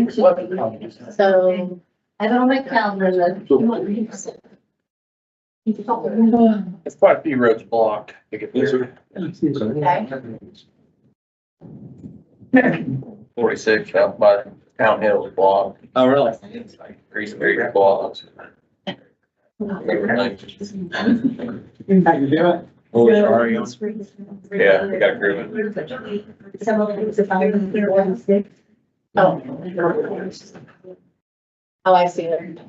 So I have it on my calendar that. It's quite a few roads blocked to get there. Okay. 46 out by Town Hill is blocked. Oh, really? It's like Grease Creek is blocked. How you doing? Oh, sorry. Yeah, we got a crew. Oh, I see it.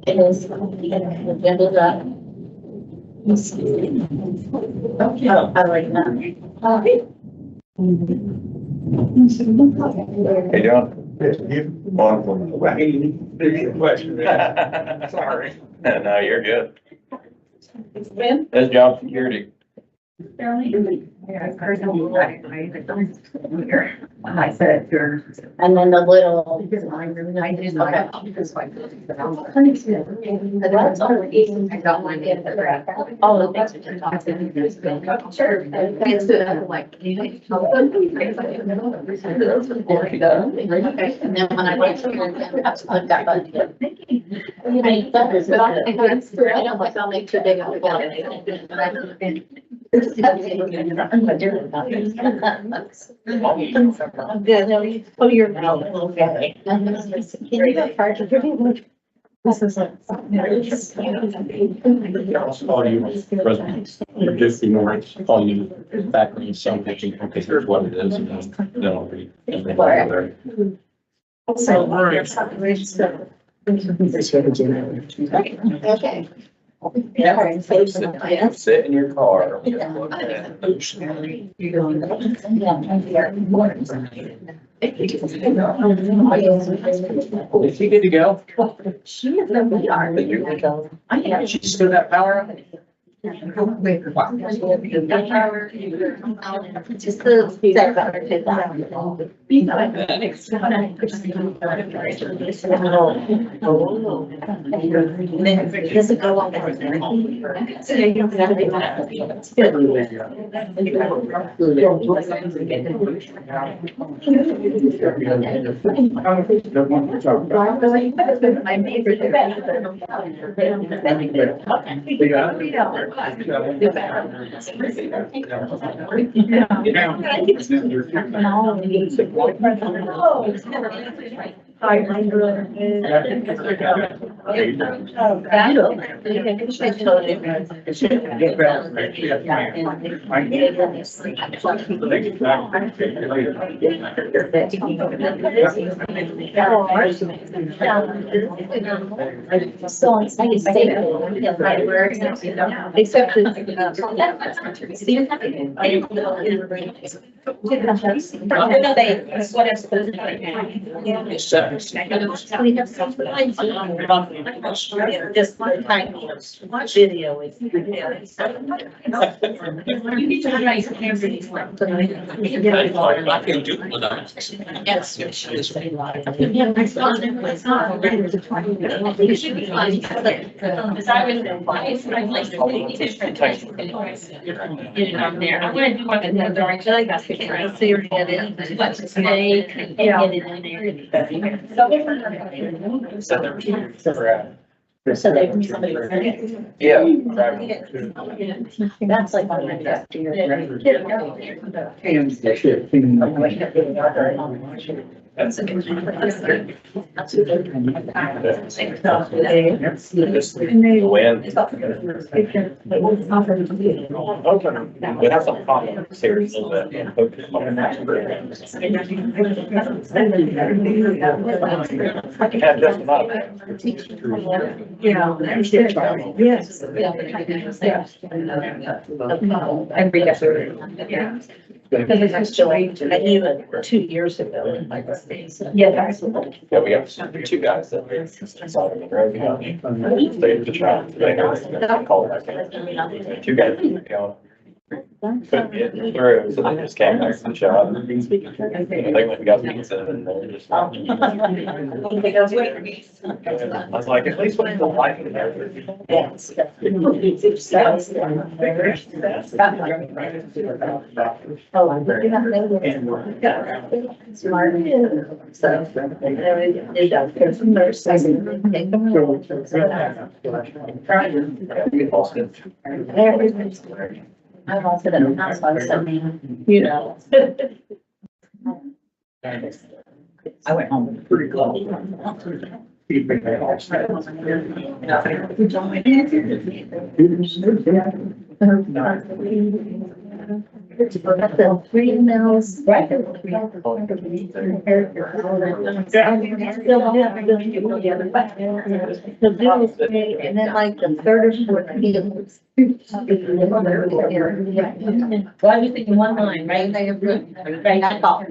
It is. Agenda that. Oh, I like that. Hey, John. Sorry. No, you're good. It's been. That's job security. I said to her. And then the little. I did not. That's already. I got mine in the. All the things that you're talking about. Sure. It's like. And then when I went here, I put that button. I mean, that is, but I don't like I'll make too big of a building. I'm good. Oh, you're. Okay. Can you go charge of your? This is like. Call you residents, just ignore it, call you background something, okay, here's what it is, and then I'll read. Okay. Yeah. Sit in your car. Is she good to go? She is a VR. I am. She's still got power? Just the feedback about her kid. Does it go on? My favorite. So I can say except just one time video is. You need to raise everything. I can do it without. Yes. I'm there. I'm gonna do one in the direction. I got to see your head in, but today and get it in there. So they were somebody. Yeah. That's like. That's When. We have some problems here a little bit. I can have just enough. Yes. Because it's actually, I knew it 2 years ago. Yeah, that's. Yeah, we have two guys that saw them in Road County. They were just trying to, they call it, two guys, you know, Couldn't get through, so they just came back to the shop. They went and got pizza and they're just. I was like, at least when the light in there. Yes. Oh, I did not know that. Smart. So, they don't, there's some nurses. Take them home. Everything's smart. I've also been in a house on something, you know. I went home pretty close. The 3 mills. Right. The bills paid, and then like the third or fourth meals. Why do you think one line, right? They have good, right? I thought.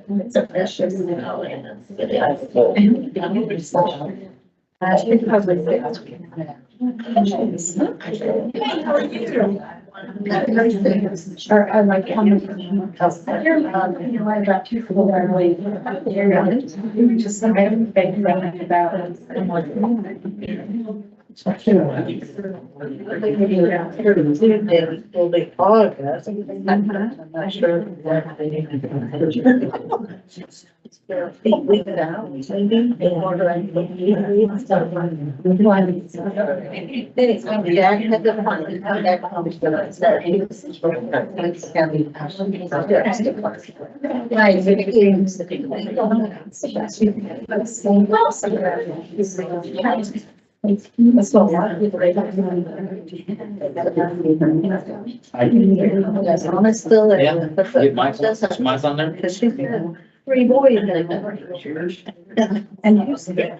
It's a precious. I should probably. Or I like how many. I got 2 for the way. Just I haven't been running about Will be August. I'm not sure. Leave it out, maybe, in order. Then it's going to be, I had the fun to come back home. That's a lot of people. Honest still. Yeah. Get mine's on there. Because she's got 3 boys. And you said,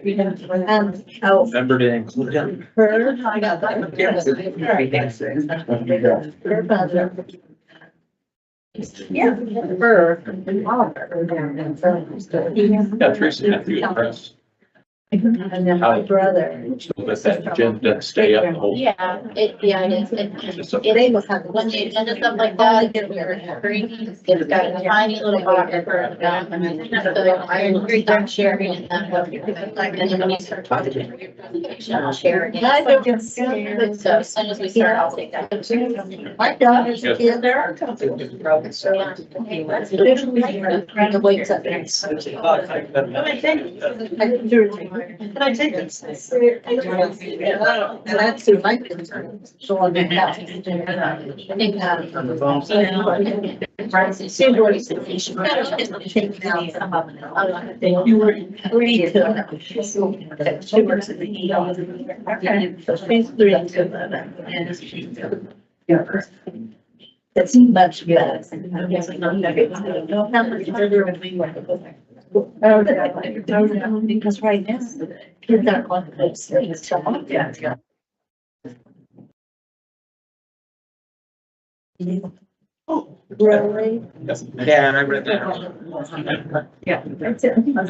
oh, Remember to include them. her, I got that. Her father. Yeah, her father. Yeah, Teresa, after you press. And then my brother. So that that agenda doesn't stay up the whole. Yeah, it is. They must have. When the agenda stuff like that, it's got a tiny little box for the document. So I agree, I'm sharing and then when you start talking to your presentation, I'll share it. So as soon as we start, I'll take that. My daughter's Yes. kid, there are. The weights up there. Can I take this? And that's who my concern is. So on the house. I think see what he said. She take down some of them. You were three to. She works at the ER. Okay. So she's 3 to 11. Yeah. That's much better. How much further would we want to go there? Because right now, kids aren't going to go to school. Yeah. Really? Yeah, I read that. Yeah. That's it. Yeah,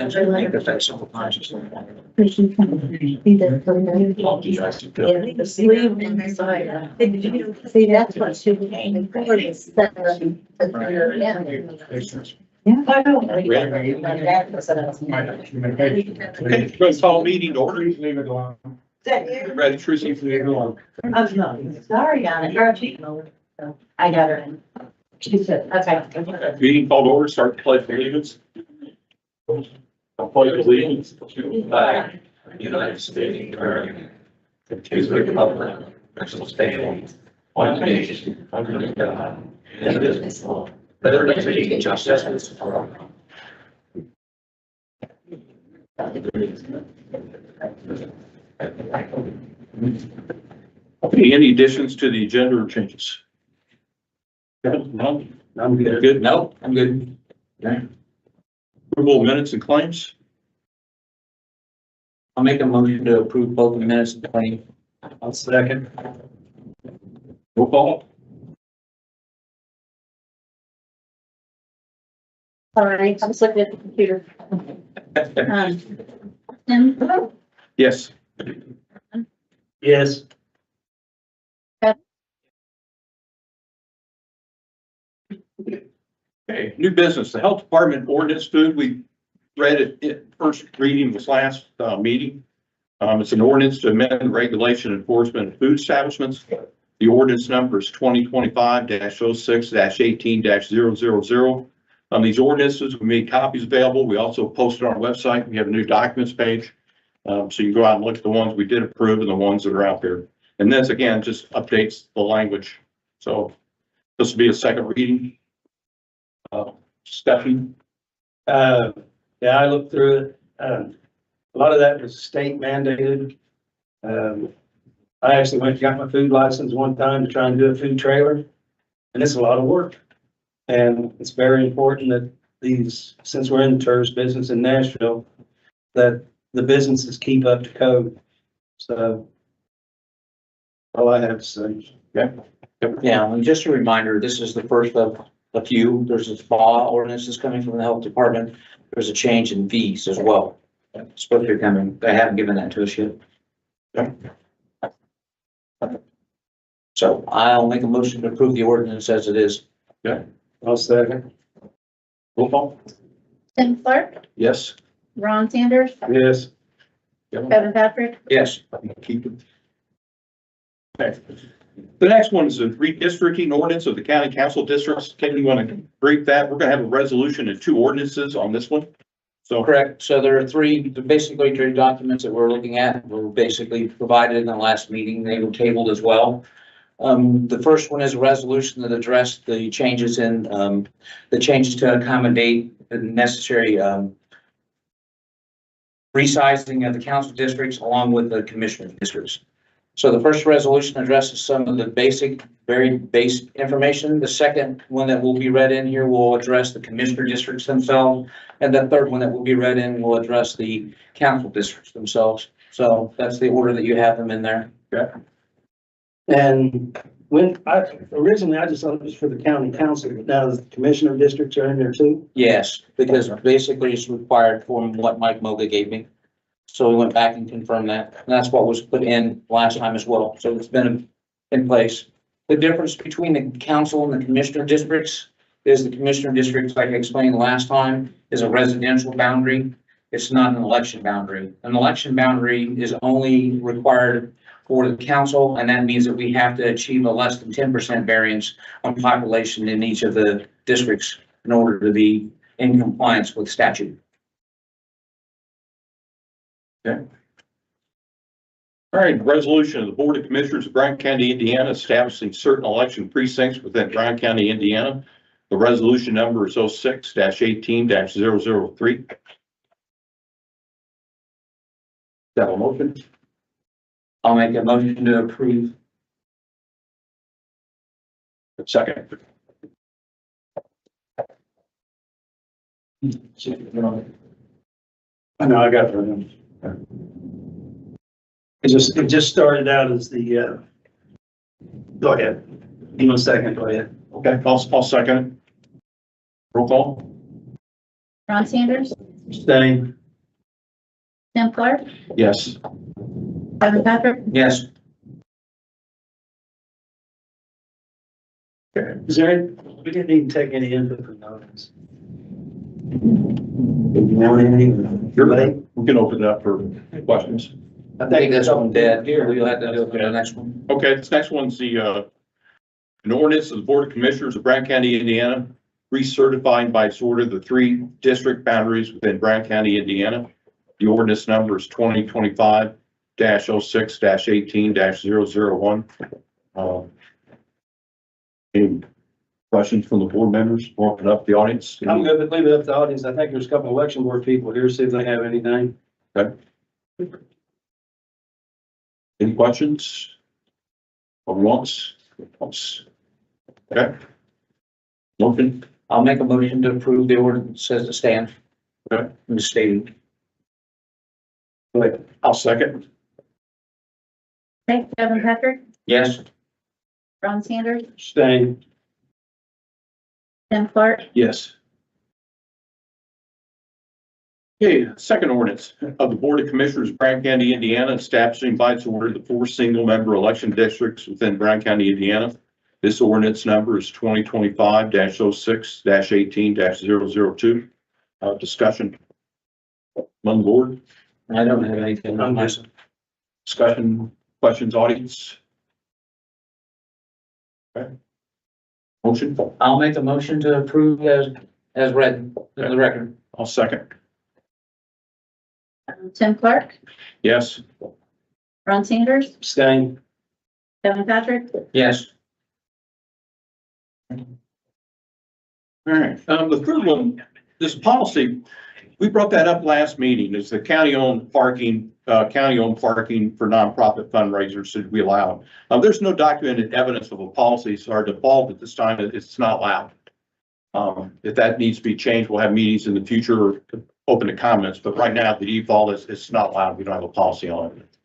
the sleeve inside. See, that's what she was aiming for. Yeah. I know. Okay, let's call meeting to order. Ready, Teresa? I'm not. Sorry, Anna. I got her in. She said, okay. Meeting called to order, start the pledge of allegiance. I pledge allegiance to the flag of the United States of America, and to the republic which stands one nation under God, indivisible, with liberty and justice for all. Okay, any additions to the agenda or changes? No, I'm good. Good? No, I'm good. Okay. Approval of minutes and claims? I'll make a motion to approve both the minutes and claim. I'll second. Roll call? Sorry, I'm just looking at the computer. Tim? Yes. Yes. Okay, new business, the health department ordinance food, we read it, first reading this last, meeting. It's an ordinance to amend regulation enforcement of food establishments. The ordinance number is 2025-06-18-000. These ordinances, we made copies available. We also posted on our website. We have a new documents page. So you can go out and look at the ones we did approve and the ones that are out there. And this, again, just updates the language. So this will be a second reading. Stephanie? Yeah, I looked through it. A lot of that was state mandated. I actually went and got my food license one time to try and do a food trailer, and it's a lot of work. And it's very important that these, since we're in the tourist business in Nashville, that the businesses keep up to code. So all I have to say. Yeah, and just a reminder, this is the first of a few. There's a spa ordinances coming from the health department. There's a change in fees as well. It's supposed to be coming. They haven't given that to us yet. So I'll make a motion to approve the ordinance as it is. I'll second. Roll call? Tim Clark, Yes. Ron Sanders, Yes. Kevin Patrick, Yes. Keep it. Okay. The next one is the redistricting ordinance of the county council districts. Ken, you want to brief that? We're going to have a resolution and two ordinances on this one. So, Correct. So there are basically three documents that we're looking at. Were basically provided in the last meeting. They were tabled as well. The first one is a resolution that addressed the changes to accommodate the necessary resizing of the council districts along with the commissioner districts. So the first resolution addresses some of the very basic information. The second one that will be read in here will address the commissioner districts themselves. And the third one that will be read in will address the council districts themselves. So that's the order that you have them in there. And originally I just thought it was for the county council, but now the commissioner districts are in there too. Yes, because basically it's required from what Mike Moga gave me. So we went back and confirmed that. And that's what was put in last time as well. So it's been in place. The difference between the council and the commissioner districts is the commissioner districts, like I explained last time, is a residential boundary. It's not an election boundary. An election boundary is only required for the council, and that means that we have to achieve a less than 10% variance on population in each of the districts in order to be in compliance with statute. all right, resolution of the Board of Commissioners of Bryan County, Indiana, establishing certain election precincts within Bryan County, Indiana. The resolution number is 06-18-003. Have a motion? I'll make a motion to approve. Second. I know, I got it. It just started out as the, go ahead. Give me a second, go ahead. Okay, I'll second it. Roll call? Ron Sanders, Staying. Tim Clark, Yes. Kevin Patrick, Yes. Is there, we didn't even take any input from those. You know anything? You're late. We can open it up for questions. I think that's one dead. Here, we'll have to do it for the next one. Okay, this next one's the, an ordinance of the Board of Commissioners of Bryan County, Indiana, recertifying by its order the three district boundaries within Bryan County, Indiana. The ordinance number is 2025-06-18-001. Any questions from the board members? Open up the audience. I'm good, but leave it up to the audience. I think there's a couple election board people here, see if they have anything. Okay. Any questions? Or once? Okay. Motion? I'll make a motion to approve the ordinance as it stands. Okay. Misstated. I'll second. okay, Kevin Patrick, Yes. Ron Sanders, Staying. Tim Clark, Yes. Okay, second ordinance of the Board of Commissioners, Bryan County, Indiana, establishing by its order the four single-member election districts within Bryan County, Indiana. This ordinance number is 2025-06-18-002. Discussion among the board, I don't have anything on my. discussion, questions, audience? Okay. Motion, I'll make a motion to approve as read in the record. I'll second. Tim Clark, Yes. Ron Sanders, Abstain. Kevin Patrick, Yes. All right, the third one, this policy, we brought that up last meeting, is the county-owned parking for nonprofit fundraisers should be allowed. There's no documented evidence of a policy, so our default at this time, it's not allowed. If that needs to be changed, we'll have meetings in the future, open to comments, but right now, the default is, it's not allowed, we don't have a policy on it.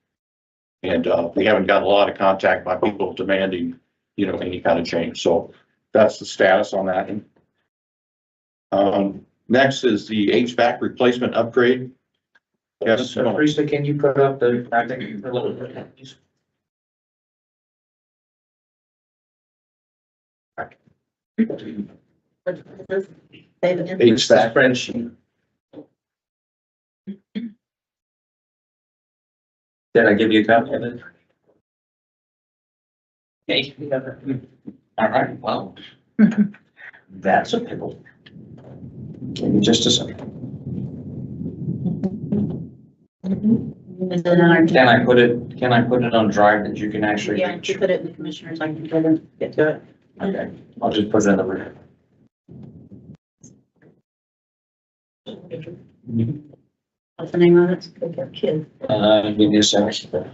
And, we haven't got a lot of contact by people demanding, any kind of change, so that's the status on that. Next is the HVAC replacement upgrade. Yes, Teresa, can you put up the, I think, a little bit. HVAC. Spreadsheet. Did I give you a copy of it? Okay. All right, well, that's a pickle. Give me just a second. is it in our? Can I put it on drive that you can actually Yeah, reach? you put it in the commissioners, I can get to it. Okay, I'll just put it in the room. What's the name of it? Kid. Give me a second.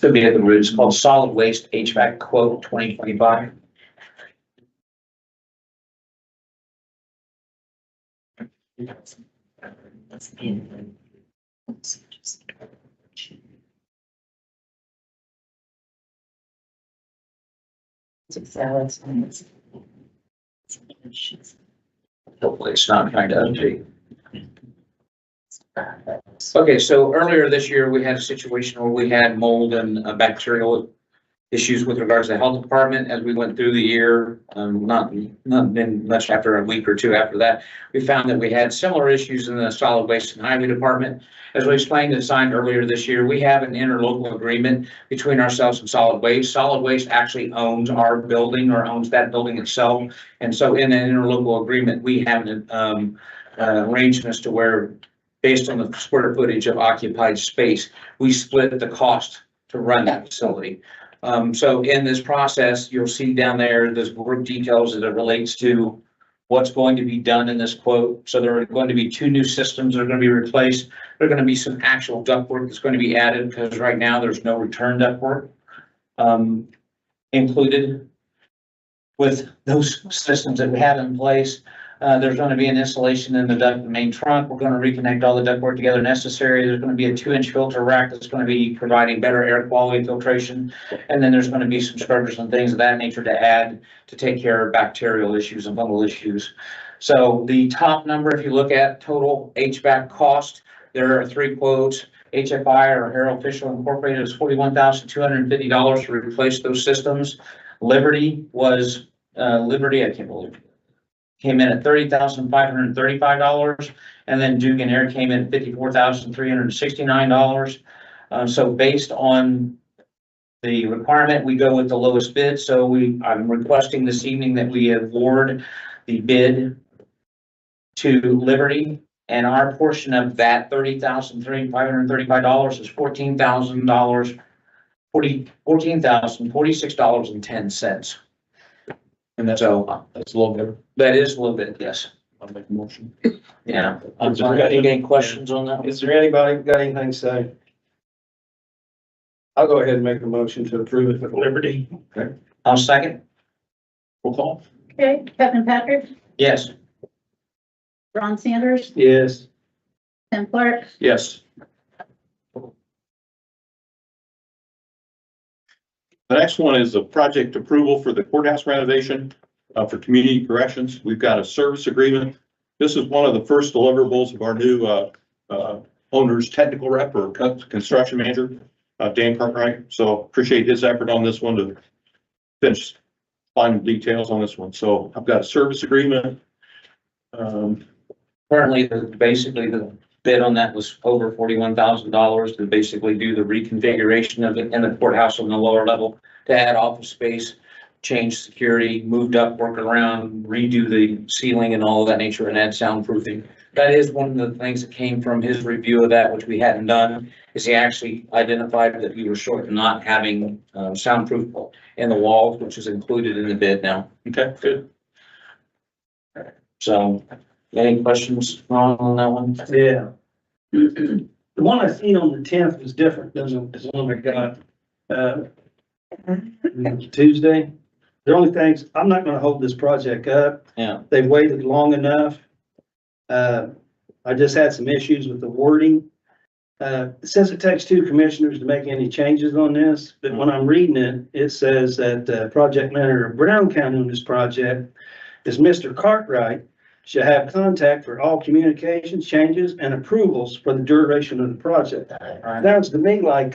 Could be at the root. It's called Solid Waste HVAC Quote 2025. Hopefully it's not trying to update. Okay, so earlier this year, we had a situation where we had mold and bacterial issues with regards to the health department as we went through the year. Not been much after a week or two after that. We found that we had similar issues in the solid waste and highway department. As we explained and signed earlier this year, we have an interlocal agreement between ourselves and solid waste. Solid waste actually owns our building or owns that building itself. And so in an interlocal agreement, we have an arrangements to where, based on the square footage of occupied space, we split the cost to run that facility. So in this process, you'll see down there, there's work details as it relates to what's going to be done in this quote. So there are going to be 2 new systems that are going to be replaced. There are going to be some actual ductwork that's going to be added because right now there's no return ductwork included with those systems that we have in place. There's going to be an installation in the main trunk. We're going to reconnect all the ductwork together necessary. There's going to be a 2-inch filter rack that's going to be providing better air quality filtration. And then there's going to be some scrubbers and things of that nature to add to take care of bacterial issues and fungal issues. So the top number, if you look at total HVAC cost, there are 3 quotes. HFI or Harold Fisher Incorporated is $41,250 to replace those systems. Liberty was, I can't believe it, came in at $30,535, and then Duke and Air came in at $54,369. So based on the requirement, we go with the lowest bid. So I'm requesting this evening that we award the bid to Liberty, and our portion of that $30,535 is $46.10. And that's a little bit. That is a little bit, yes. I'll make a motion. Yeah. Any questions on that? Is there anybody got anything to say? I'll go ahead and make a motion to approve it with Liberty. I'll second. Roll call. Okay, Kevin Patrick, Yes. Ron Sanders, Yes. Tim Clark, Yes. The next one is a project approval for the courthouse renovation for community corrections. We've got a service agreement. This is one of the first deliverables of our new owner's technical rep or construction manager, Dan Cartwright. So appreciate his effort on this one to finish final details on this one. So I've got a service agreement. Currently, basically the bid on that was over $41,000 to basically do the reconfiguration of it in the courthouse on the lower level, to add office space, change security, moved up, work around, redo the ceiling and all of that nature, and add soundproofing. That is one of the things that came from his review of that, which we hadn't done, is he actually identified that we were short of not having soundproof in the walls, which is included in the bid now. Okay, good. So, any questions on that one? Yeah. The one I seen on the 10th was different than the one I got, Tuesday. The only things, I'm not gonna hold this project up. Yeah. They've waited long enough. I just had some issues with the wording. It says it takes 2 commissioners to make any changes on this, but when I'm reading it, it says that, project manager of Brown County on this project is Mr. Cartwright, shall have contact for all communications, changes, and approvals for the duration of the project. Sounds to me like,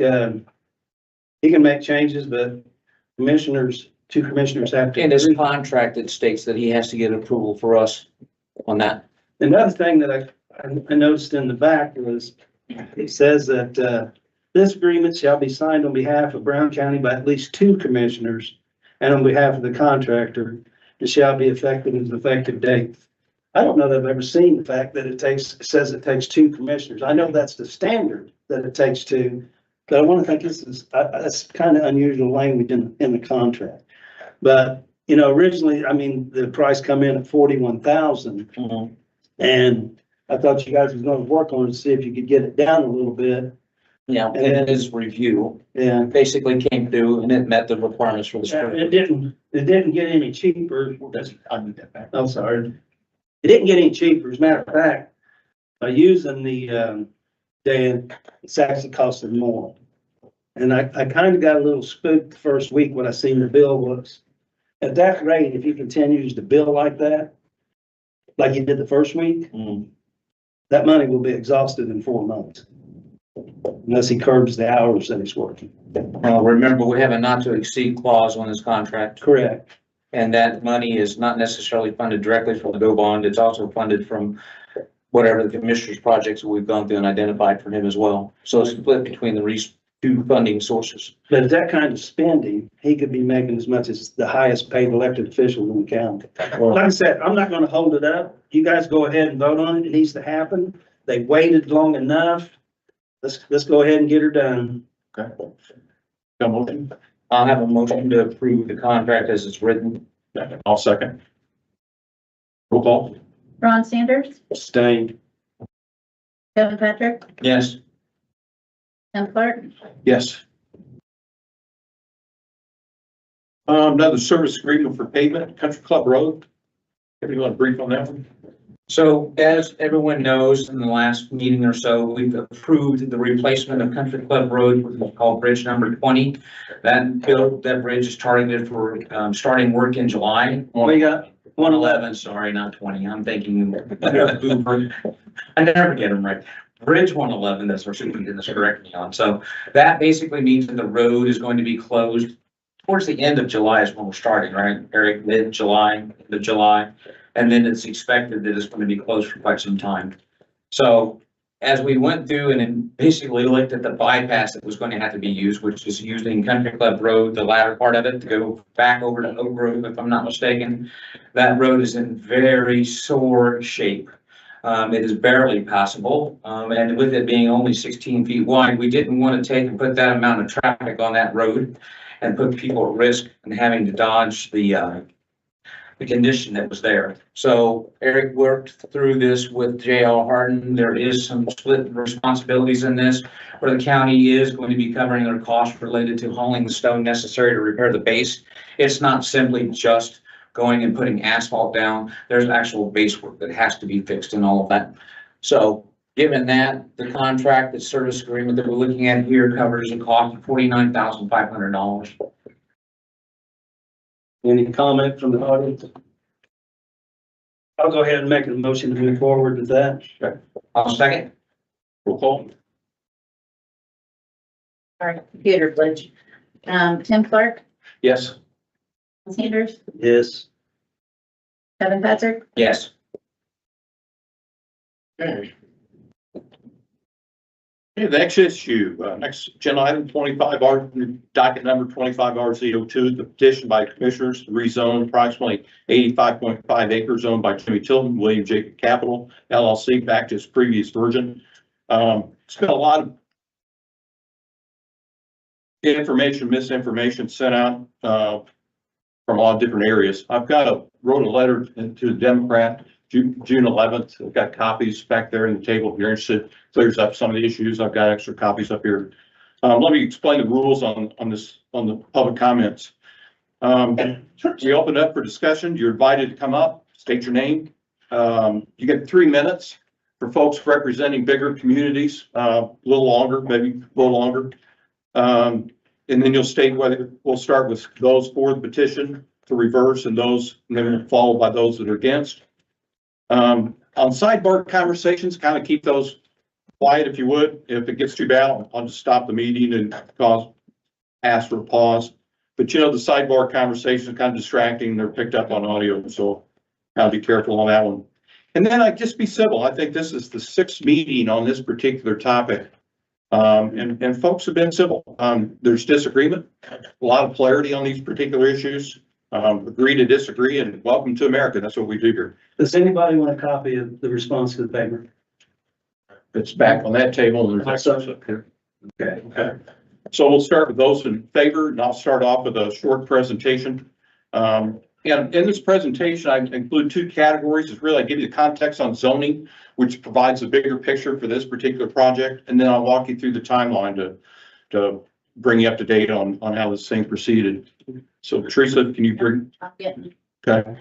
he can make changes, but commissioners, 2 commissioners have to. In his contract, it states that he has to get approval for us on that. Another thing that I noticed in the back was, it says that, this agreement shall be signed on behalf of Brown County by at least 2 commissioners and on behalf of the contractor. It shall be effective as an effective date. I don't know that I've ever seen the fact that it says it takes 2 commissioners. I know that's the standard, that it takes 2, but I want to think this is, that's kind of unusual language in the contract. But, you know, originally, I mean, the price come in at 41,000. And I thought you guys was gonna work on it to see if you could get it down a little bit. Yeah, in his review, Yeah. basically came through and it met the requirements for the square. It didn't get any cheaper. I need that back. I'm sorry. It didn't get any cheaper. As a matter of fact, by using the, Dan, it's actually costing more. And I kind of got a little spooked the first week when I seen the bill was. At that rate, if he continues to bill like that, like he did the first week, that money will be exhausted in 4 months. Unless he curbs the hours that he's working. Remember, we have a not to exceed clause on this contract, Correct. and that money is not necessarily funded directly from the GO bond. It's also funded from whatever the commissioner's projects that we've gone through and identified for him as well. So it's split between the 2 funding sources. But that kind of spending, he could be making as much as the highest paid elected official in the county. Like I said, I'm not gonna hold it up. You guys go ahead and vote on it. It needs to happen. They waited long enough. Let's go ahead and get her done. Okay. Got a motion? I'll have a motion to approve the contract as it's written. I'll second. Roll call. Ron Sanders, Staying. Kevin Patrick, Yes. Tim Clark, Yes. Another service agreement for pavement, Country Club Road. Anybody want to brief on that one? So as everyone knows, in the last meeting or so, we've approved the replacement of Country Club Road, which is called Bridge number 20. That bridge is targeted for starting work in July. We got 111, sorry, not 20. I'm thinking Uber. I never get them right. Bridge 111, that's our superintendent's correct me on. So that basically means that the road is going to be closed towards the end of July is when we're starting, right, Eric? Mid-July, the July. And then it's expected that it's going to be closed for quite some time. So as we went through and then basically looked at the bypass that was going to have to be used, which is using Country Club Road, the latter part of it, to go back over to Oak Grove, if I'm not mistaken, that road is in very sore shape. It is barely passable, and with it being only 16 feet wide, we didn't want to take and put that amount of traffic on that road and put people at risk and having to dodge the condition that was there. So Eric worked through this with J.L. Harden. There is some split responsibilities in this, where the county is going to be covering their costs related to hauling the stone necessary to repair the base. It's not simply just going and putting asphalt down. There's actual base work that has to be fixed and all of that. So given that, the contract, the service agreement that we're looking at here covers a cost of $49,500. Any comment from the audience? I'll go ahead and make a motion to move forward with that. I'll second. Roll call. All right, computer glitch. Tim Clark, Yes. Sanders, Yes. Kevin Patrick, Yes. Okay, the next issue, next agenda item 25R, docket number 25RZ02, the petition by commissioners to rezone approximately 85.5 acres owned by Jimmy Tilton, William Jacob Capital LLC back to its previous version. It's been a lot of information, misinformation sent out from a lot of different areas. Wrote a letter to the Democrat June 11th. I've got copies back there in the table if you're interested. Clears up some of the issues. I've got extra copies up here. Let me explain the rules on the public comments. We open up for discussion. You're invited to come up, state your name. You get 3 minutes for folks representing bigger communities, a little longer, maybe a little longer. And then you'll state whether we'll start with those for the petition to reverse and then followed by those that are against. On sidebar conversations, kind of keep those quiet if you would. If it gets too bad, I'll just stop the meeting and ask for a pause. But the sidebar conversations are kind of distracting. They're picked up on audio, so I'll be careful on that one. And then just be civil. I think this is the 6th meeting on this particular topic. And folks have been civil. There's disagreement, a lot of clarity on these particular issues. Agree to disagree, and welcome to America. That's what we do here. Does anybody want a copy of the response to the paper? It's back on that table. And there's extras up here. Okay. So we'll start with those in favor, and I'll start off with a short presentation. And in this presentation, I include 2 categories. It's really, I give you the context on zoning, which provides a bigger picture for this particular project. And then I'll walk you through the timeline to bring you up to date on how this thing proceeded. So Teresa, can you bring? yeah. Okay.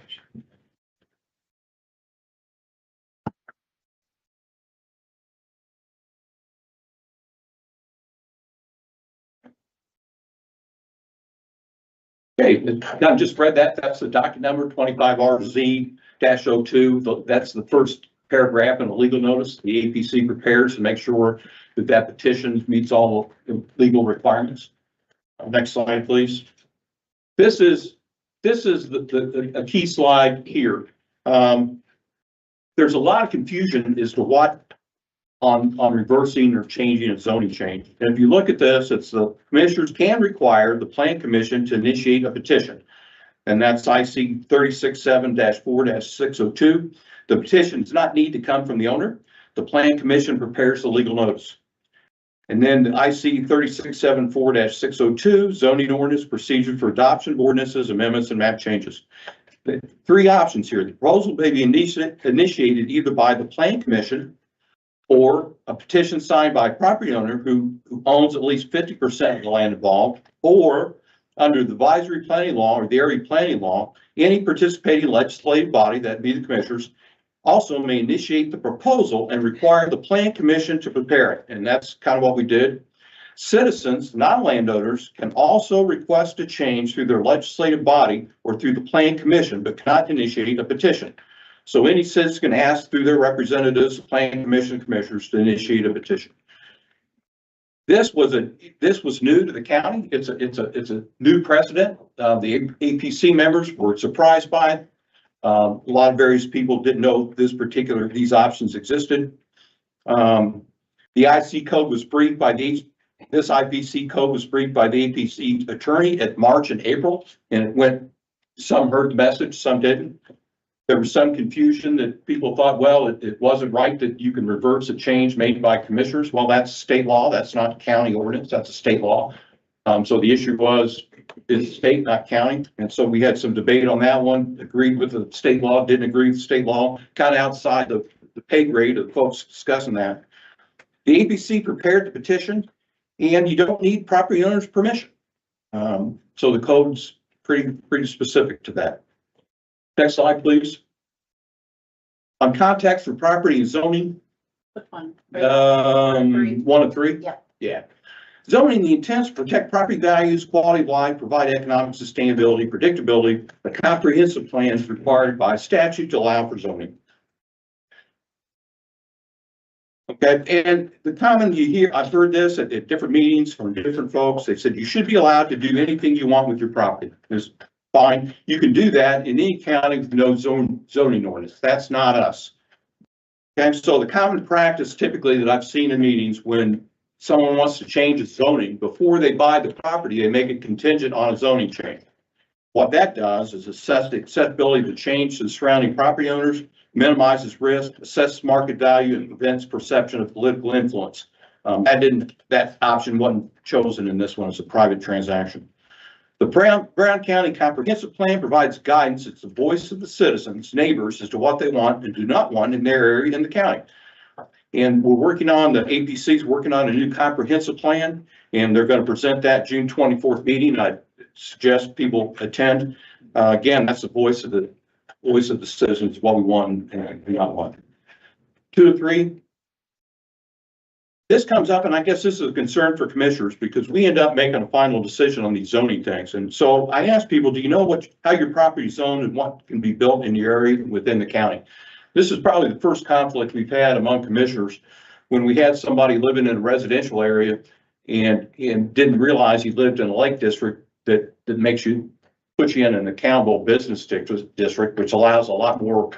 Okay, I just read that. That's the docket number 25RZ-02. That's the first paragraph in a legal notice the APC prepares to make sure that petition meets all the legal requirements. Next slide, please. This is a key slide here. There's a lot of confusion as to what on reversing or changing a zoning change. And if you look at this, it's the commissioners can require the plan commission to initiate a petition. And that's IC 367-4-602. The petition does not need to come from the owner. The plan commission prepares the legal notice. And then the IC 3674-602, zoning ordinance procedure for adoption of ordinances, amendments, and map changes. The 3 options here. The proposal may be initiated either by the plan commission or a petition signed by a property owner who owns at least 50% of the land involved, or under the advisory planning law or the area planning law, any participating legislative body, that'd be the commissioners, also may initiate the proposal and require the plan commission to prepare it. And that's kind of what we did. Citizens, not landowners, can also request a change through their legislative body or through the plan commission, but cannot initiate a petition. So any citizen can ask through their representatives, the plan commission commissioners, to initiate a petition. This was new to the county. It's a new precedent. The APC members were surprised by it. A lot of various people didn't know these options existed. The IC code was briefed by this IPC code was briefed by the APC attorney at March and April, and some heard the message, some didn't. There was some confusion that people thought, well, it wasn't right that you can reverse a change made by commissioners. Well, that's state law. That's not county ordinance. That's a state law. So the issue was, is state, not county. And so we had some debate on that one, agreed with the state law, didn't agree with the state law, kind of outside the pay grade of the folks discussing that. The APC prepared the petition, and you don't need property owner's permission. So the code's pretty specific to that. Next slide, please. On context for property and zoning. Which one? 1 of 3? Yeah. Yeah. Zoning, the intent is to protect property values, quality of life, provide economic sustainability, predictability. A comprehensive plan is required by statute to allow for zoning. Okay, and the common you hear, I've heard this at different meetings from different folks. They said you should be allowed to do anything you want with your property. It's fine. You can do that in any county with no zoning ordinance. That's not us. Okay, so the common practice typically that I've seen in meetings when someone wants to change its zoning, before they buy the property, they make it contingent on a zoning change. What that does is assess the acceptability of the change to the surrounding property owners, minimizes risk, assesses market value, and prevents perception of political influence. That option wasn't chosen in this one. It's a private transaction. The Brown County Comprehensive Plan provides guidance. It's the voice of the citizens, neighbors, as to what they want and do not want in their area in the county. And we're working on, the APC is working on a new comprehensive plan, and they're going to present that June 24th meeting. I suggest people attend. Again, that's the voice of the citizens, what we want and not want. 2 to 3. This comes up, and I guess this is a concern for commissioners because we end up making a final decision on these zoning things. And so I ask people, do you know how your property is zoned and what can be built in your area within the county? This is probably the first conflict we've had among commissioners when we had somebody living in a residential area and didn't realize he lived in a lake district that puts you in an accountable business district, which allows a lot more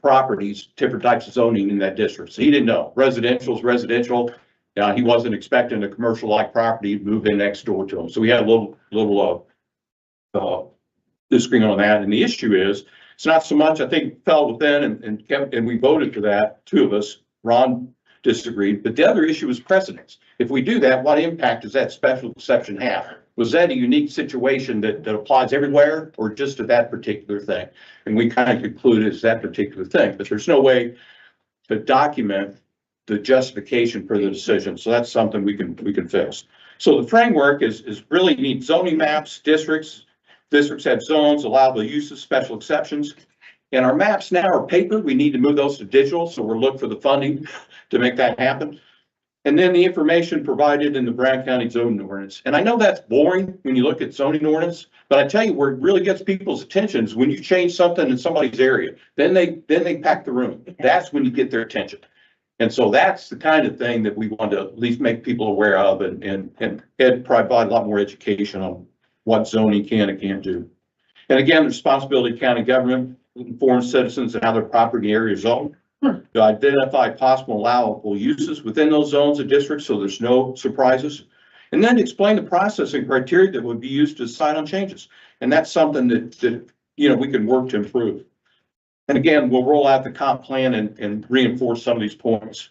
properties, different types of zoning in that district. So he didn't know. Residential is residential. He wasn't expecting a commercial-like property to move in next door to him. So we had a little disagreement on that. And the issue is, it's not so much, I think, fell within and we voted for that. 2 of us, Ron disagreed, but the other issue is precedence. If we do that, what impact does that special exception have? Was that a unique situation that applies everywhere or just to that particular thing? And we kind of concluded it's that particular thing, but there's no way to document the justification for the decision. So that's something we can fix. So the framework is really need zoning maps, districts. Districts have zones, allowable uses, special exceptions. And our maps now are paper. We need to move those to digital. So we're looking for the funding to make that happen. And then the information provided in the Brown County zoning ordinance. And I know that's boring when you look at zoning ordinance, but I tell you where it really gets people's attention is when you change something in somebody's area, then they pack the room. That's when you get their attention. And so that's the kind of thing that we want to at least make people aware of and provide a lot more education on what zoning can and can't do. And again, the responsibility of county government informs citizens and how their property area is zoned, to identify possible allowable uses within those zones and districts so there's no surprises, and then explain the process and criteria that would be used to decide on changes. And that's something that we can work to improve. And again, we'll roll out the comp plan and reinforce some of these points.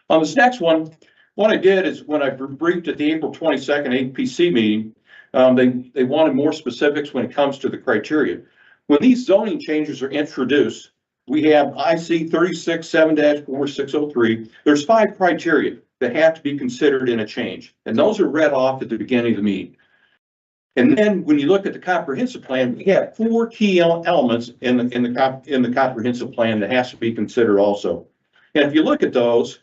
On this next one, what I did is when I briefed at the April 22nd APC meeting, they wanted more specifics when it comes to the criteria. When these zoning changes are introduced, we have IC 36-7-4603. There's 5 criteria that have to be considered in a change, and those are read off at the beginning of the meeting. And then when you look at the comprehensive plan, we have 4 key elements in the comprehensive plan that has to be considered also. And if you look at those,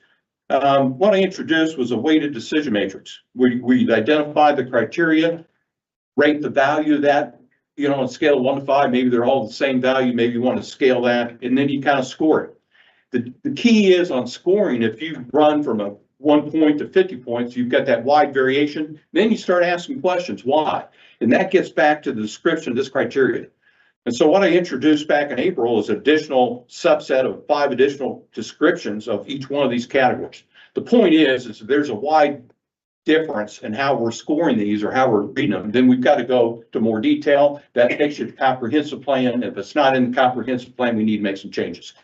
what I introduced was a weighted decision matrix. We identified the criteria, rate the value of that, on a scale of 1 to 5, maybe they're all the same value, maybe you want to scale that, and then you kind of score it. The key is on scoring, if you run from a 1 point to 50 points, you've got that wide variation, then you start asking questions, why? And that gets back to the description of this criteria. And so what I introduced back in April is additional subset of 5 additional descriptions of each one of these categories. The point is there's a wide difference in how we're scoring these or how we're reading them. Then we've got to go to more detail. That takes you to comprehensive plan. If it's not in the comprehensive plan, we need to make some changes.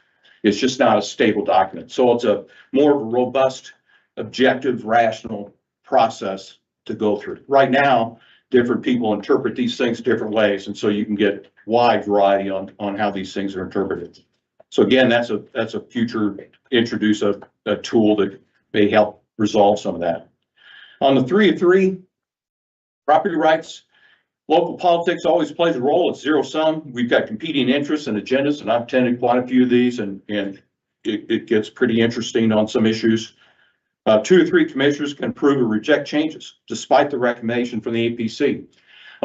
It's just not a stable document. So it's a more of a robust, objective, rational process to go through. Right now, different people interpret these things different ways. And so you can get wide variety on how these things are interpreted. So again, that's a future introduce a tool that may help resolve some of that. On the 3 of 3, property rights, local politics always plays a role. It's zero sum. We've got competing interests and agendas, and I've attended quite a few of these, and it gets pretty interesting on some issues. 2 or 3 commissioners can approve or reject changes despite the recommendation from the APC.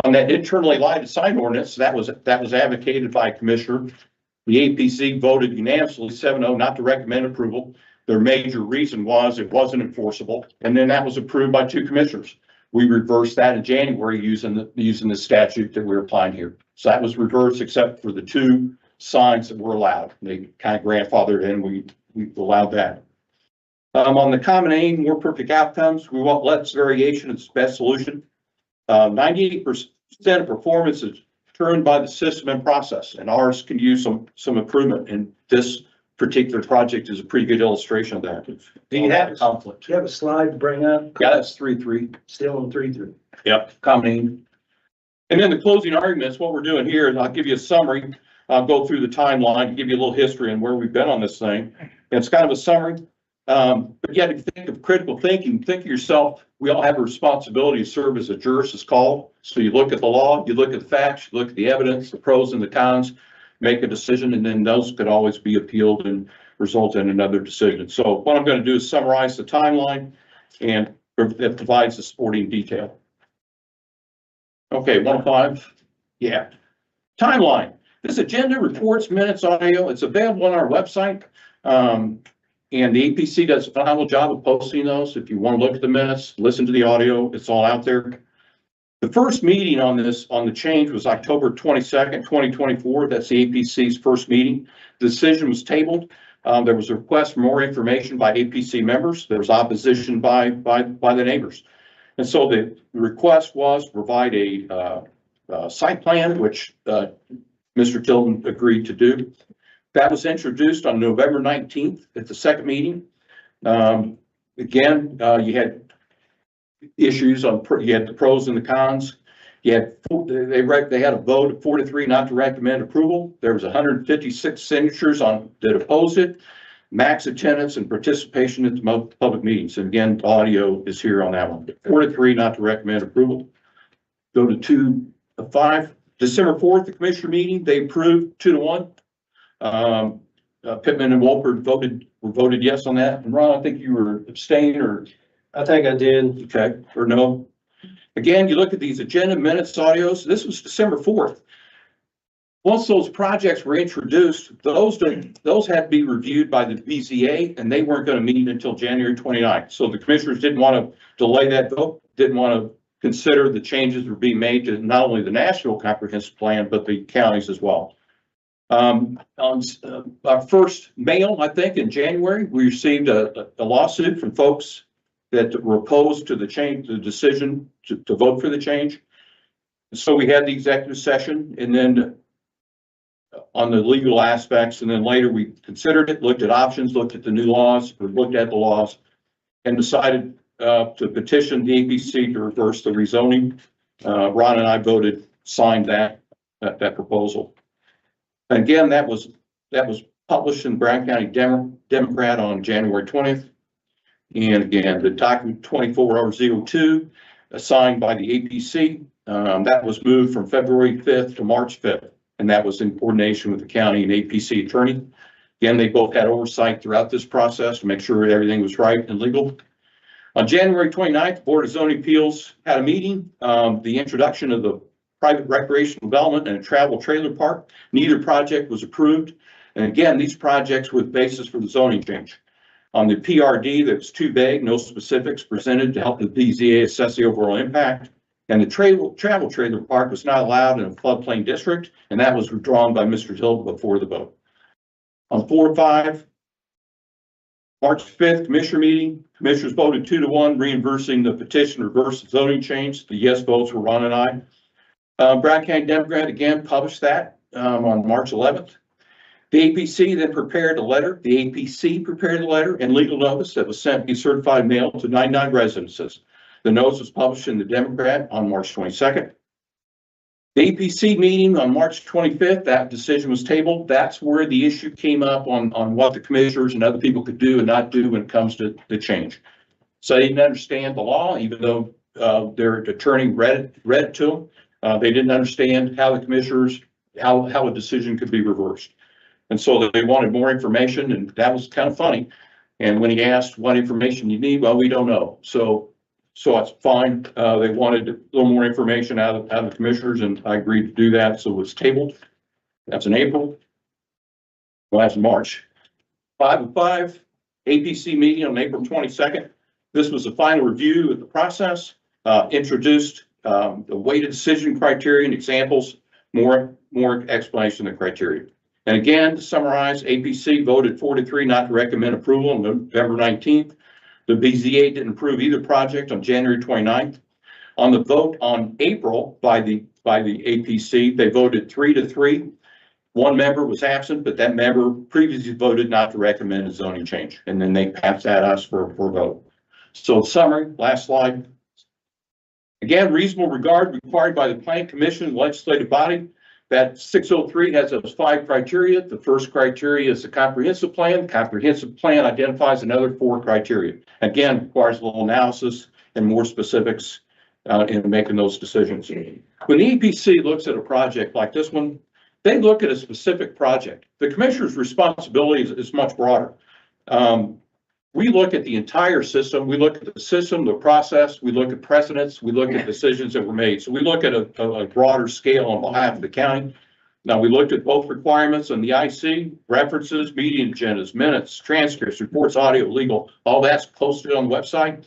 On that internally lighted sign ordinance, that was advocated by a commissioner. The APC voted unanimously 7-0 not to recommend approval. Their major reason was it wasn't enforceable, and then that was approved by 2 commissioners. We reversed that in January using the statute that we're applying here. So that was reversed except for the 2 signs that were allowed. They kind of grandfathered in, we allowed that. On the common aim, more perfect outcomes, we want less variation is the best solution. 98% of performance is determined by the system and process, and ours can use some improvement, and this particular project is a pretty good illustration of that. Do you have conflict? Do you have a slide to bring up? Yeah, that's 3-3. Still on 3-3. Yep, common aim. And then the closing arguments, what we're doing here is I'll give you a summary. I'll go through the timeline, give you a little history on where we've been on this thing. And it's kind of a summary. But yet, if you think of critical thinking, think of yourself, we all have a responsibility to serve as a jurist is called. So you look at the law, you look at the facts, you look at the evidence, the pros and the cons, make a decision, and then those could always be appealed and result in another decision. So what I'm going to do is summarize the timeline, and it provides the supporting detail. Okay, 105. Yeah. Timeline. This agenda, reports, minutes, audio, it's available on our website. And the APC does a phenomenal job of posting those. If you want to look at the minutes, listen to the audio, it's all out there. The first meeting on the change was October 22nd, 2024. That's the APC's first meeting. The decision was tabled. There was a request for more information by APC members. There was opposition by the neighbors. And so the request was to provide a site plan, which Mr. Tilden agreed to do. That was introduced on November 19th at the second meeting. Again, you had issues on, you had the pros and the cons. You had, they had a vote of 4-3 not to recommend approval. There was 156 signatures that opposed it. Max attendance and participation at the public meetings. And again, audio is here on that one. 4-3 not to recommend approval. Go to 2-5. December 4th, the commissioner meeting, they approved 2-1. Pittman and Wolpert were voted yes on that. And Ron, I think you were abstaining or. I think I did. Okay, or no. Again, you look at these agenda minutes, audios, this was December 4th. Once those projects were introduced, those had to be reviewed by the BZA, and they weren't going to meet until January 29th. So the commissioners didn't want to delay that vote, didn't want to consider the changes that were being made to not only the national comprehensive plan, but the counties as well. On our first mail, I think in January, we received a lawsuit from folks that were opposed to the change, the decision to vote for the change. So we had the executive session, and then on the legal aspects, and then later we considered it, looked at options, looked at the new laws, or looked at the laws, and decided to petition the APC to reverse the rezoning. Ron and I signed that proposal. Again, that was published in Brown County Democrat on January 20th. And again, the document 24/02 assigned by the APC, that was moved from February 5th to March 5th. And that was in coordination with the county and APC attorney. Again, they both had oversight throughout this process to make sure everything was right and legal. On January 29th, the Board of Zoning Appeals had a meeting. The introduction of the private recreational development and a travel trailer park. Neither project was approved. And again, these projects were the basis for the zoning change. On the PRD, that was too vague, no specifics presented to help the BZA assess the overall impact. And the travel trailer park was not allowed in a floodplain district, and that was withdrawn by Mr. Hill before the vote. On 4-5, March 5th, commissioner meeting, commissioners voted 2-1, reimbursing the petition to reverse the zoning change. The yes votes were Ron and I. Brown County Democrat again published that on March 11th. The APC then prepared a letter. The APC prepared a letter and legal notice that was sent via certified mail to 99 residences. The notice was published in the Democrat on March 22nd. The APC meeting on March 25th, that decision was tabled. That's where the issue came up on what the commissioners and other people could do and not do when it comes to the change. So they didn't understand the law, even though their attorney read it to them. They didn't understand how the commissioners, how a decision could be reversed. And so they wanted more information, and that was kind of funny. And when he asked what information you need, well, we don't know. So it's fine. They wanted a little more information out of the commissioners, and I agreed to do that. So it's tabled. That's in April. Well, that's March. 5:05 APC meeting on April 22nd. This was the final review of the process, introduced the weighted decision criteria and examples, more explanation of the criteria. And again, to summarize, APC voted 4-3 not to recommend approval on November 19th. The BZA didn't approve either project on January 29th. On the vote on April by the APC, they voted 3-3. One member was absent, but that member previously voted not to recommend a zoning change. And then they passed that us for a vote. So summary, last slide. Again, reasonable regard required by the Planning Commission, legislative body. That 603 has those 5 criteria. The first criteria is the comprehensive plan. The comprehensive plan identifies another 4 criteria. Again, requires a little analysis and more specifics in making those decisions. When the EPC looks at a project like this one, they look at a specific project. The commissioner's responsibility is much broader. We look at the entire system. We look at the system, the process, we look at precedents, we look at decisions that were made. So we look at a broader scale on behalf of the county. Now, we looked at both requirements on the IC, references, meeting agendas, minutes, transcripts, reports, audio, legal, all that's posted on the website.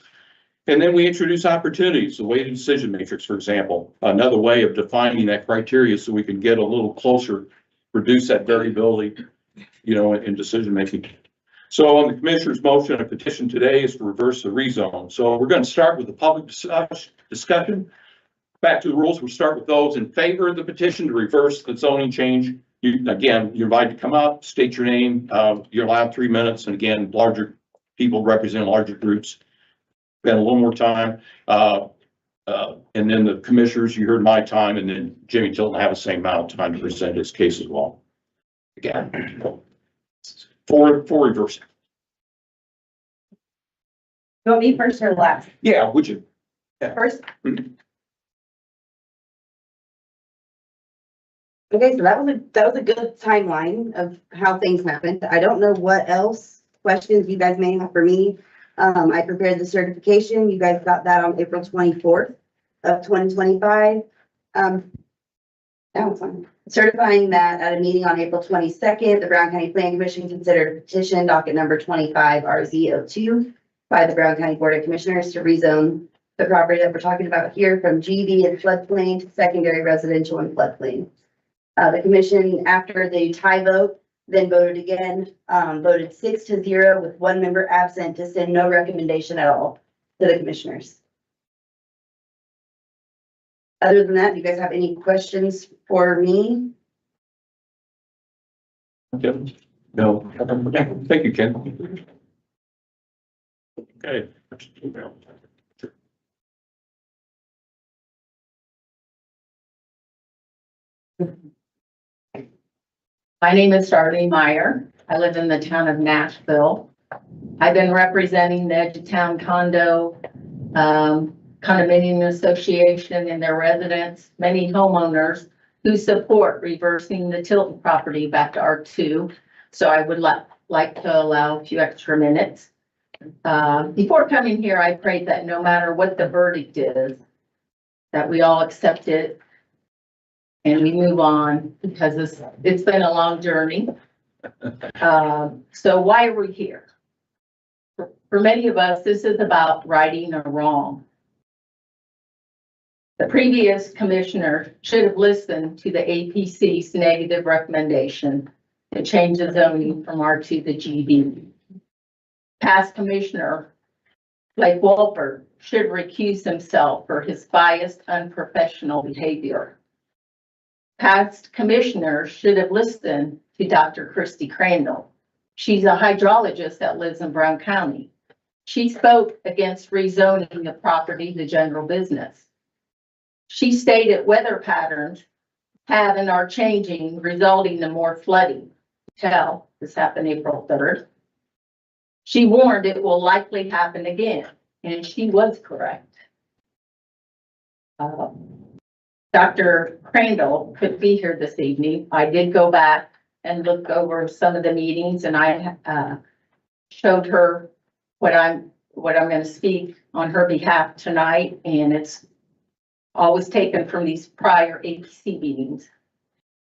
And then we introduce opportunities, the weighted decision matrix, for example, another way of defining that criteria so we can get a little closer, reduce that variability, in decision making. So on the commissioner's motion, a petition today is to reverse the rezone. So we're going to start with the public discussion. Back to the rules, we'll start with those in favor of the petition to reverse the zoning change. You're invited to come up, state your name. You're allowed 3 minutes. And again, larger people represent larger groups. Spend a little more time. And then the commissioners, you heard my time, and then Jimmy Tilton have the same amount of time to present his case as well. Again, for reversing. You want me first or last? Yeah, would you? First? Mhm. Okay, so that was a good timeline of how things happened. I don't know what else questions you guys may have for me. I prepared the certification. You guys got that on April 24th of 2025. Now it's on. Certifying that at a meeting on April 22nd, the Brown County Planning Commission considered a petition docket number 25 RZ02 by the Brown County Board of Commissioners to rezone the property that we're talking about here from GB and floodplain to secondary residential and floodplain. The commission, after the tie vote, then voted again, voted 6-0 with 1 member absent to send no recommendation at all to the commissioners. Other than that, do you guys have any questions for me? No. Thank you, Ken. Okay. My name is Darlene Meyer. I live in the town of Nashville. I've been representing the Edgetown Condo Condominium Association and their residents, many homeowners who support reversing the Tilton property back to R2. So I would like to allow a few extra minutes. Before coming here, I prayed that no matter what the verdict is, that we all accept it and we move on, because it's been a long journey. So why are we here? For many of us, this is about righting a wrong. The previous commissioner should have listened to the APC's negative recommendation to change the zoning from R2 to GB. Past commissioner, like Walper, should recuse himself for his biased, unprofessional behavior. Past commissioners should have listened to Dr. Christy Crandall. She's a hydrologist that lives in Brown County. She spoke against rezoning the property to general business. She stated weather patterns have and are changing, resulting in more flooding. This happened April 3rd. She warned it will likely happen again, and she was correct. Dr. Crandall couldn't be here this evening. I did go back and look over some of the meetings, and I showed her what I'm gonna speak on her behalf tonight, and it's always taken from these prior APC meetings.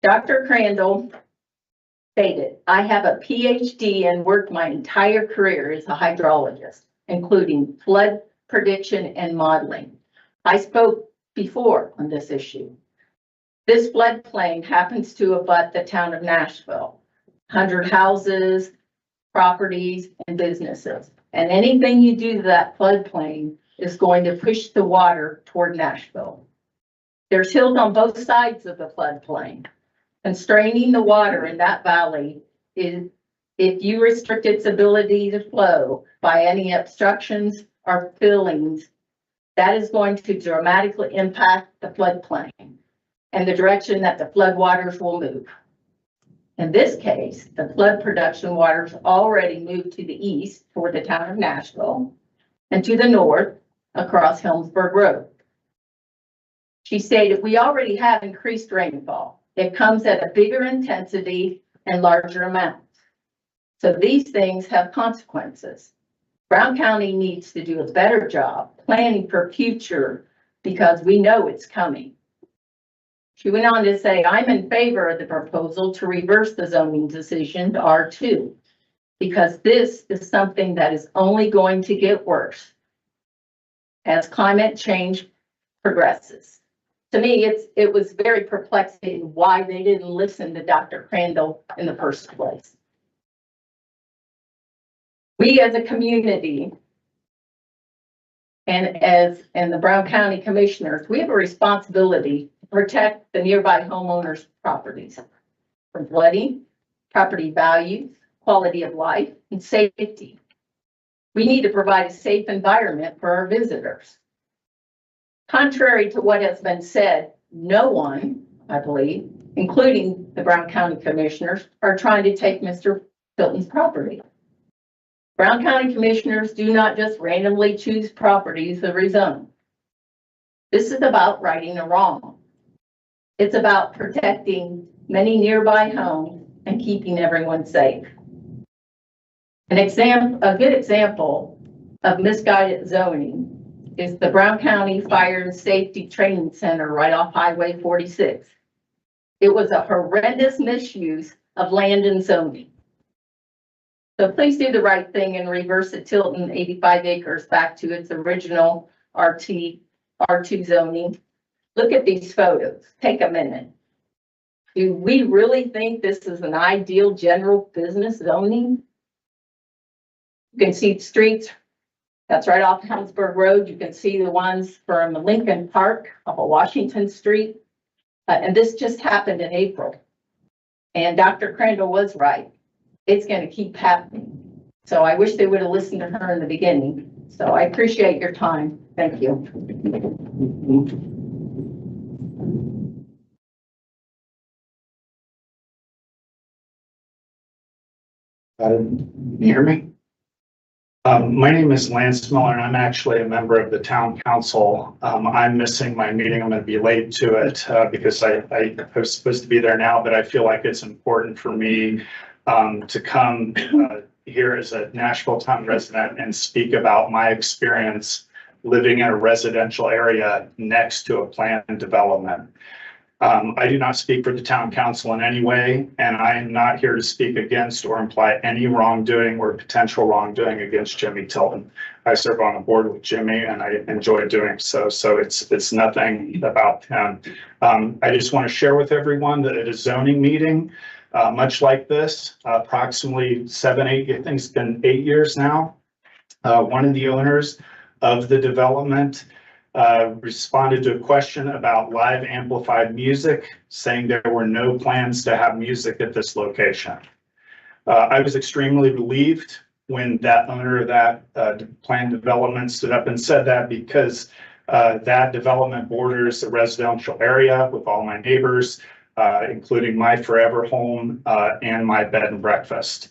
Dr. Crandall stated, I have a PhD and worked my entire career as a hydrologist, including flood prediction and modeling. I spoke before on this issue. This floodplain happens to abut the town of Nashville, 100 houses, properties, and businesses. And anything you do to that floodplain is going to push the water toward Nashville. There's hills on both sides of the floodplain. Constraining the water in that valley is, if you restrict its ability to flow by any obstructions or fillings, that is going to dramatically impact the floodplain and the direction that the floodwaters will move. In this case, the flood production waters already moved to the east toward the town of Nashville and to the north across Helmsburg Road. She stated, we already have increased rainfall. It comes at a bigger intensity and larger amounts. So these things have consequences. Brown County needs to do a better job planning for future because we know it's coming. She went on to say, I'm in favor of the proposal to reverse the zoning decision to R2 because this is something that is only going to get worse as climate change progresses. To me, it was very perplexing why they didn't listen to Dr. Crandall in the first place. We as a community and the Brown County Commissioners, we have a responsibility to protect the nearby homeowners' properties from flooding, property values, quality of life, and safety. We need to provide a safe environment for our visitors. Contrary to what has been said, no one, I believe, including the Brown County Commissioners, are trying to take Mr. Hilton's property. Brown County Commissioners do not just randomly choose properties to rezone. This is about righting a wrong. It's about protecting many nearby homes and keeping everyone safe. A good example of misguided zoning is the Brown County Fire and Safety Training Center right off Highway 46. It was a horrendous misuse of land and zoning. So please do the right thing and reverse the Tilton 85 acres back to its original R2 zoning. Look at these photos. Take a minute. Do we really think this is an ideal general business zoning? You can see streets. That's right off Helmsburg Road. You can see the ones from Lincoln Park off of Washington Street. And this just happened in April. And Dr. Crandall was right. It's going to keep happening. So I wish they would have listened to her in the beginning. So I appreciate your time. Thank you. You hear me? My name is Lance Miller, and I'm actually a member of the town council. I'm missing my meeting. I'm going to be late to it because I was supposed to be there now, but I feel like it's important for me to come here as a Nashville town resident and speak about my experience living in a residential area next to a planned development. I do not speak for the town council in any way, and I am not here to speak against or imply any wrongdoing or potential wrongdoing against Jimmy Tilton. I serve on a board with Jimmy, and I enjoy doing so. So it's nothing about him. I just want to share with everyone that at a zoning meeting, much like this, approximately 8 years now, one of the owners of the development responded to a question about live amplified music, saying there were no plans to have music at this location. I was extremely relieved when that owner of that planned development stood up and said that, because that development borders a residential area with all my neighbors, including my forever home and my bed and breakfast.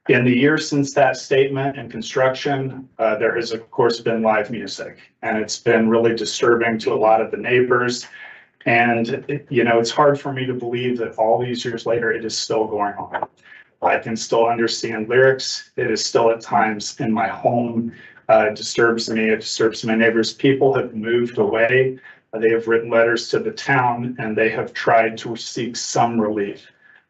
In the years since that statement and construction, there has of course been live music, and it's been really disturbing to a lot of the neighbors. And it's hard for me to believe that all these years later, it is still going on. I can still understand lyrics. It is still at times in my home. It disturbs me. It disturbs my neighbors. People have moved away. They have written letters to the town and they have tried to seek some relief.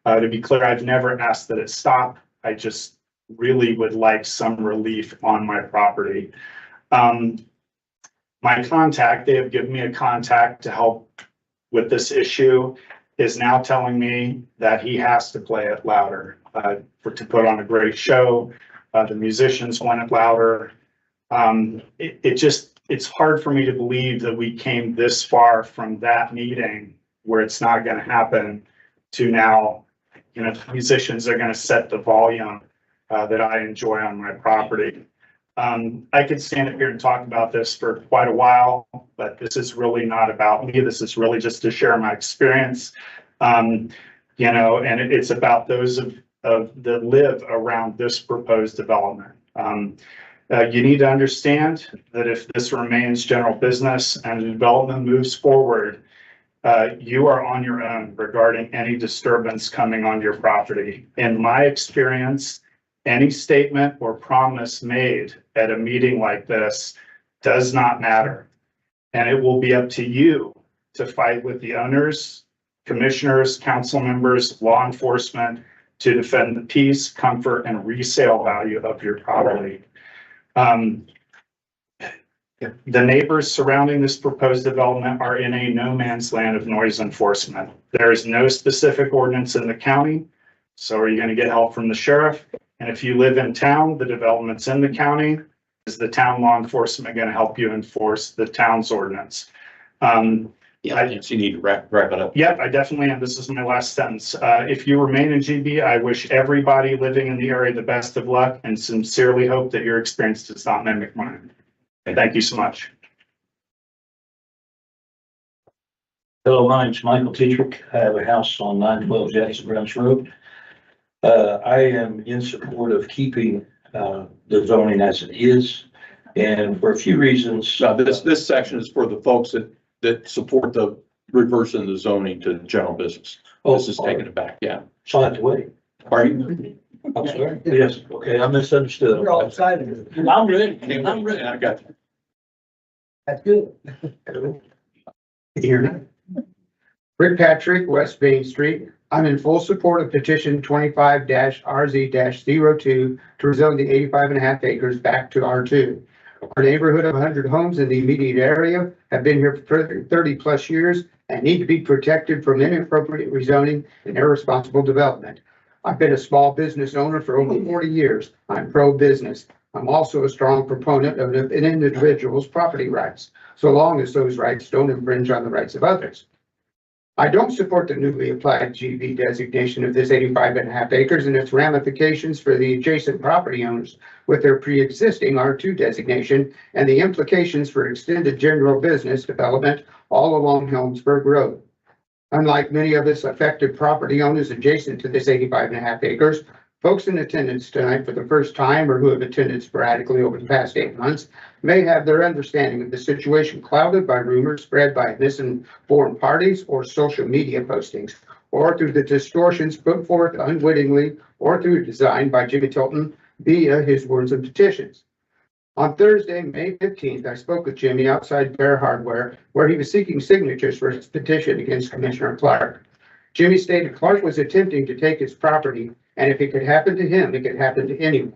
To be clear, I've never asked that it stop. I just really would like some relief on my property. My contact, they have given me a contact to help with this issue, is now telling me that he has to play it louder to put on a great show. The musicians want it louder. It's hard for me to believe that we came this far from that meeting where it's not going to happen to now, the musicians are going to set the volume that I enjoy on my property. I could stand up here and talk about this for quite a while, but this is really not about me. This is really just to share my experience. And it's about those that live around this proposed development. You need to understand that if this remains general business and the development moves forward, you are on your own regarding any disturbance coming on your property. In my experience, any statement or promise made at a meeting like this does not matter. And it will be up to you to fight with the owners, commissioners, council members, law enforcement to defend the peace, comfort, and resale value of your property. The neighbors surrounding this proposed development are in a no man's land of noise enforcement. There is no specific ordinance in the county. So are you going to get help from the sheriff? And if you live in town, the development's in the county. Is the town law enforcement going to help you enforce the town's ordinance? Yeah, I think you need to wrap it up. Yep, I definitely am. This is my last sentence. If you remain in GB, I wish everybody living in the area the best of luck and sincerely hope that your experience does not mimic mine. Thank you so much. Hello, my name's Michael Tetrick. I have a house on 912 Jackson Branch Road. I am in support of keeping the zoning as it is, and for a few reasons. This section is for the folks that support the reversing the zoning to general business. This is taking it back, yeah. So I have to wait. Pardon? I'm sorry. Yes, okay, I misunderstood. You're all excited. I'm ready. I'm ready. I got you. That's good. Here. Rick Patrick, West Main Street. I'm in full support of petition 25-RZ-02 to rezone the 85.5 acres back to R2. Our neighborhood of 100 homes in the immediate area have been here for 30 plus years and need to be protected from inappropriate rezoning and irresponsible development. I've been a small business owner for over 40 years. I'm pro-business. I'm also a strong proponent of an individual's property rights, so long as those rights don't infringe on the rights of others. I don't support the newly applied GB designation of this 85.5 acres and its ramifications for the adjacent property owners with their pre-existing R2 designation and the implications for extended general business development all along Helmsburg Road. Unlike many of us affected property owners adjacent to this 85.5 acres, folks in attendance tonight for the first time or who have attended sporadically over the past 8 months may have their understanding of the situation clouded by rumors spread by misinformed parties or social media postings, or through the distortions put forth unwittingly or through design by Jimmy Tilton via his words and petitions. On Thursday, May 15th, I spoke with Jimmy outside Bear Hardware, where he was seeking signatures for his petition against Commissioner Clark. Jimmy stated Clark was attempting to take his property, and if it could happen to him, it could happen to anyone.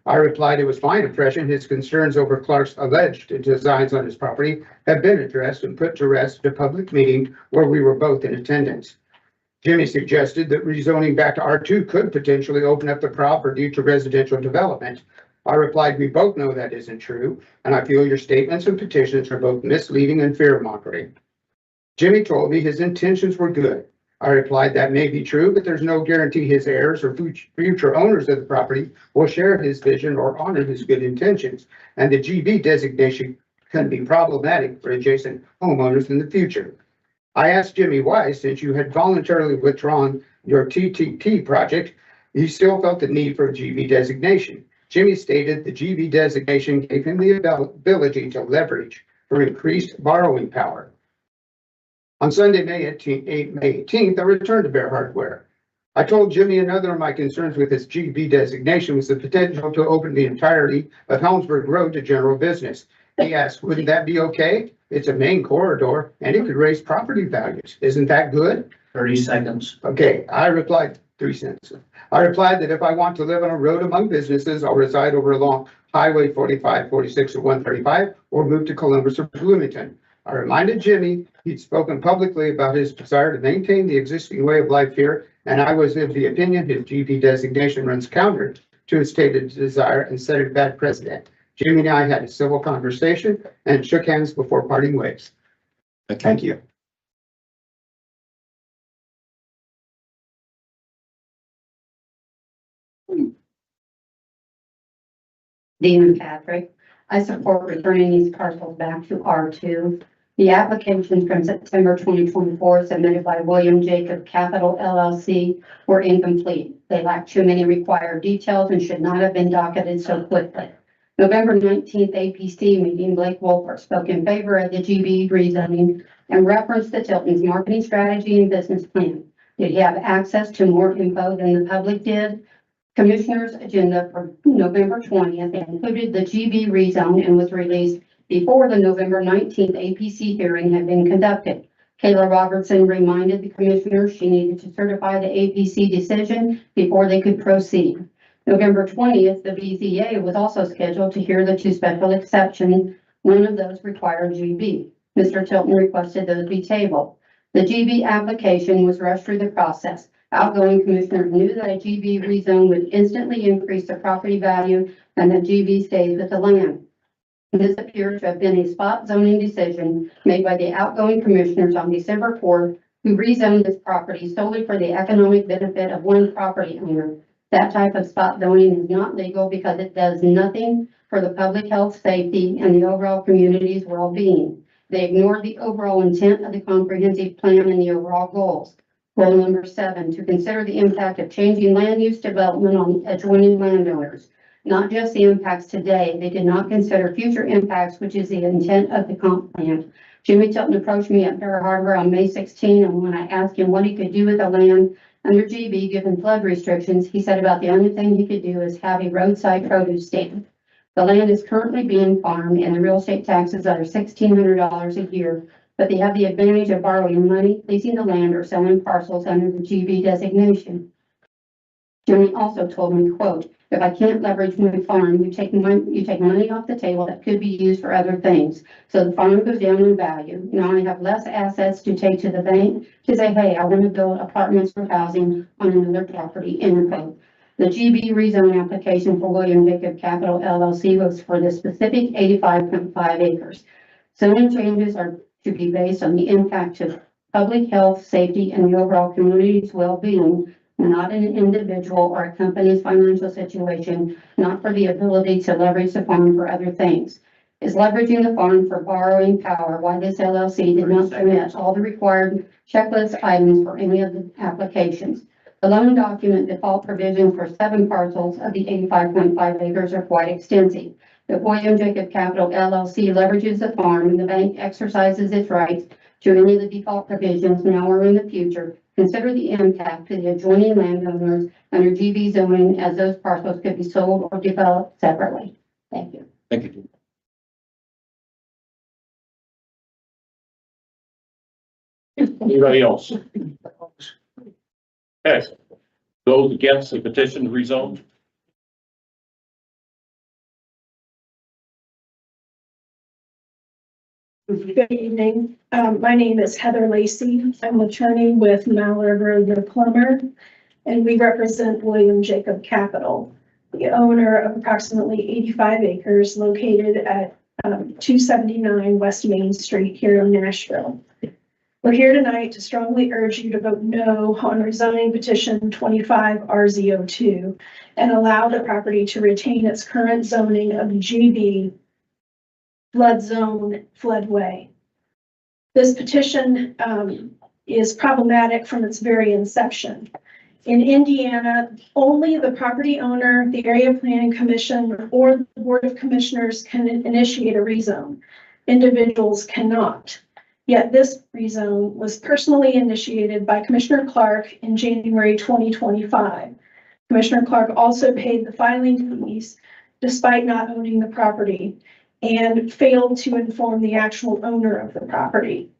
I replied it was my impression his concerns over Clark's alleged designs on his property have been addressed and put to rest at a public meeting where we were both in attendance. Jimmy suggested that rezoning back to R2 could potentially open up the property to residential development. I replied, we both know that isn't true, and I feel your statements and petitions are both misleading and fear-mongering. Jimmy told me his intentions were good. I replied that may be true, but there's no guarantee his heirs or future owners of the property will share his vision or honor his good intentions, and the GB designation can be problematic for adjacent homeowners in the future. I asked Jimmy why, since you had voluntarily withdrawn your TTP project, he still felt the need for a GB designation. Jimmy stated the GB designation gave him the ability to leverage for increased borrowing power. On Sunday, May 18th, I returned to Bear Hardware. I told Jimmy another of my concerns with this GB designation was the potential to open the entirety of Helmsburg Road to general business. He asked, wouldn't that be okay? It's a main corridor and it could raise property values. Isn't that good? 30 seconds. Okay, I replied, 3 cents. I replied that if I want to live on a road among businesses, I'll reside over along Highway 45, 46, or 135, or move to Columbus or Bloomington. I reminded Jimmy he'd spoken publicly about his desire to maintain the existing way of life here, and I was of the opinion his GB designation runs counter to his stated desire and set a bad precedent. Jimmy and I had a civil conversation and shook hands before parting ways. Thank you. Dean Patrick. I support returning these parcels back to R2. The applications from September 2024 submitted by William Jacob Capital LLC were incomplete. They lack too many required details and should not have been docketed so quickly. November 19th APC meeting, Blake Wolfert spoke in favor of the GB rezoning and referenced the Tilton's marketing strategy and business plan. Did he have access to more info than the public did? Commissioner's agenda for November 20th included the GB rezone and was released before the November 19th APC hearing had been conducted. Kayla Robertson reminded the commissioner she needed to certify the APC decision before they could proceed. November 20th, the BZA was also scheduled to hear the 2 special exceptions. One of those required GB. Mr. Tilton requested those be tabled. The GB application was rushed through the process. Outgoing commissioners knew that a GB rezone would instantly increase the property value and that GB stays with the land. This appears to have been a spot zoning decision made by the outgoing commissioners on December 4th, who rezoned this property solely for the economic benefit of one property owner. That type of spot zoning is not legal because it does nothing for the public health, safety, and the overall community's well-being. They ignored the overall intent of the comprehensive plan and the overall goals. Goal number 7, to consider the impact of changing land use development on adjoining landowners. Not just the impacts today, they did not consider future impacts, which is the intent of the comp plan. Jimmy Tilton approached me at Bear Harbor on May 16, and when I asked him what he could do with the land under GB given flood restrictions, he said about the only thing he could do is have a roadside produce stand. The land is currently being farmed and the real estate taxes are $1,600 a year, but they have the advantage of borrowing money, leasing the land, or selling parcels under the GB designation. Jimmy also told me, quote, if I can't leverage my farm, you take money off the table that could be used for other things. So the farm goes down in value. Now I have less assets to take to the bank to say, hey, I want to build apartments for housing on another property, end quote. The GB rezone application for William Jacob Capital LLC was for the specific 85.5 acres. Zoning changes are to be based on the impact to public health, safety, and the overall community's well-being, not an individual or a company's financial situation, not for the ability to leverage the farm for other things. Is leveraging the farm for borrowing power why this LLC did not submit all the required checklist items for any of the applications. The loan document default provisions for 7 parcels of the 85.5 acres are quite extensive. If William Jacob Capital LLC leverages the farm and the bank exercises its rights to any of the default provisions now or in the future, consider the impact to the adjoining landowners under GB zoning as those parcels could be sold or developed separately. Thank you. Thank you. Anybody else? Okay. Those against the petition to rezone? Good evening. My name is Heather Lacey. I'm an attorney with Mallard Road Plummer, and we represent William Jacob Capital, the owner of approximately 85 acres located at 279 West Main Street here in Nashville. We're here tonight to strongly urge you to vote no on rezoning petition 25 RZ02 and allow the property to retain its current zoning of GB flood zone floodway. This petition is problematic from its very inception. In Indiana, only the property owner, the area planning commission, or the board of commissioners can initiate a rezone. Individuals cannot. Yet this rezone was personally initiated by Commissioner Clark in January 2025. Commissioner Clark also paid the filing fees despite not owning the property and failed to inform the actual owner of the property.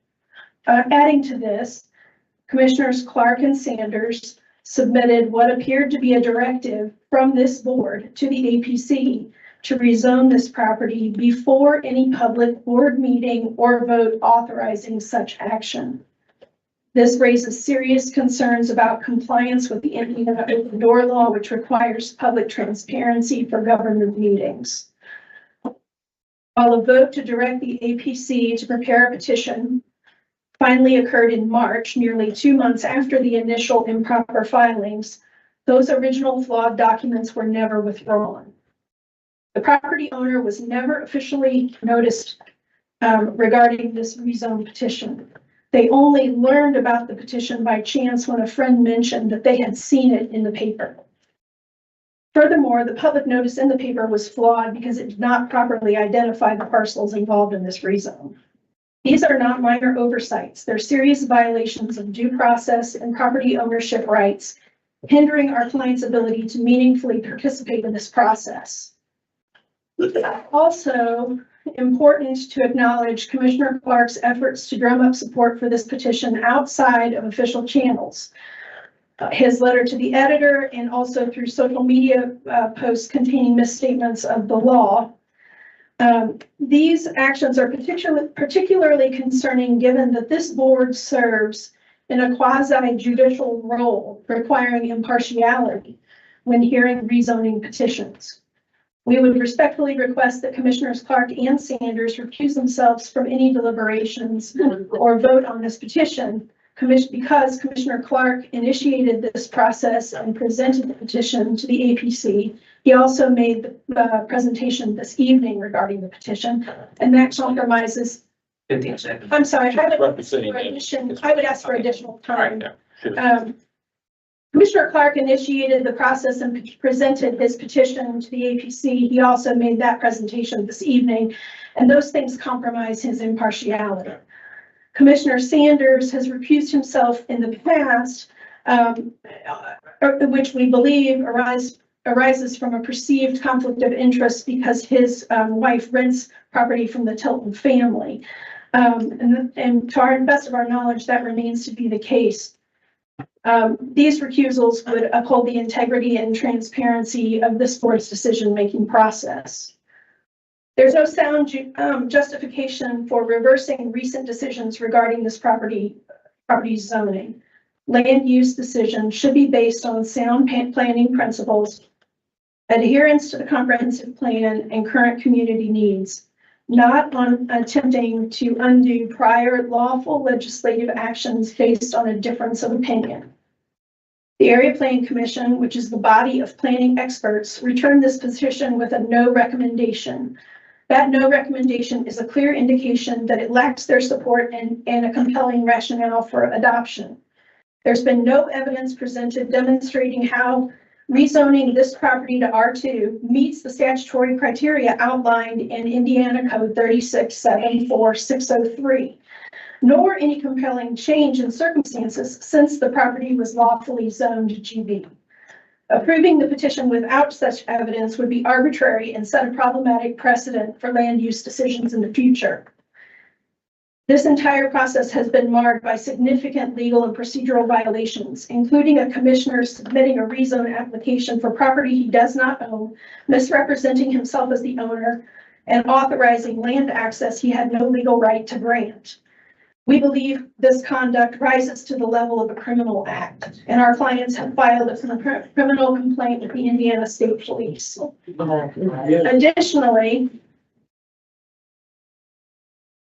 Adding to this, Commissioners Clark and Sanders submitted what appeared to be a directive from this board to the APC to rezone this property before any public board meeting or vote authorizing such action. This raises serious concerns about compliance with the Indiana Open Door Law, which requires public transparency for government meetings. While a vote to direct the APC to prepare a petition finally occurred in March, nearly 2 months after the initial improper filings, those original flawed documents were never withdrawn. The property owner was never officially noticed regarding this rezone petition. They only learned about the petition by chance when a friend mentioned that they had seen it in the paper. Furthermore, the public notice in the paper was flawed because it did not properly identify the parcels involved in this rezone. These are not minor oversights. They're serious violations of due process and property ownership rights, hindering our clients' ability to meaningfully participate in this process. Also important to acknowledge Commissioner Clark's efforts to drum up support for this petition outside of official channels. His letter to the editor and also through social media posts containing misstatements of the law. These actions are particularly concerning given that this board serves in a quasi-judicial role requiring impartiality when hearing rezoning petitions. We would respectfully request that Commissioners Clark and Sanders recuse themselves from any deliberations or vote on this petition because Commissioner Clark initiated this process and presented the petition to the APC. He also made the presentation this evening regarding the petition, and that compromises. 15 seconds. I'm sorry, I would ask for additional time. Commissioner Clark initiated the process and presented his petition to the APC. He also made that presentation this evening, and those things compromise his impartiality. Commissioner Sanders has recused himself in the past, which we believe arises from a perceived conflict of interest because his wife rents property from the Tilton family. And to our best of our knowledge, that remains to be the case. These recusals would uphold the integrity and transparency of this board's decision-making process. There's no sound justification for reversing recent decisions regarding this property zoning. Land use decisions should be based on sound planning principles, adherence to the comprehensive plan and current community needs, not on attempting to undo prior lawful legislative actions based on a difference of opinion. The Area Planning Commission, which is the body of planning experts, returned this petition with a no recommendation. That no recommendation is a clear indication that it lacks their support and a compelling rationale for adoption. There's been no evidence presented demonstrating how rezoning this property to R2 meets the statutory criteria outlined in Indiana Code 3674603, nor any compelling change in circumstances since the property was lawfully zoned GB. Approving the petition without such evidence would be arbitrary and set a problematic precedent for land use decisions in the future. This entire process has been marred by significant legal and procedural violations, including a commissioner submitting a rezone application for property he does not own, misrepresenting himself as the owner, and authorizing land access he had no legal right to grant. We believe this conduct rises to the level of a criminal act, and our clients have filed a criminal complaint with the Indiana State Police. Additionally,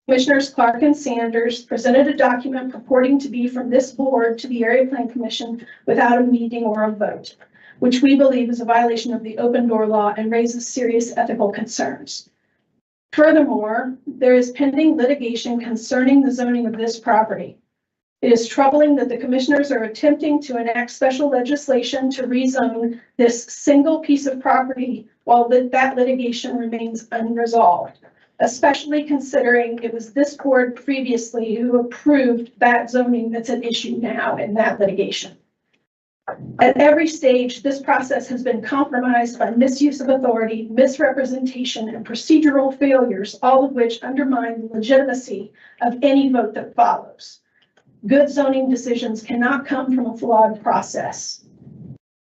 Commissioners Clark and Sanders presented a document purporting to be from this board to the Area Plan Commission without a meeting or a vote, which we believe is a violation of the open door law and raises serious ethical concerns. Furthermore, there is pending litigation concerning the zoning of this property. It is troubling that the commissioners are attempting to enact special legislation to rezone this single piece of property while that litigation remains unresolved. especially considering it was this board previously who approved that zoning that's at issue now in that litigation. At every stage, this process has been compromised by misuse of authority, misrepresentation, and procedural failures, all of which undermine the legitimacy of any vote that follows. Good zoning decisions cannot come from a flawed process.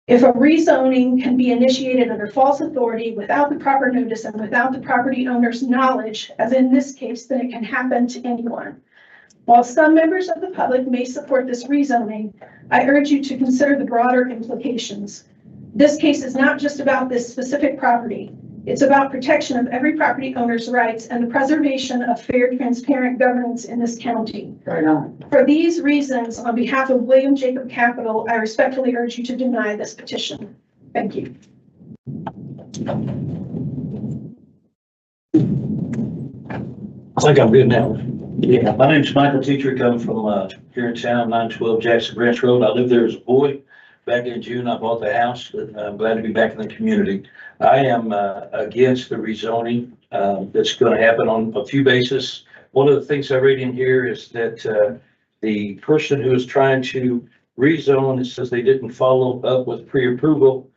If a rezoning can be initiated under false authority without the proper notice and without the property owner's knowledge, as in this case, then it can happen to anyone. While some members of the public may support this rezoning, I urge you to consider the broader implications. This case is not just about this specific property. It's about protection of every property owner's rights and the preservation of fair, transparent governance in this county. Right on. For these reasons, on behalf of William Jacob Capital, I respectfully urge you to deny this petition. Thank you. I think I'm good now. Yeah, my name's Michael Teacher, come from here in town, 912 Jackson Branch Road. I lived there as a boy. Back in June, I bought the house, but I'm glad to be back in the community. I am against the rezoning that's going to happen on a few bases. One of the things I read in here is that the person who is trying to rezone, it says they didn't follow up with pre-approval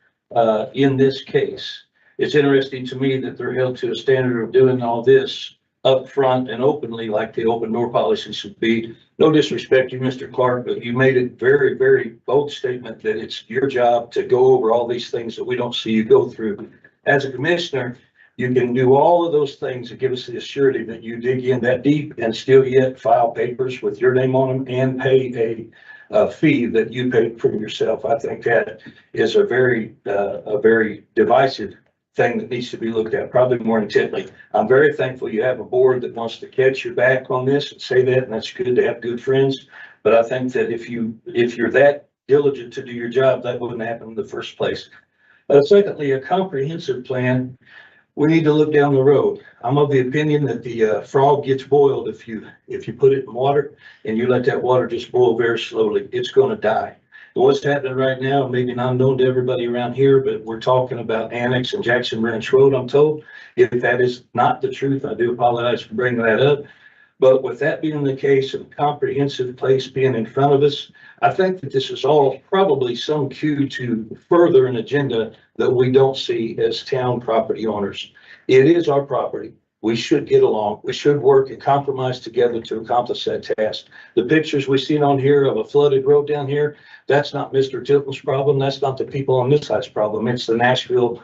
in this case. It's interesting to me that they're held to a standard of doing all this upfront and openly, like the open door policy should be. No disrespect to you, Mr. Clark, but you made a very, very bold statement that it's your job to go over all these things that we don't see you go through. As a commissioner, you can do all of those things and give us the assurity that you dig in that deep and still yet file papers with your name on them and pay a fee that you paid for yourself. I think that is a very divisive thing that needs to be looked at probably more intently. I'm very thankful you have a board that wants to catch your back on this and say that, and that's good to have good friends. But I think that if you're that diligent to do your job, that wouldn't happen in the first place. Secondly, a comprehensive plan. We need to look down the road. I'm of the opinion that the frog gets boiled if you put it in water and you let that water just boil very slowly. It's going to die. What's happening right now, maybe not known to everybody around here, but we're talking about annex and Jackson Ranch Road, I'm told. If that is not the truth, I do apologize for bringing that up. But with that being the case and comprehensive place being in front of us, I think that this is all probably some cue to further an agenda that we don't see as town property owners. It is our property. We should get along. We should work and compromise together to accomplish that task. The pictures we've seen on here of a flooded road down here, that's not Mr. Tilton's problem. That's not the people on this side's problem. It's the Nashville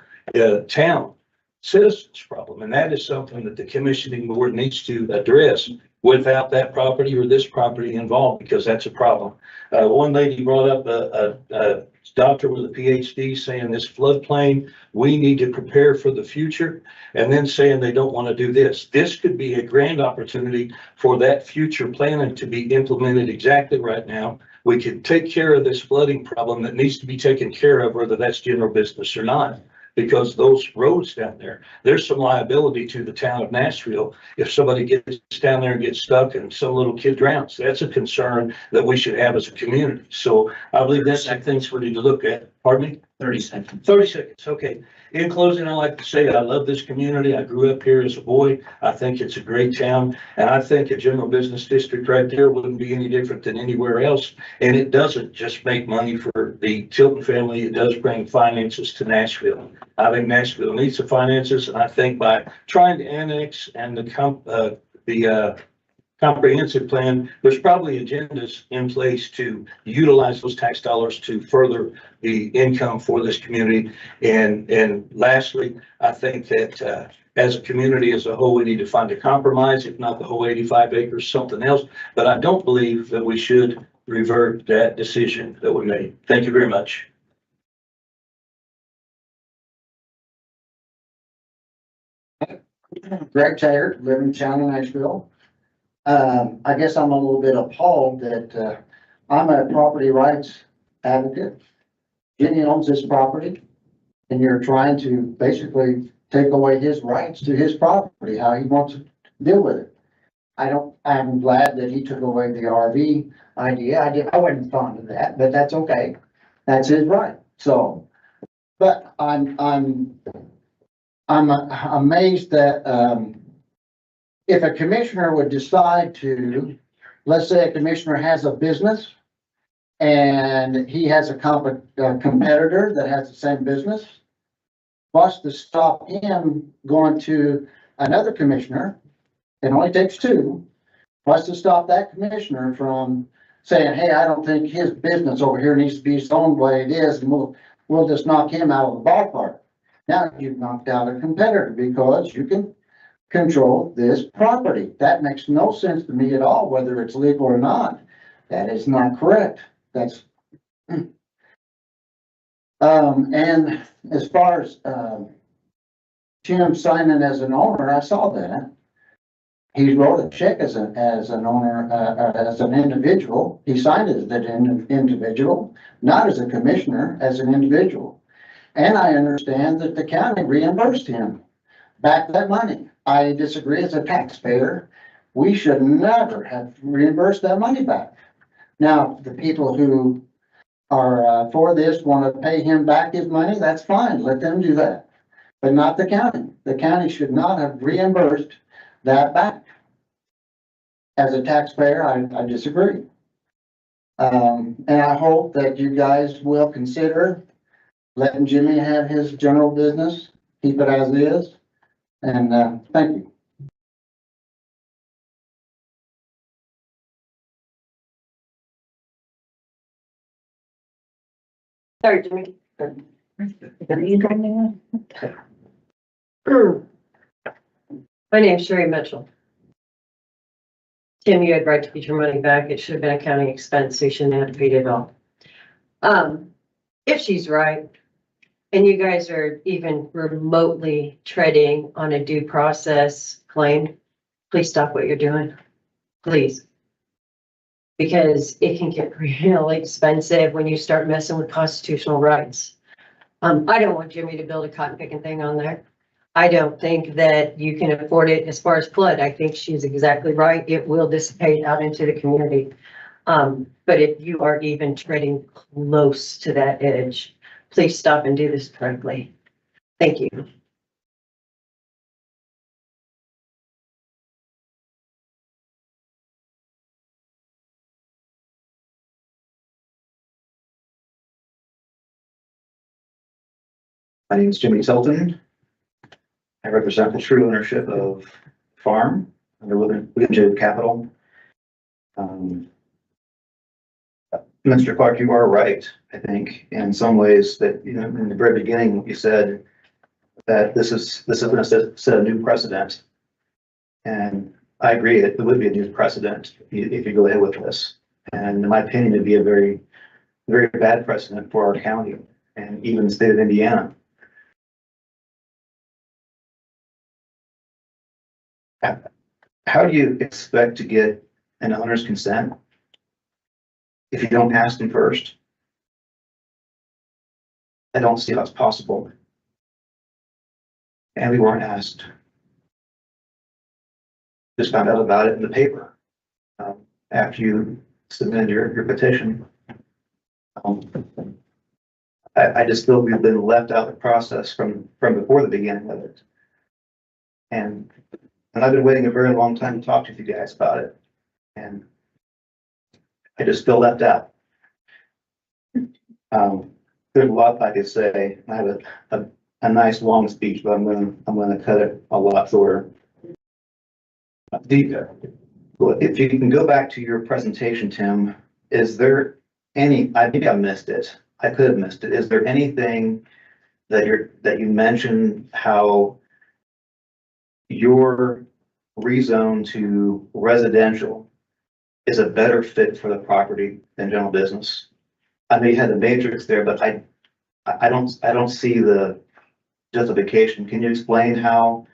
town citizens' problem. And that is something that the commissioning board needs to address without that property or this property involved, because that's a problem. One lady brought up a doctor with a PhD saying this floodplain, we need to prepare for the future, and then saying they don't want to do this. This could be a grand opportunity for that future planning to be implemented exactly right now. We can take care of this flooding problem that needs to be taken care of, whether that's general business or not. Because those roads down there, there's some liability to the town of Nashville. If somebody gets down there and gets stuck and some little kid drowns, that's a concern that we should have as a community. So I believe that's the things we need to look at. Pardon me? 30 seconds. 30 seconds. Okay. In closing, I'd like to say I love this community. I grew up here as a boy. I think it's a great town. And I think a general business district right there wouldn't be any different than anywhere else. And it doesn't just make money for the Tilton family. It does bring finances to Nashville. I think Nashville needs the finances. And I think by trying to annex and the comprehensive plan, there's probably agendas in place to utilize those tax dollars to further the income for this community. And lastly, I think that as a community as a whole, we need to find a compromise, if not the whole 85 acres, something else. But I don't believe that we should revert that decision that we made. Thank you very much. Greg Taylor, live in town in Nashville. I guess I'm a little bit appalled that, I'm a property rights advocate. Jenny owns this property and you're trying to basically take away his rights to his property, how he wants to deal with it. I'm glad that he took away the RV idea. I wasn't fond of that, but that's okay. That's his right. So, but I'm amazed that, if a commissioner would decide to, let's say a commissioner has a business and he has a competitor that has the same business, what's to stop him going to another commissioner? It only takes two. What's to stop that commissioner from saying, hey, I don't think his business over here needs to be zoned the way it is, and we'll just knock him out of the ballpark. Now you've knocked out a competitor because you can control this property. That makes no sense to me at all, whether it's legal or not. That is not correct. That's and as far as Tim signing as an owner, I saw that. He wrote a check as an owner, as an individual. He signed it as an individual, not as a commissioner, as an individual. And I understand that the county reimbursed him back that money. I disagree as a taxpayer. We should never have reimbursed that money back. Now, the people who are for this want to pay him back his money, that's fine. Let them do that. But not the county. The county should not have reimbursed that back. As a taxpayer, I disagree. And I hope that you guys will consider letting Jimmy have his general business, keep it as is. And thank you. Sorry, Jimmy. My name's Sherry Mitchell. Tim, you had right to get your money back. It should have been a county expense, so you shouldn't have to pay it at all. If she's right, and you guys are even remotely treading on a due process claim, please stop what you're doing. Please. Because it can get really expensive when you start messing with constitutional rights. I don't want Jimmy to build a cotton picking thing on there. I don't think that you can afford it as far as flood. I think she's exactly right. It will dissipate out into the community. But if you are even treading close to that edge, please stop and do this correctly. Thank you. My name is Jimmy Tilton. I represent the true ownership of farm under William J. Capital. Mr. Clark, you are right, I think, in some ways that, you know, in the very beginning, you said that this is going to set a new precedent. And I agree that it would be a new precedent if you go ahead with this. And in my opinion, it'd be a very, very bad precedent for our county and even the state of Indiana. How do you expect to get an owner's consent if you don't ask them first? I don't see how it's possible. And we weren't asked. Just found out about it in the paper after you submitted your petition. I just feel we've been left out of the process from before the beginning of it. And I've been waiting a very long time to talk to you guys about it. And I just feel left out. There's a lot I could say. I have a nice long speech, but I'm gonna cut it a lot shorter. If you can go back to your presentation, Tim, is there any, maybe I missed it. I could have missed it. Is there anything that you mentioned how your rezone to residential is a better fit for the property than general business? I know you had the matrix there, but I don't see the justification. Can you explain how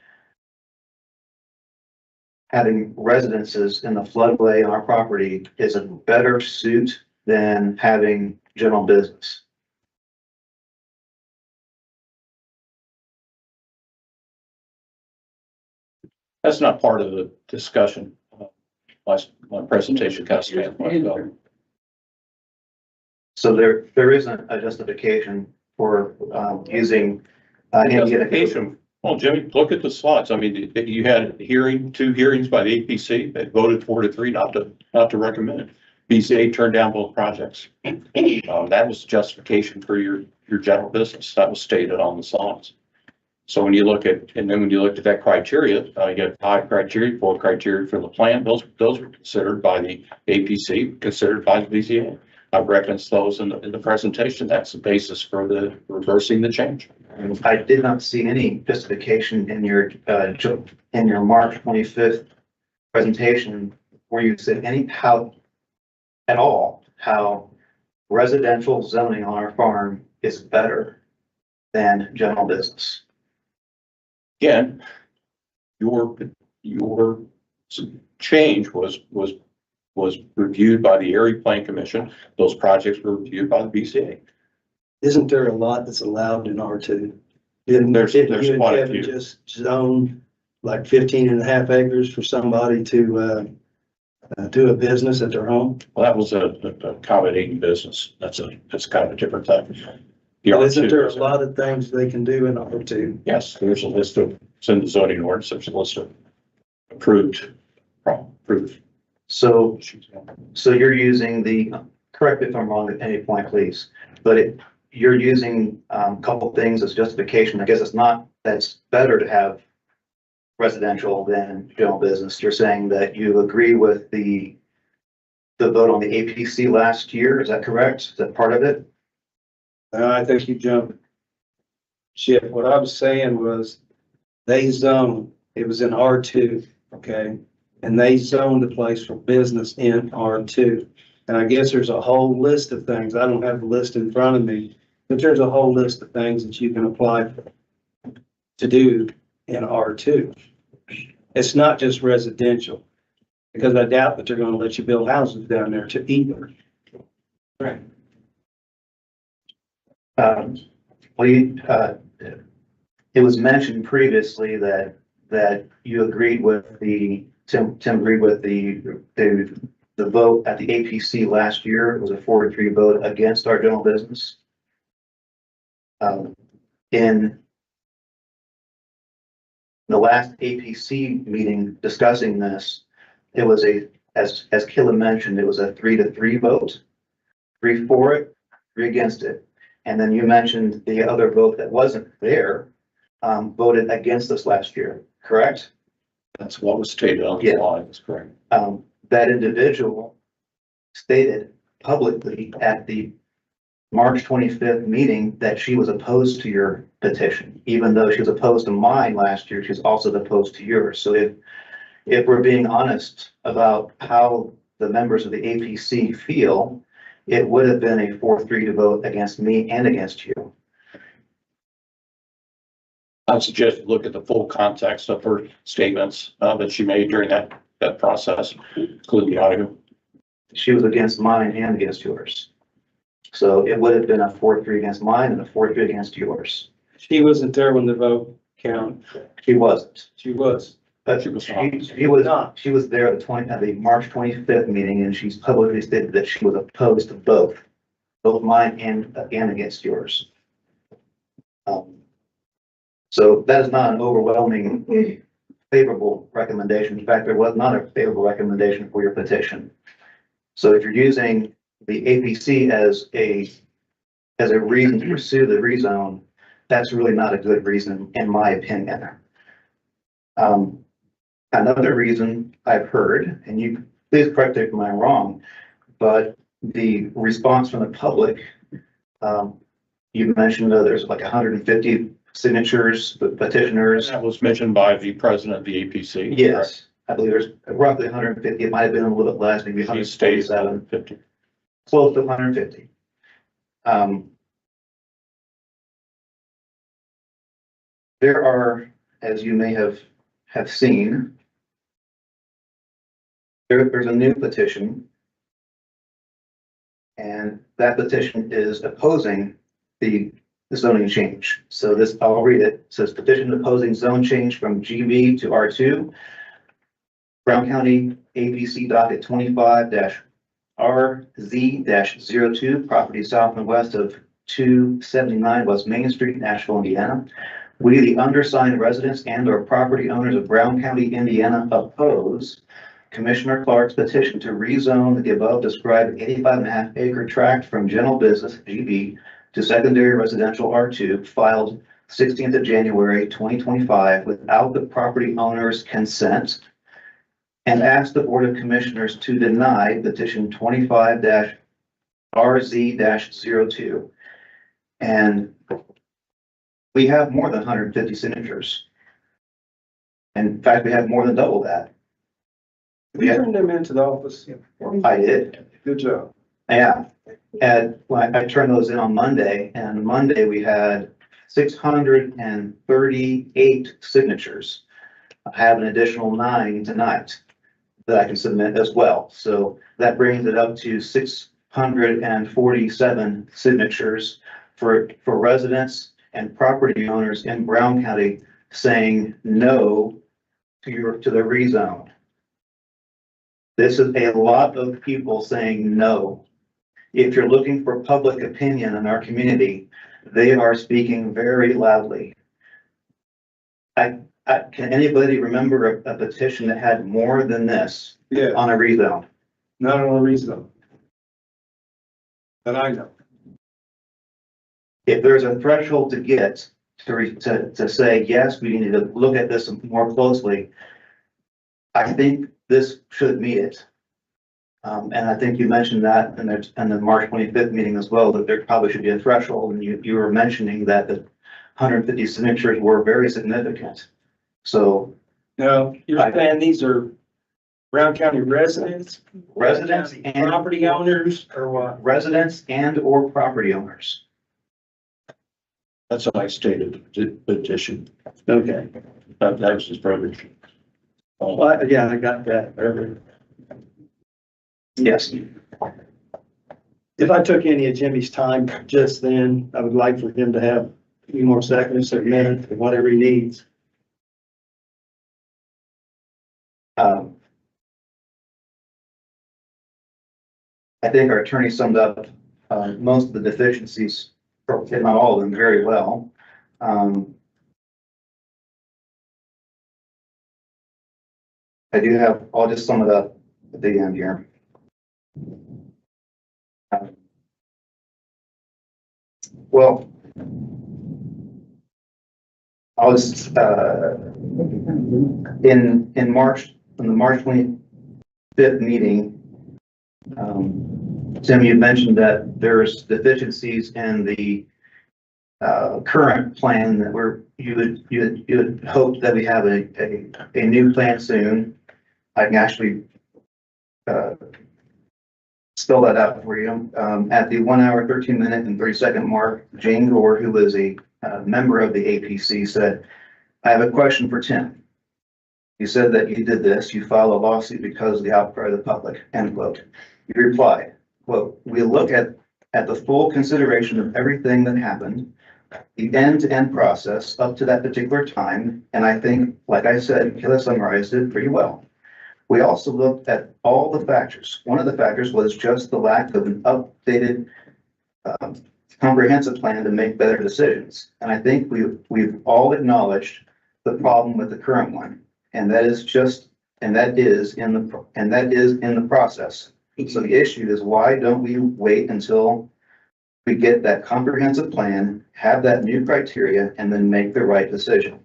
having residences in the floodway on our property is a better suit than having general business? That's not part of the discussion. My presentation kind of standpoint. So there isn't a justification for using. Justification Well, Jimmy, look at the slides. I mean, you had two hearings by the APC. They voted 4-3 not to recommend. BCA turned down both projects. That was justification for your general business. That was stated on the slides. So when you look at, and then when you looked at that criteria, you have 5 criteria, 4 criteria for the plan. Those were considered by the APC, considered by the BCA. I referenced those in the presentation. That's the basis for the reversing the change. I did not see any justification in your March 25th presentation where you said how residential zoning on our farm is better than general business. Again, your change was reviewed by the Area Plan Commission. Those projects were reviewed by the BCA. Isn't there a lot that's allowed in R2? There's Didn't you and quite a Kevin few. just zone like 15.5 acres for somebody to do a business at their home? Well, that was a accommodating business. That's kind of a different type. The But isn't R2 there a is- lot of things they can do in R2? Yes, there's a list of, it's in the zoning ordinance, there's a list of approved. So you're using correct me if I'm wrong at any point, please, but you're using a couple things as justification. I guess that's better to have residential than general business. You're saying that you agree with the vote on the APC last year. Is that correct? Is that part of it? I think you jumped ship. What I was saying was they zoned, it was in R2, okay? And they zoned the place for business in R2. And I guess there's a whole list of things. I don't have the list in front of me, but there's a whole list of things that you can apply to do in R2. It's not just residential, because I doubt that they're gonna let you build houses down there to either. Right. It was mentioned previously that you agreed with Tim agreed with the vote at the APC last year. It was a 4-3 vote against our general business. In the last APC meeting discussing this, it was as Killa mentioned, it was a 3-3 vote. 3 for it, 3 against it. And then you mentioned the other vote that wasn't there, voted against us last year, correct? That's what was stated on the slide, that's correct. That individual stated publicly at the March 25th meeting that she was opposed to your petition. Even though she was opposed to mine last year, she's also opposed to yours. So if we're being honest about how the members of the APC feel, it would have been a 4-3 to vote against me and against you. I suggest you look at the full context of her statements that she made during that process, including the audio. She was against mine and against yours. So it would have been a 4-3 against mine and a 4-3 against yours. She wasn't there when the vote counted. She wasn't. She was. But She was she was not. She was there at the March 25th meeting, and she's publicly stated that she was opposed to both mine and against yours. So that is not an overwhelming favorable recommendation. In fact, there was not a favorable recommendation for your petition. So if you're using the APC as a reason to pursue the rezone, that's really not a good reason, in my opinion. Another reason I've heard, and you please correct me if I'm wrong, but the response from the public, you mentioned there's like 150 signatures, petitioners. That was mentioned by the president of the APC. Yes, I believe there's roughly 150. It might have been a little bit less, maybe 147. 150. Close to 150. There are, as you may have seen, there's a new petition, and that petition is opposing the zoning change. So this, I'll read it. It says petition opposing zone change from GB to R2. Brown County APC docket 25-RZ-02, property south and west of 279 West Main Street, Nashville, Indiana. We, the undersigned residents and or property owners of Brown County, Indiana, oppose Commissioner Clark's petition to rezone the above described 85.5 acre tract from general business GB to secondary residential R2 filed 16th of January 2025 without the property owner's consent, and ask the Board of Commissioners to deny petition 25-RZ-02. And we have more than 150 signatures. In fact, we have more than double that. We turned them into the office. I did. Good job. Yeah. And when I turned those in on Monday, and Monday we had 638 signatures. I have an additional 9 tonight that I can submit as well. So that brings it up to 647 signatures for residents and property owners in Brown County saying no to the rezone. This is a lot of people saying no. If you're looking for public opinion in our community, they are speaking very loudly. Can anybody remember a petition that had more than this Yeah, on a rezone? not on a reason. That I know. If there's a threshold to get to say, yes, we need to look at this more closely, I think this should meet it. And I think you mentioned that in the March 25th meeting as well, that there probably should be a threshold, and you were mentioning that the 150 signatures were very significant. So Now, you're saying these are Brown County residents? residents and Property owners or what? residents and or property owners. That's how I stated the petition. Okay. That was his verbiage. Well, yeah, I got that earlier. Yes. If I took any of Jimmy's time just then, I would like for him to have a few more seconds or minutes or whatever he needs. I think our attorney summed up most of the deficiencies, if not all of them, very well. I do have, I'll just sum it up at the end here. Well, I'll just, in March, on the March 25th meeting, Tim, you mentioned that there's deficiencies in the current plan that you would hope that we have a new plan soon. I can actually spell that out for you. At the 1 hour, 13 minute and 30-second mark, Jane Gore, who was a member of the APC, said, "I have a question for Tim. You said that you did this, you filed a lawsuit because of the outcry of the public," end quote. You replied, quote, "We look at the full consideration of everything that happened, the end-to-end process up to that particular time, and I think, like I said, Kayla summarized it pretty well. We also looked at all the factors. One of the factors was just the lack of an updated comprehensive plan to make better decisions. And I think we've all acknowledged the problem with the current one, and that is in the process. So the issue is, why don't we wait until we get that comprehensive plan, have that new criteria, and then make the right decision?"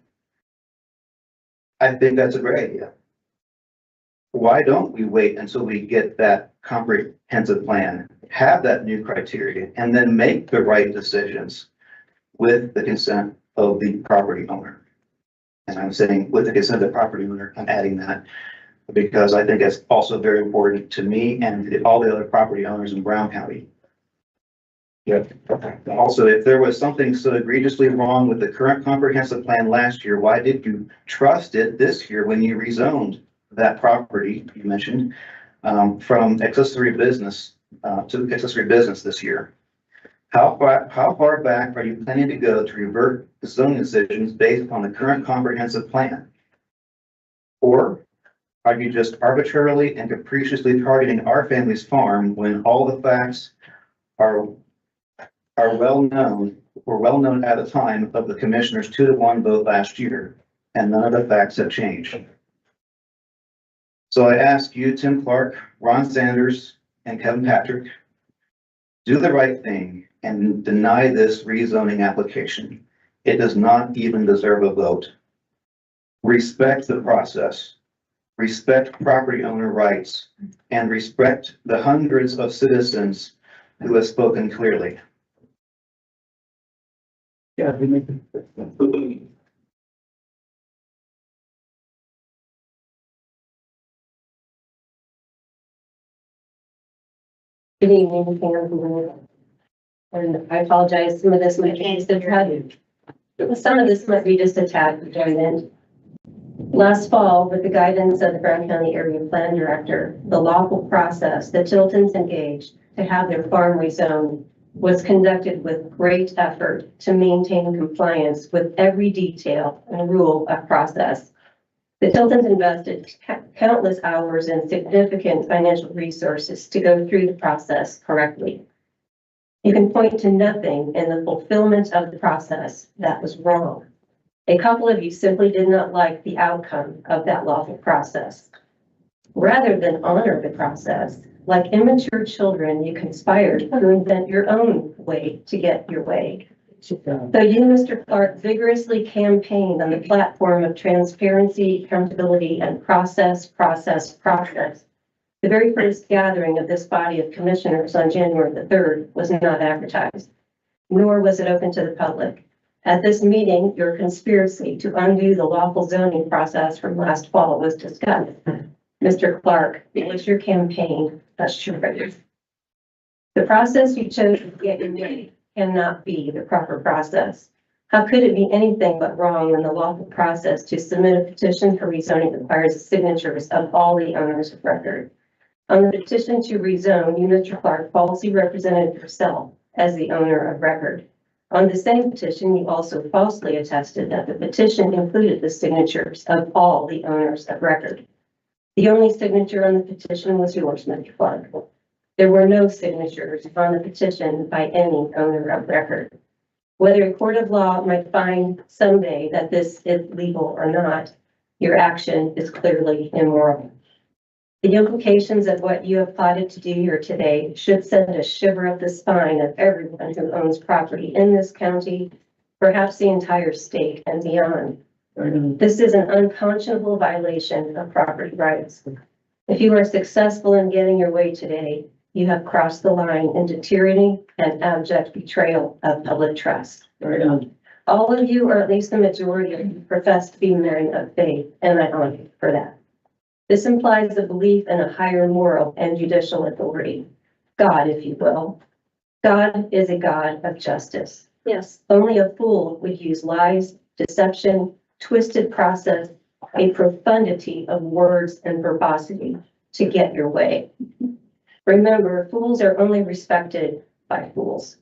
I think that's a great idea. Why don't we wait until we get that comprehensive plan, have that new criteria, and then make the right decisions with the consent of the property owner? And I'm saying with the consent of the property owner, I'm adding that because I think it's also very important to me and to all the other property owners in Brown County. Yep. Also, if there was something so egregiously wrong with the current comprehensive plan last year, why did you trust it this year when you rezoned that property you mentioned from accessory business to accessory business this year? How far back are you planning to go to revert the zoning decisions based on the current comprehensive plan? Or are you just arbitrarily and capriciously targeting our family's farm when all the facts are well known were well known at the time of the commissioner's 2-1 vote last year, and none of the facts have changed. So I ask you, Tim Clark, Ron Sanders, and Kevin Patrick, do the right thing and deny this rezoning application. It does not even deserve a vote. Respect the process, respect property owner rights, and respect the hundreds of citizens who have spoken clearly. Good evening, Pam. And I apologize, some of this might be just a tad, some of this might be just a tad redundant. Last fall, with the guidance of the Brown County Area Plan Director, the lawful process that Tilton's engaged to have their farm rezoned was conducted with great effort to maintain compliance with every detail and rule of process. The Tiltons invested countless hours and significant financial resources to go through the process correctly. You can point to nothing in the fulfillment of the process that was wrong. A couple of you simply did not like the outcome of that lawful process. Rather than honor the process, like immature children, you conspired to invent your own way to get your way. So you, Mr. Clark, vigorously campaigned on the platform of transparency, accountability, and process. The very first gathering of this body of commissioners on January the 3rd was not advertised, nor was it open to the public. At this meeting, your conspiracy to undo the lawful zoning process from last fall was discussed. Mr. Clark, it was your campaign assured. The process you chose to get your way cannot be the proper process. How could it be anything but wrong when the lawful process to submit a petition for rezoning requires the signatures of all the owners of record? On the petition to rezone, you, Mr. Clark, falsely represented yourself as the owner of record. On the same petition, you also falsely attested that the petition included the signatures of all the owners of record. The only signature on the petition was yours, Mr. Clark. There were no signatures on the petition by any owner of record. Whether a court of law might find someday that this is legal or not, your action is clearly immoral. The implications of what you have plotted to do here today should send a shiver up the spine of everyone who owns property in this county, perhaps the entire state and beyond. This is an unconscionable violation of property rights. If you are successful in getting your way today, you have crossed the line into tyranny and abject betrayal of public trust. All of you, or at least the majority of you, profess to be men of faith, and I honor you for that. This implies a belief in a higher moral and judicial authority, God, if you will. God is a God of justice. Yes, only a fool would use lies, deception, twisted process, a profundity of words and verbosity to get your way. Remember, fools are only respected by fools.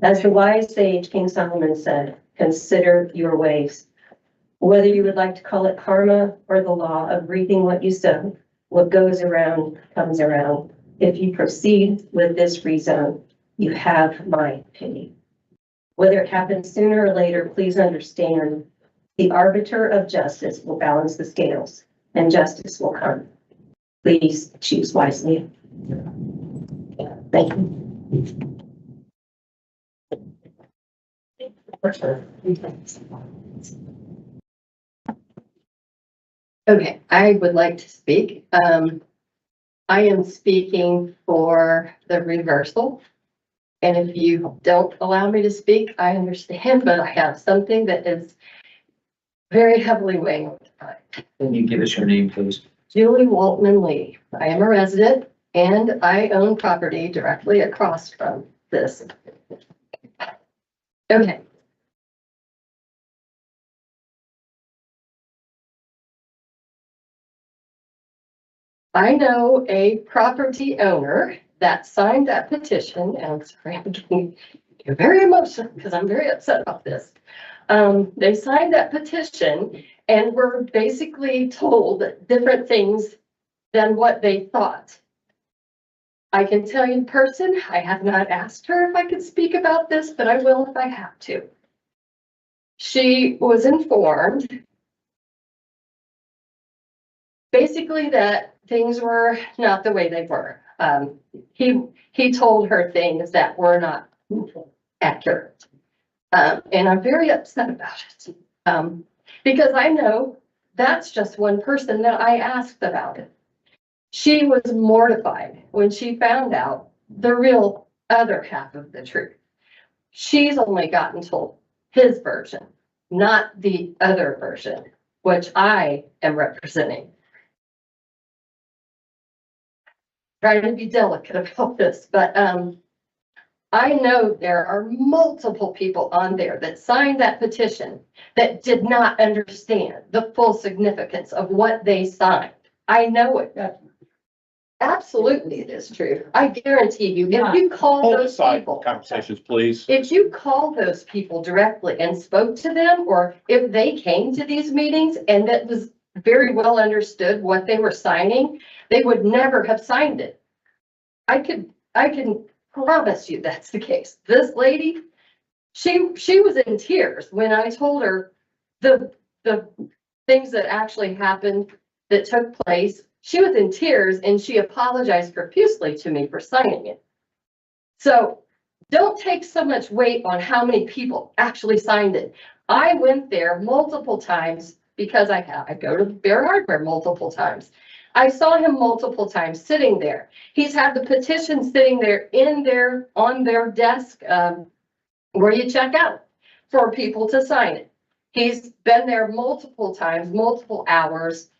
As the wise sage King Solomon said, consider your ways. Whether you would like to call it karma or the law of reaping what you sow, what goes around comes around. If you proceed with this rezone, you have my pity. Whether it happens sooner or later, please understand the arbiter of justice will balance the scales and justice will come. Please choose wisely. Thank you. Okay, I would like to speak. I am speaking for the reversal. And if you don't allow me to speak, I understand, but I have something that is very heavily weighing on my mind. Can you give us your name, please? Julie Waltman Lee. I am a resident and I own property directly across from this. Okay. I know a property owner that signed that petition, and I'm sorry, I'm getting very emotional because I'm very upset about this. They signed that petition and were basically told different things than what they thought. I can tell you in person, I have not asked her if I could speak about this, but I will if I have to. She was informed basically that things were not the way they were. He told her things that were not accurate. And I'm very upset about it. Because I know that's just one person that I asked about it. She was mortified when she found out the real other half of the truth. She's only gotten told his version, not the other version, which I am representing. Trying to be delicate about this, but I know there are multiple people on there that signed that petition that did not understand the full significance of what they signed. I know it. Absolutely, it is true. I guarantee you, if you call Hold those aside people, conversations, please. if you call those people directly and spoke to them, or if they came to these meetings and that was very well understood what they were signing, they would never have signed it. I can promise you that's the case. This lady, she was in tears when I told her the things that actually happened that took place. She was in tears and she apologized profusely to me for signing it. So don't take so much weight on how many people actually signed it. I went there multiple times because I go to Bear Hardware multiple times. I saw him multiple times sitting there. He's had the petition sitting there on their desk where you check out for people to sign it. He's been there multiple times, multiple hours,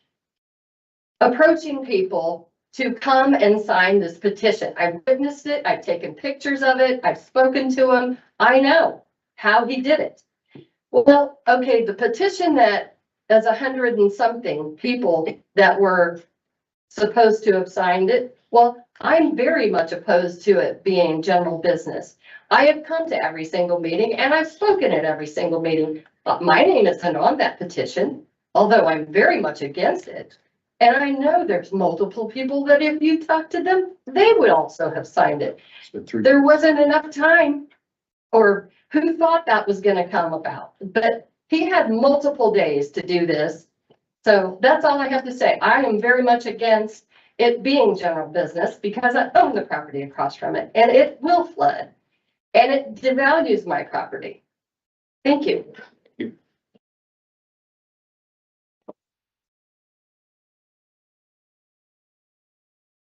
approaching people to come and sign this petition. I've witnessed it. I've taken pictures of it. I've spoken to him. I know how he did it. Well, okay, the petition that there's 100 and something people that were supposed to have signed it. Well, I'm very much opposed to it being general business. I have come to every single meeting and I've spoken at every single meeting. But my name isn't on that petition, although I'm very much against it. And I know there's multiple people that if you talk to them, they would also have signed it. There wasn't enough time, or who thought that was going to come about? But he had multiple days to do this. So that's all I have to say. I am very much against it being general business because I own the property across from it and it will flood and it devalues my property. Thank you.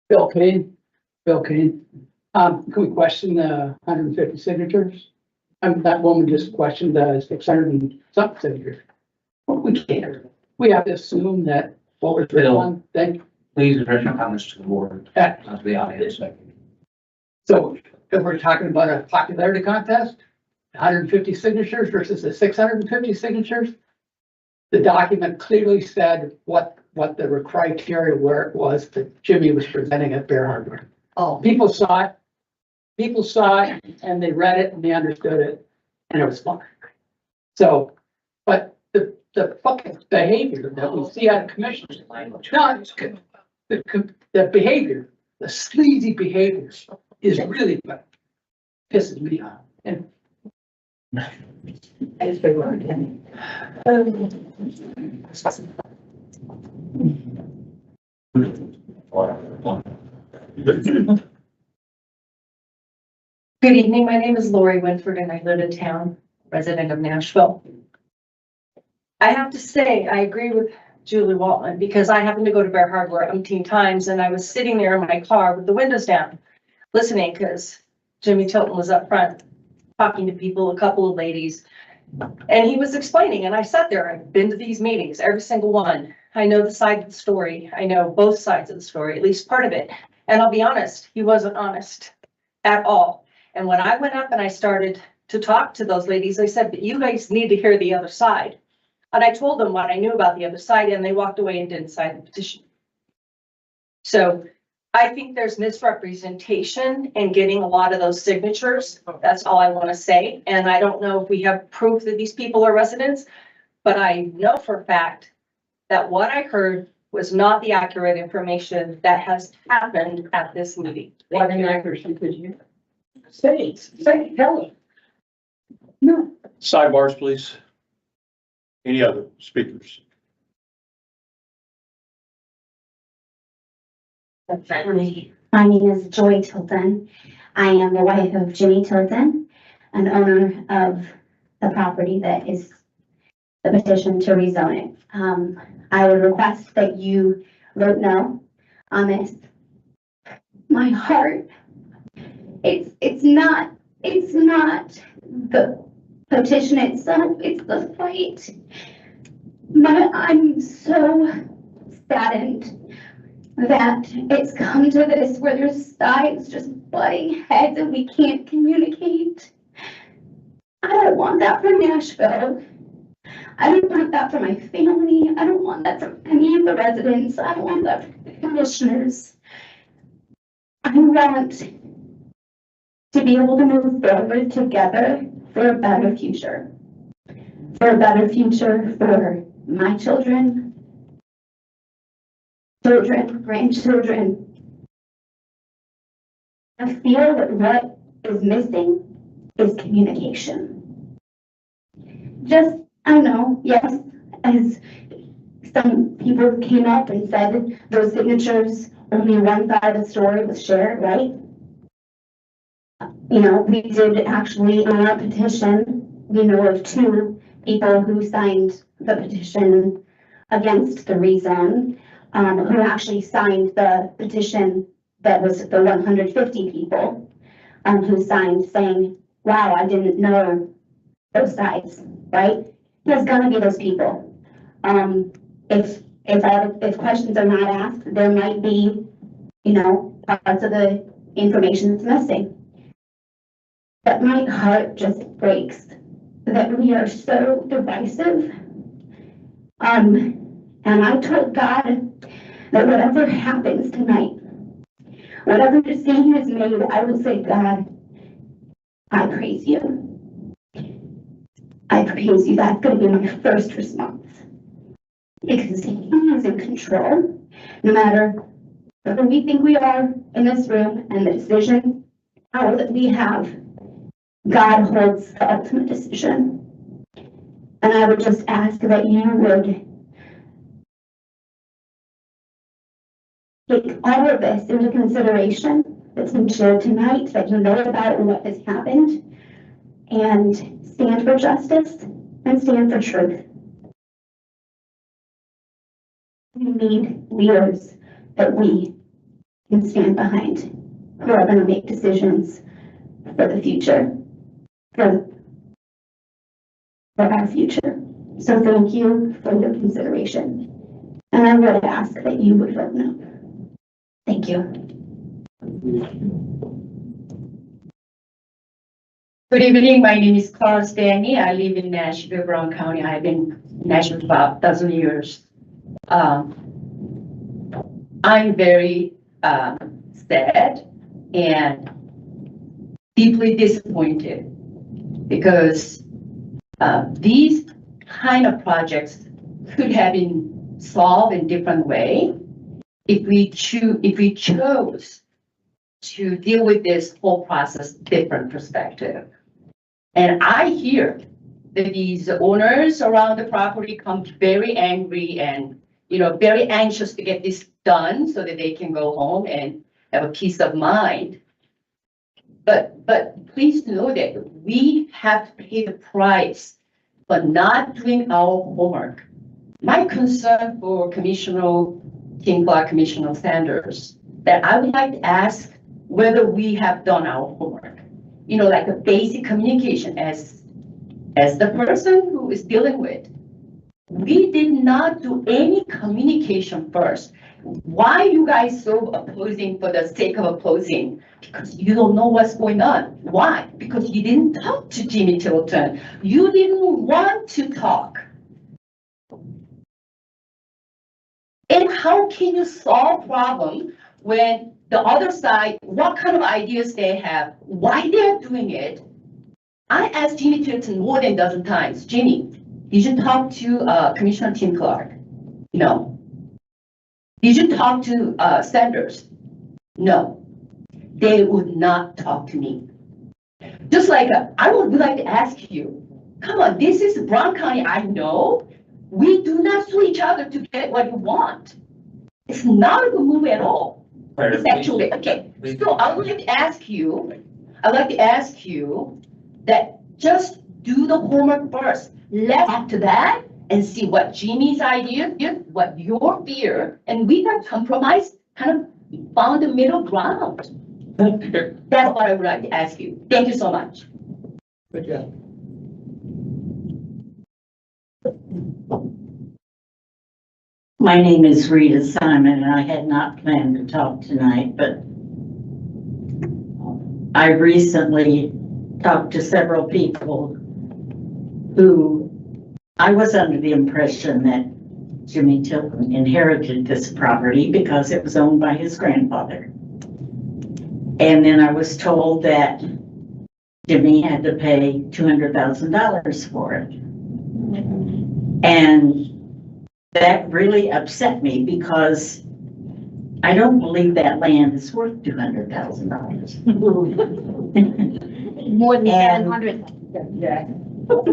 Bill Kane. Can we question the 150 signatures? That woman just questioned the 600 and something signatures. Well, we can't. We have to assume that what was written on, then. Please address your comments to the board, not to the audience. So if we're talking about a popularity contest, 150 signatures versus the 650 signatures, the document clearly said what the criteria where it was that Jimmy was presenting at Bear Harbor. Oh, People saw it and they read it and they understood it and it was fine. So, but the fucking behavior that we see out of commissioners, the behavior, the sleazy behavior is really what pisses me off. And as they were intending. Good evening. My name is Lori Winford and I live in town, resident of Nashville. I have to say, I agree with Julie Waltman because I happened to go to Bear Harbor umpteen times and I was sitting there in my car with the windows down, listening because Jimmy Tilton was up front talking to people, a couple of ladies, and he was explaining and I sat there. I've been to these meetings, every single one. I know the side of the story. I know both sides of the story, at least part of it. And I'll be honest, he wasn't honest at all. And when I went up and I started to talk to those ladies, I said, but you guys need to hear the other side. And I told them what I knew about the other side and they walked away and didn't sign the petition. So I think there's misrepresentation in getting a lot of those signatures. That's all I want to say. And I don't know if we have proof that these people are residents, but I know for a fact that what I heard was not the accurate information that has happened at this meeting. What inaccuracy could you say? Say, tell it. No. Sidebars, please. Any other speakers? My name is Joy Tilton. I am the wife of Jimmy Tilton, an owner of the property that is the petition to rezone it. I would request that you vote no on this. My heart, it's not the petition itself, it's the fight. I'm so saddened that it's come to this where there's sides just butting heads and we can't communicate. I don't want that for Nashville. I don't want that for my family. I don't want that for any of the residents. I don't want that for the commissioners. I want to be able to move forward together for a better future. For a better future for my children, grandchildren. I feel that what is missing is communication. Just, I don't know, yes, as some people came up and said, those signatures, only one side of the story was shared, right? You know, we did actually, on our petition, we know of 2 people who signed the petition against the rezone, who actually signed the petition that was the 150 people, who signed saying, wow, I didn't know those sides, right? There's gonna be those people. If questions are not asked, there might be, you know, parts of the information that's missing. But my heart just breaks that we are so divisive. And I told God that whatever happens tonight, whatever decision is made, I will say, God, I praise you. I praise you. That's going to be my first response. Because He is in control, no matter whether we think we are in this room and the decision power that we have, God holds the ultimate decision. And I would just ask that you would take all of this into consideration that's been shared tonight, that you know about and what has happened, and stand for justice and stand for truth. We need leaders that we can stand behind, who are going to make decisions for the future, for our future. So thank you for your consideration. And I would ask that you would vote no. Thank you. Good evening. My name is Clara Stanley. I live in Nashville, Brown County. I've been in Nashville for about a dozen years. I'm very sad and deeply disappointed because these kind of projects could have been solved in different way if we chose to deal with this whole process different perspective. And I hear that these owners around the property come very angry and, you know, very anxious to get this done so that they can go home and have a peace of mind. But please know that we have to pay the price for not doing our homework. My concern for Commissioner Tim Clark, Commissioner Sanders, that I would like to ask whether we have done our homework. You know, like a basic communication as the person who is dealing with. We did not do any communication first. Why you guys so opposing for the sake of opposing? Because you don't know what's going on. Why? Because you didn't talk to Jimmy Tilton. You didn't want to talk. And how can you solve problem when the other side, what kind of ideas they have, why they're doing it? I asked Jimmy Tilton more than a dozen times, Jimmy, did you talk to Commissioner Tim Clark? No. Did you talk to, Sanders? No, they would not talk to me. Just like, I would like to ask you, come on, this is Brown County, I know. We do not sue each other to get what you want. It's not a good move at all. It's actually, okay, so I would like to ask you, that just do the homework first. Let's after that and see what Jimmy's idea is, what your fear, and we can compromise, kind of found the middle ground. That's what I would like to ask you. Thank you so much. Good job. My name is Rita Simon, and I had not planned to talk tonight, but I recently talked to several people who I was under the impression that Jimmy Tilton inherited this property because it was owned by his grandfather. And then I was told that Jimmy had to pay $200,000 for it. And that really upset me because I don't believe that land is worth $200,000. More than 700.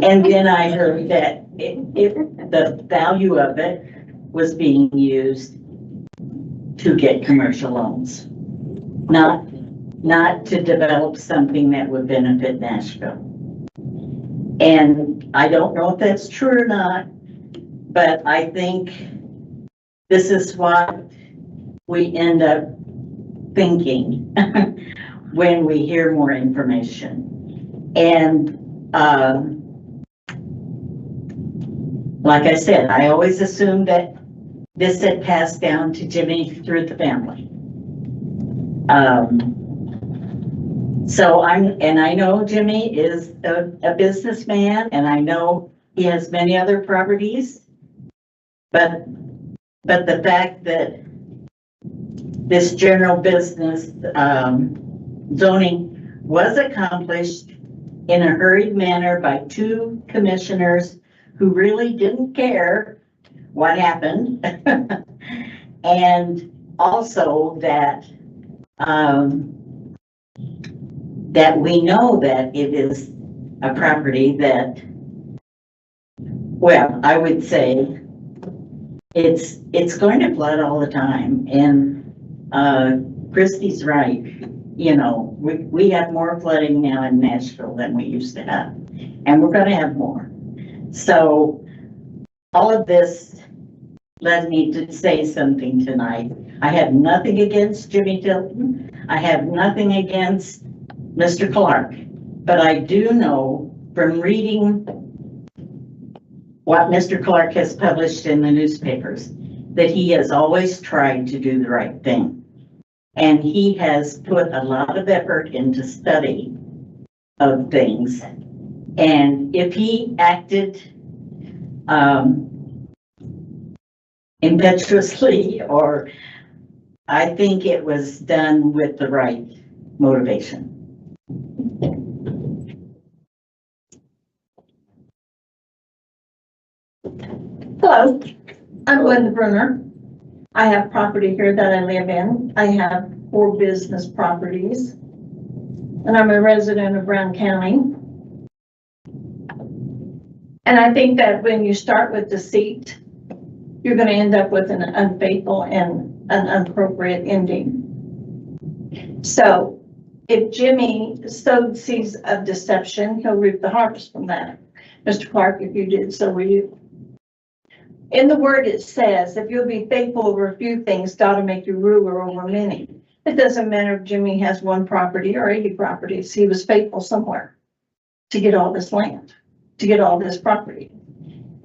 And then I heard that the value of it was being used to get commercial loans, not to develop something that would benefit Nashville. And I don't know if that's true or not, but I think this is what we end up thinking when we hear more information. And like I said, I always assumed that this had passed down to Jimmy through the family. So I know Jimmy is a businessman, and I know he has many other properties, but the fact that this general business zoning was accomplished in a hurried manner by two commissioners who really didn't care what happened. And also that that we know that it is a property that, well, I would say it's going to flood all the time. And Christie's right. You know, we have more flooding now in Nashville than we used to have, and we're going to have more. So all of this led me to say something tonight. I have nothing against Jimmy Tilton. I have nothing against Mr. Clark, but I do know from reading what Mr. Clark has published in the newspapers that he has always tried to do the right thing. And he has put a lot of effort into study of things. And if he acted impetuously, or I think it was done with the right motivation. Hello, I'm Linda Brunner. I have property here that I live in. I have 4 business properties, and I'm a resident of Brown County. And I think that when you start with deceit, you're going to end up with an unfaithful and an inappropriate ending. So if Jimmy sowed seeds of deception, he'll reap the harvest from that. Mr. Clark, if you did, so will you. In the word, it says, if you'll be faithful over a few things, God will make you ruler over many. It doesn't matter if Jimmy has 1 property or 80 properties. He was faithful somewhere to get all this land, to get all this property.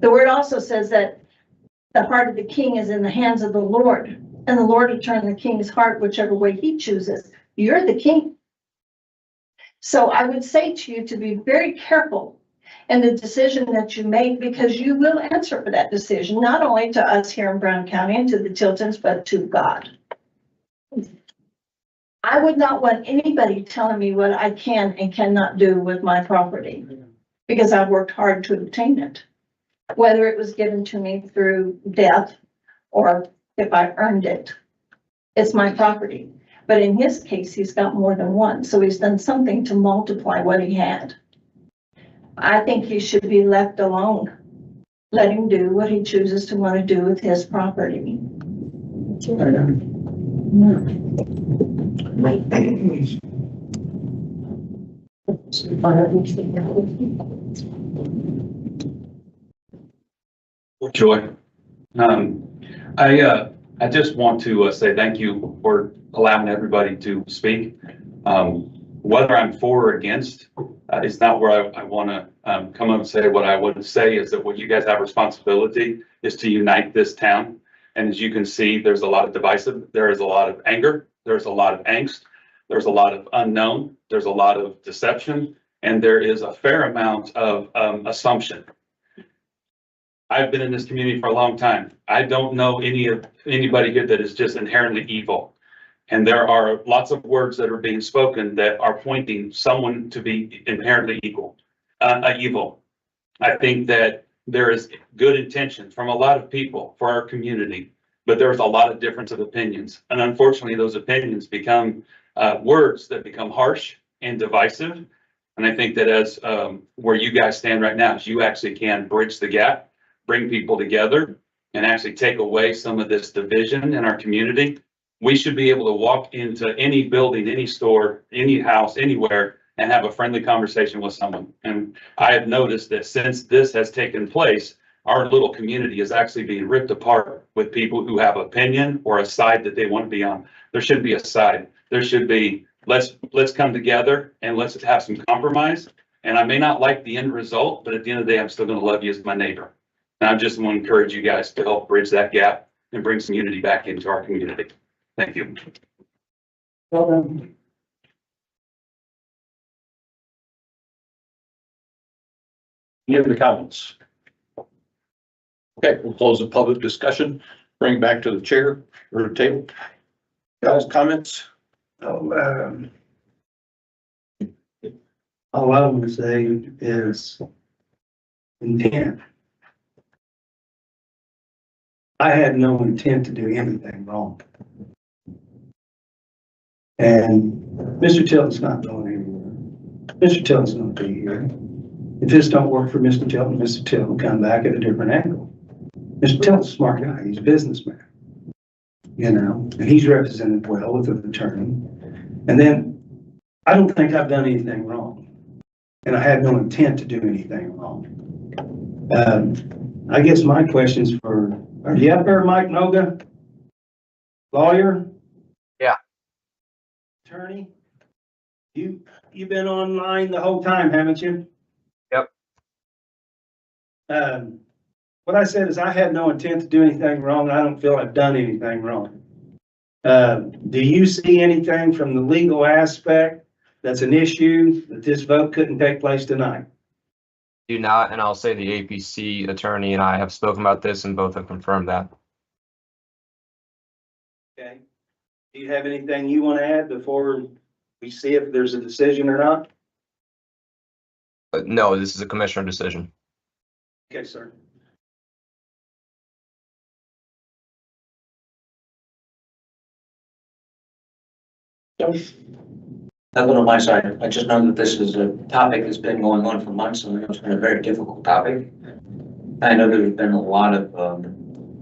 The word also says that the heart of the king is in the hands of the Lord, and the Lord will turn the king's heart whichever way he chooses. You're the king. So I would say to you to be very careful in the decision that you make, because you will answer for that decision, not only to us here in Brown County and to the Tiltons, but to God. I would not want anybody telling me what I can and cannot do with my property, because I've worked hard to obtain it, whether it was given to me through death or if I earned it. It's my property. But in his case, he's got more than one, so he's done something to multiply what he had. I think he should be left alone. Let him do what he chooses to want to do with his property. Joy. I just want to say thank you for allowing everybody to speak. Whether I'm for or against is not where I want to come up and say. What I would say is that what you guys have responsibility is to unite this town. And as you can see, there's a lot of there is a lot of anger, there's a lot of angst, there's a lot of unknown, there's a lot of deception, and there is a fair amount of assumption. I've been in this community for a long time. I don't know anybody here that is just inherently evil. And there are lots of words that are being spoken that are pointing someone to be inherently evil. I think that there is good intention from a lot of people for our community, but there's a lot of difference of opinions. And unfortunately, those opinions become words that become harsh and divisive. And I think that as where you guys stand right now, is you actually can bridge the gap, bring people together, and actually take away some of this division in our community. We should be able to walk into any building, any store, any house, anywhere, and have a friendly conversation with someone. And I have noticed that since this has taken place, our little community is actually being ripped apart with people who have opinion or a side that they want to be on. There shouldn't be a side. There should be, let's come together and let's have some compromise. And I may not like the end result, but at the end of the day, I'm still going to love you as my neighbor. And I just want to encourage you guys to help bridge that gap and bring some unity back into our community. Thank you. Well done. Any other comments? Okay, we'll close the public discussion, bring it back to the chair or the table. Guys, comments? All I want to say is intent. I had no intent to do anything wrong. And Mr. Tilton's not going anywhere. Mr. Tilton's going to be here. If this don't work for Mr. Tilton will come back at a different angle. Mr. Tilton's a smart guy. He's a businessman. You know, and he's represented well with an attorney. And then I don't think I've done anything wrong. And I have no intent to do anything wrong. I guess my question's are you up there, Mike Noga? Lawyer? Yeah. Attorney? You've been online the whole time, haven't you? Yep. What I said is I had no intent to do anything wrong. I don't feel I've done anything wrong. Do you see anything from the legal aspect that's an issue that this vote couldn't take place tonight? Do not, and I'll say the APC attorney and I have spoken about this and both have confirmed that. Okay. Do you have anything you want to add before we see if there's a decision or not? But no, this is a commissioner decision. Okay, sir. Nothing on my side. I just know that this is a topic that's been going on for months, and it's been a very difficult topic. I know there's been a lot of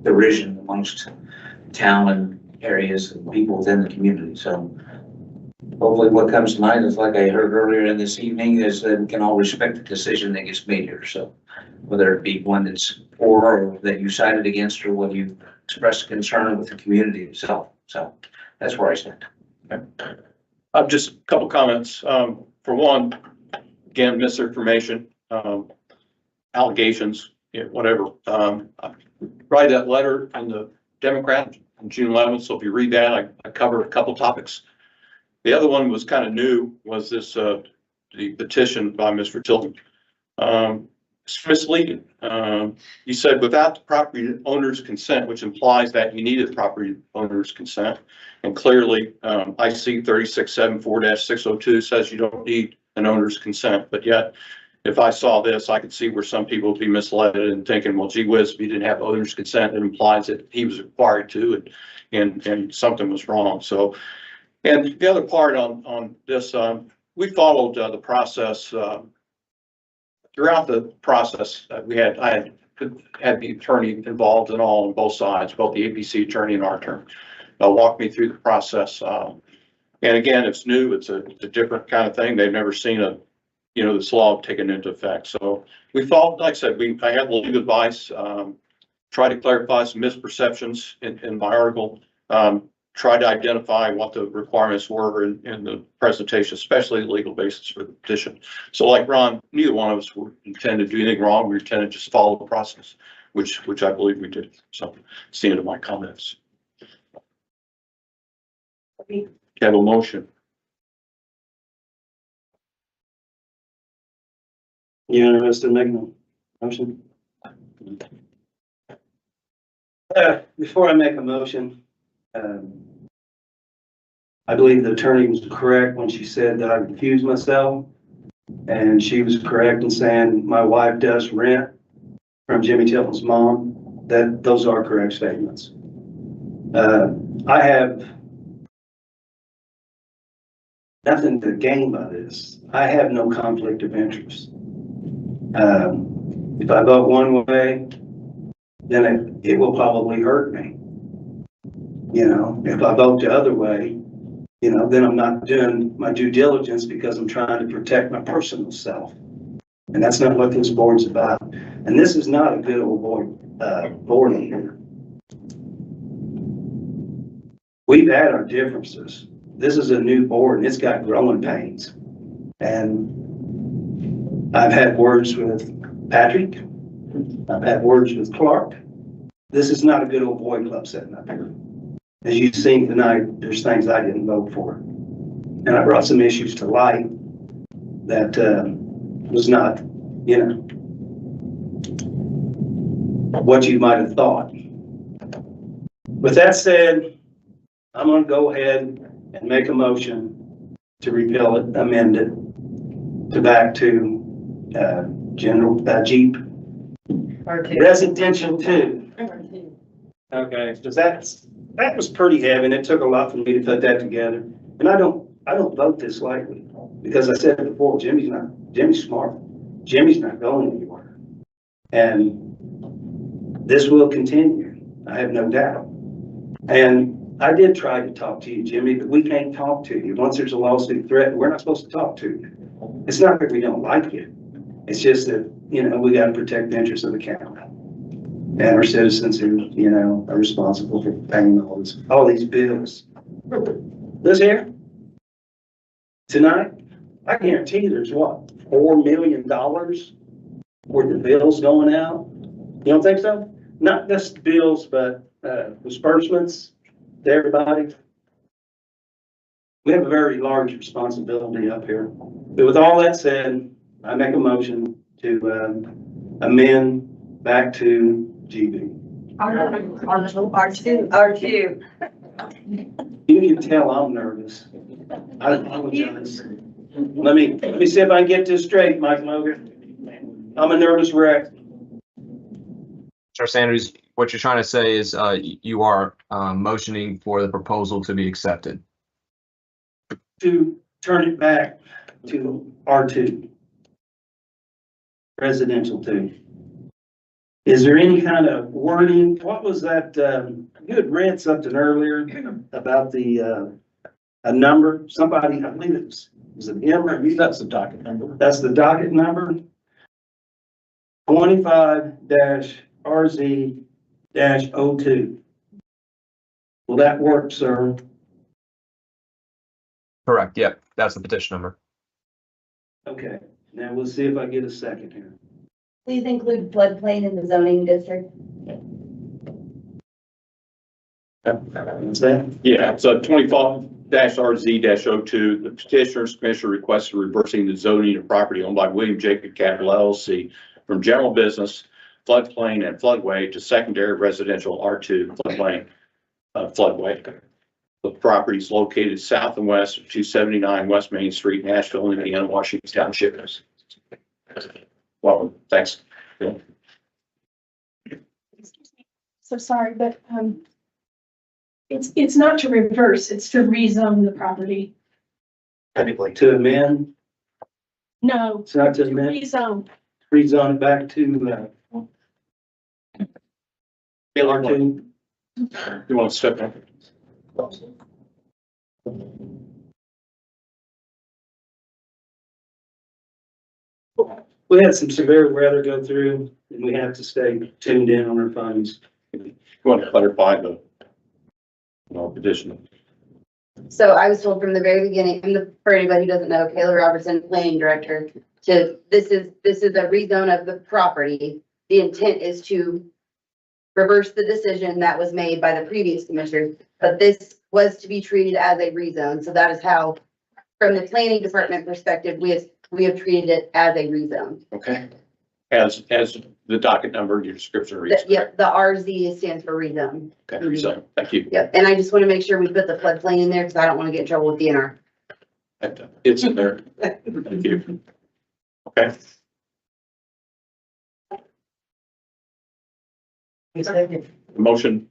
derision amongst town and areas and people within the community. So hopefully what comes tonight is, like I heard earlier in this evening, is that we can all respect the decision that gets made here. So whether it be one that's for or that you sided against, or whether you expressed concern with the community itself. So that's where I stand. Just a couple comments. For one, again, misinformation, allegations, whatever. I write that letter in the Democrat on June 11th. So if you read that, I cover a couple topics. The other one was kind of new, was this the petition by Mr. Tilton. It's misleading. You said without the property owner's consent, which implies that you needed property owner's consent. And clearly, IC 3674-602 says you don't need an owner's consent, but yet if I saw this, I could see where some people would be misled and thinking, well, gee whiz, if he didn't have owner's consent, it implies that he was required to, and something was wrong. So, and the other part on this, we followed the process, throughout the process. I had the attorney involved in all on both sides, both the APC attorney and our attorney. Walk me through the process. And again, it's new. It's a different kind of thing. They've never seen this law taken into effect. So we followed, like I said, I had legal advice, tried to clarify some misperceptions in my article, tried to identify what the requirements were in the presentation, especially the legal basis for the petition. So like Ron, neither one of us were intended to do anything wrong. We intended to just follow the process, which I believe we did. So it's the end of my comments. Have a motion. You interested in making a motion? Before I make a motion, I believe the attorney was correct when she said that I recused myself. And she was correct in saying my wife does rent from Jimmy Tilton's mom. Those are correct statements. I have nothing to gain by this. I have no conflict of interest. If I vote one way, then it will probably hurt me. If I vote the other way, then I'm not doing my due diligence because I'm trying to protect my personal self. And that's not what this board's about. And this is not a good old board here. We've had our differences. This is a new board and it's got growing pains. And I've had words with Patrick. I've had words with Clark. This is not a good old boy club setting up here. As you've seen tonight, there's things I didn't vote for. And I brought some issues to light that was not, what you might have thought. With that said, I'm going to go ahead and make a motion to repeal it, amend it to back to general Jeep residential 2. Okay, because that was pretty heavy, and it took a lot for me to put that together. And I don't vote this lightly because I said it before. Jimmy's smart. Jimmy's not going anywhere, and this will continue. I have no doubt. And I did try to talk to you, Jimmy, but we can't talk to you. Once there's a lawsuit threat, we're not supposed to talk to you. It's not that we don't like you. It's just that, we got to protect the interests of the county and our citizens who, are responsible for paying all these bills. This here, tonight, I guarantee you there's what, $4 million worth of bills going out? You don't think so? Not just bills, but disbursements to everybody. We have a very large responsibility up here. But with all that said, I make a motion to amend back to GB. R2. You can tell I'm nervous. I apologize. Let me see if I can get this straight, Mike Logan. I'm a nervous wreck. Mr. Sanders, what you're trying to say is you are motioning for the proposal to be accepted. To turn it back to R2. Residential 2. Is there any kind of wording? What was that? You had read something earlier about the a number. Somebody, I believe it was it him or you? That's the docket number. That's the docket number. 25-RZ-02. Will that work, sir? Correct. Yep. That's the petition number. Okay. Now we'll see if I get a second here. Please include floodplain in the zoning district. Yeah, so 25-RZ-02, the petitioner's commissioner requested reversing the zoning of property owned by William Jacob Capital LLC from general business, floodplain and floodway to secondary residential R2 floodplain, floodway. The property is located south and west of 279 West Main Street, Nashville, Indiana, Washington Township. Well, thanks. So sorry, but, it's not to reverse, it's to rezone the property. To amend, No, it's not to to amend, rezone. rezone it back to, R2. You want to step in? We had some severe weather go through and we have to stay tuned in on our phones. You want to clarify the petition? So I was told from the very beginning, and for anybody who doesn't know, Kayla Robertson, planning director, this is a rezone of the property. The intent is to reverse the decision that was made by the previous commissioners, but this was to be treated as a rezone. So that is how, from the planning department perspective, we have treated it as a rezone. Okay. As the docket number, your description reads. Yep, the RZ stands for rezone. Okay, rezone. Thank you. Yep, and I just want to make sure we put the floodplain in there because I don't want to get in trouble with DNR. It's in there. Thank you. Okay. Motion.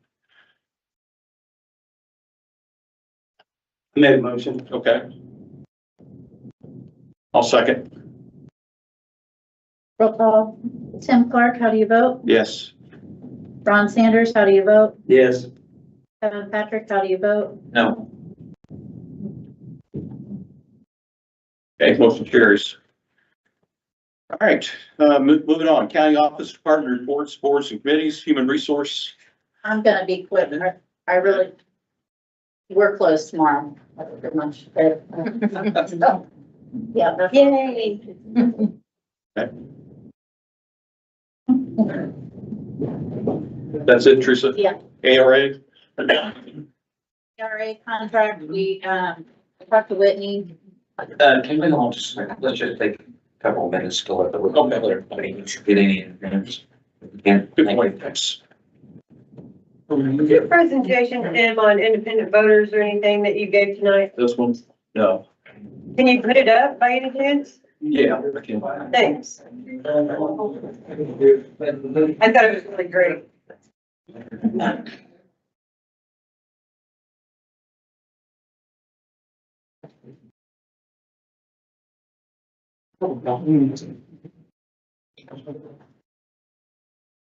Made a motion. Okay. I'll second. Roll call. Tim Clark, how do you vote? Yes. Ron Sanders, how do you vote? Yes. Kevin Patrick, how do you vote? No. Okay, motion carries. All right, moving on. County Office Department reports, boards and committees, human resource. I'm gonna be quick. I really, we're closed tomorrow. Pretty much. Yeah. that's- Yay. Okay. That's it, Teresa? Yeah. ARA? CRA contract, we, talked to Whitney. Can we all just, let's just take a couple of minutes to let the, everybody should get any interference. Good point, thanks. Your presentation, Tim, on independent voters or anything that you gave tonight, This one? No. can you put it up by any chance? Yeah. I can. Thanks. I thought it was really great.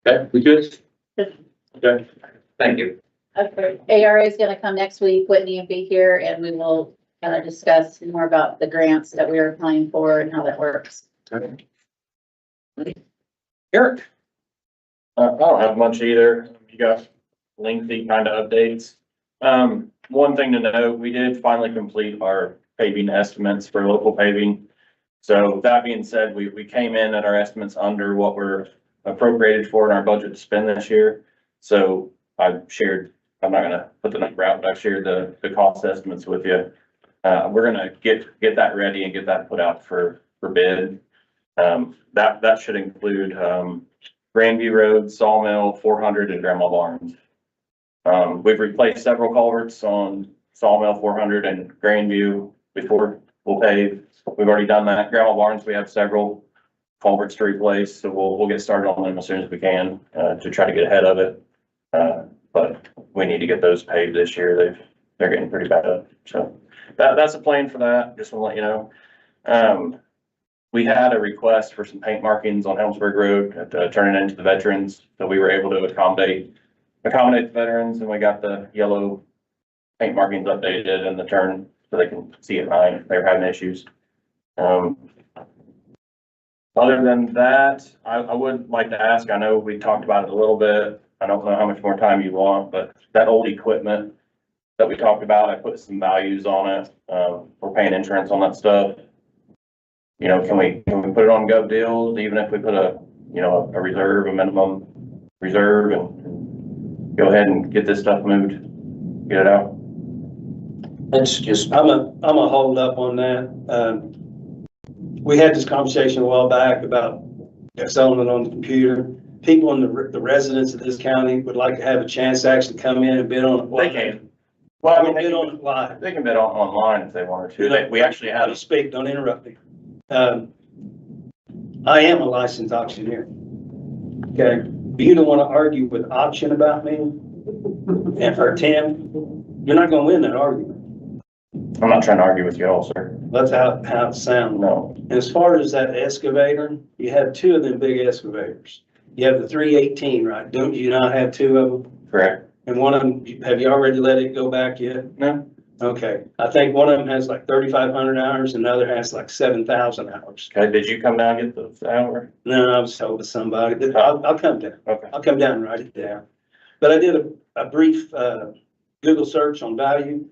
Okay, we good? Okay. Thank you. Okay, ARA is gonna come next week. Whitney will be here and we will kind of discuss more about the grants that we are applying for and how that works. Okay. Eric? I don't have much either. You got lengthy kind of updates. One thing to note, we did finally complete our paving estimates for local paving. So that being said, we came in at our estimates under what we're appropriated for in our budget to spend this year. So I've shared, I'm not gonna put the number out, but I've shared the cost estimates with you. We're gonna get that ready and get that put out for bid. That should include, Grandview Road, Sawmill, 400 and Grandma Barnes. We've replaced several culverts on Sawmill, 400 and Grandview before we'll pave. We've already done that. Grandma Barnes, we have several culverts to replace, so we'll get started on them as soon as we can, to try to get ahead of it. But we need to get those paved this year. They're getting pretty bad. So that's the plan for that. Just want to let you know. We had a request for some paint markings on Helmsburg Road to turn it into the veterans. So we were able to accommodate the veterans, and we got the yellow paint markings updated in the turn so they can see at night if they're having issues. Other than that, I would like to ask, I know we talked about it a little bit. I don't know how much more time you want, but that old equipment that we talked about, I put some values on it. We're paying insurance on that stuff. You know, can we put it on gov deals, even if we put a reserve, a minimum reserve, and go ahead and get this stuff moved, get it out? Let's just, I'm a hold up on that. We had this conversation a while back about selling it on the computer. People in the residents of this county would like to have a chance to actually come in and bid on it. They can. Well, I mean, bid on it live. They can bid online if they wanted to. We actually had. Speak, don't interrupt me. I am a licensed auctioneer. Okay, but you don't want to argue with auction about me and for Tim, you're not gonna win that argument. I'm not trying to argue with you at all, sir. That's how it sounds. No. And as far as that excavator, you have two of them big excavators. You have the 318, right? Don't you not have two of them? Correct. And one of them, have you already let it go back yet? No. Okay, I think one of them has like 3,500 hours, and the other has like 7,000 hours. Okay, did you come down and get the hour? No, I was told to somebody, but I'll come down. Okay. I'll come down and write it down. But I did a brief, Google search on value.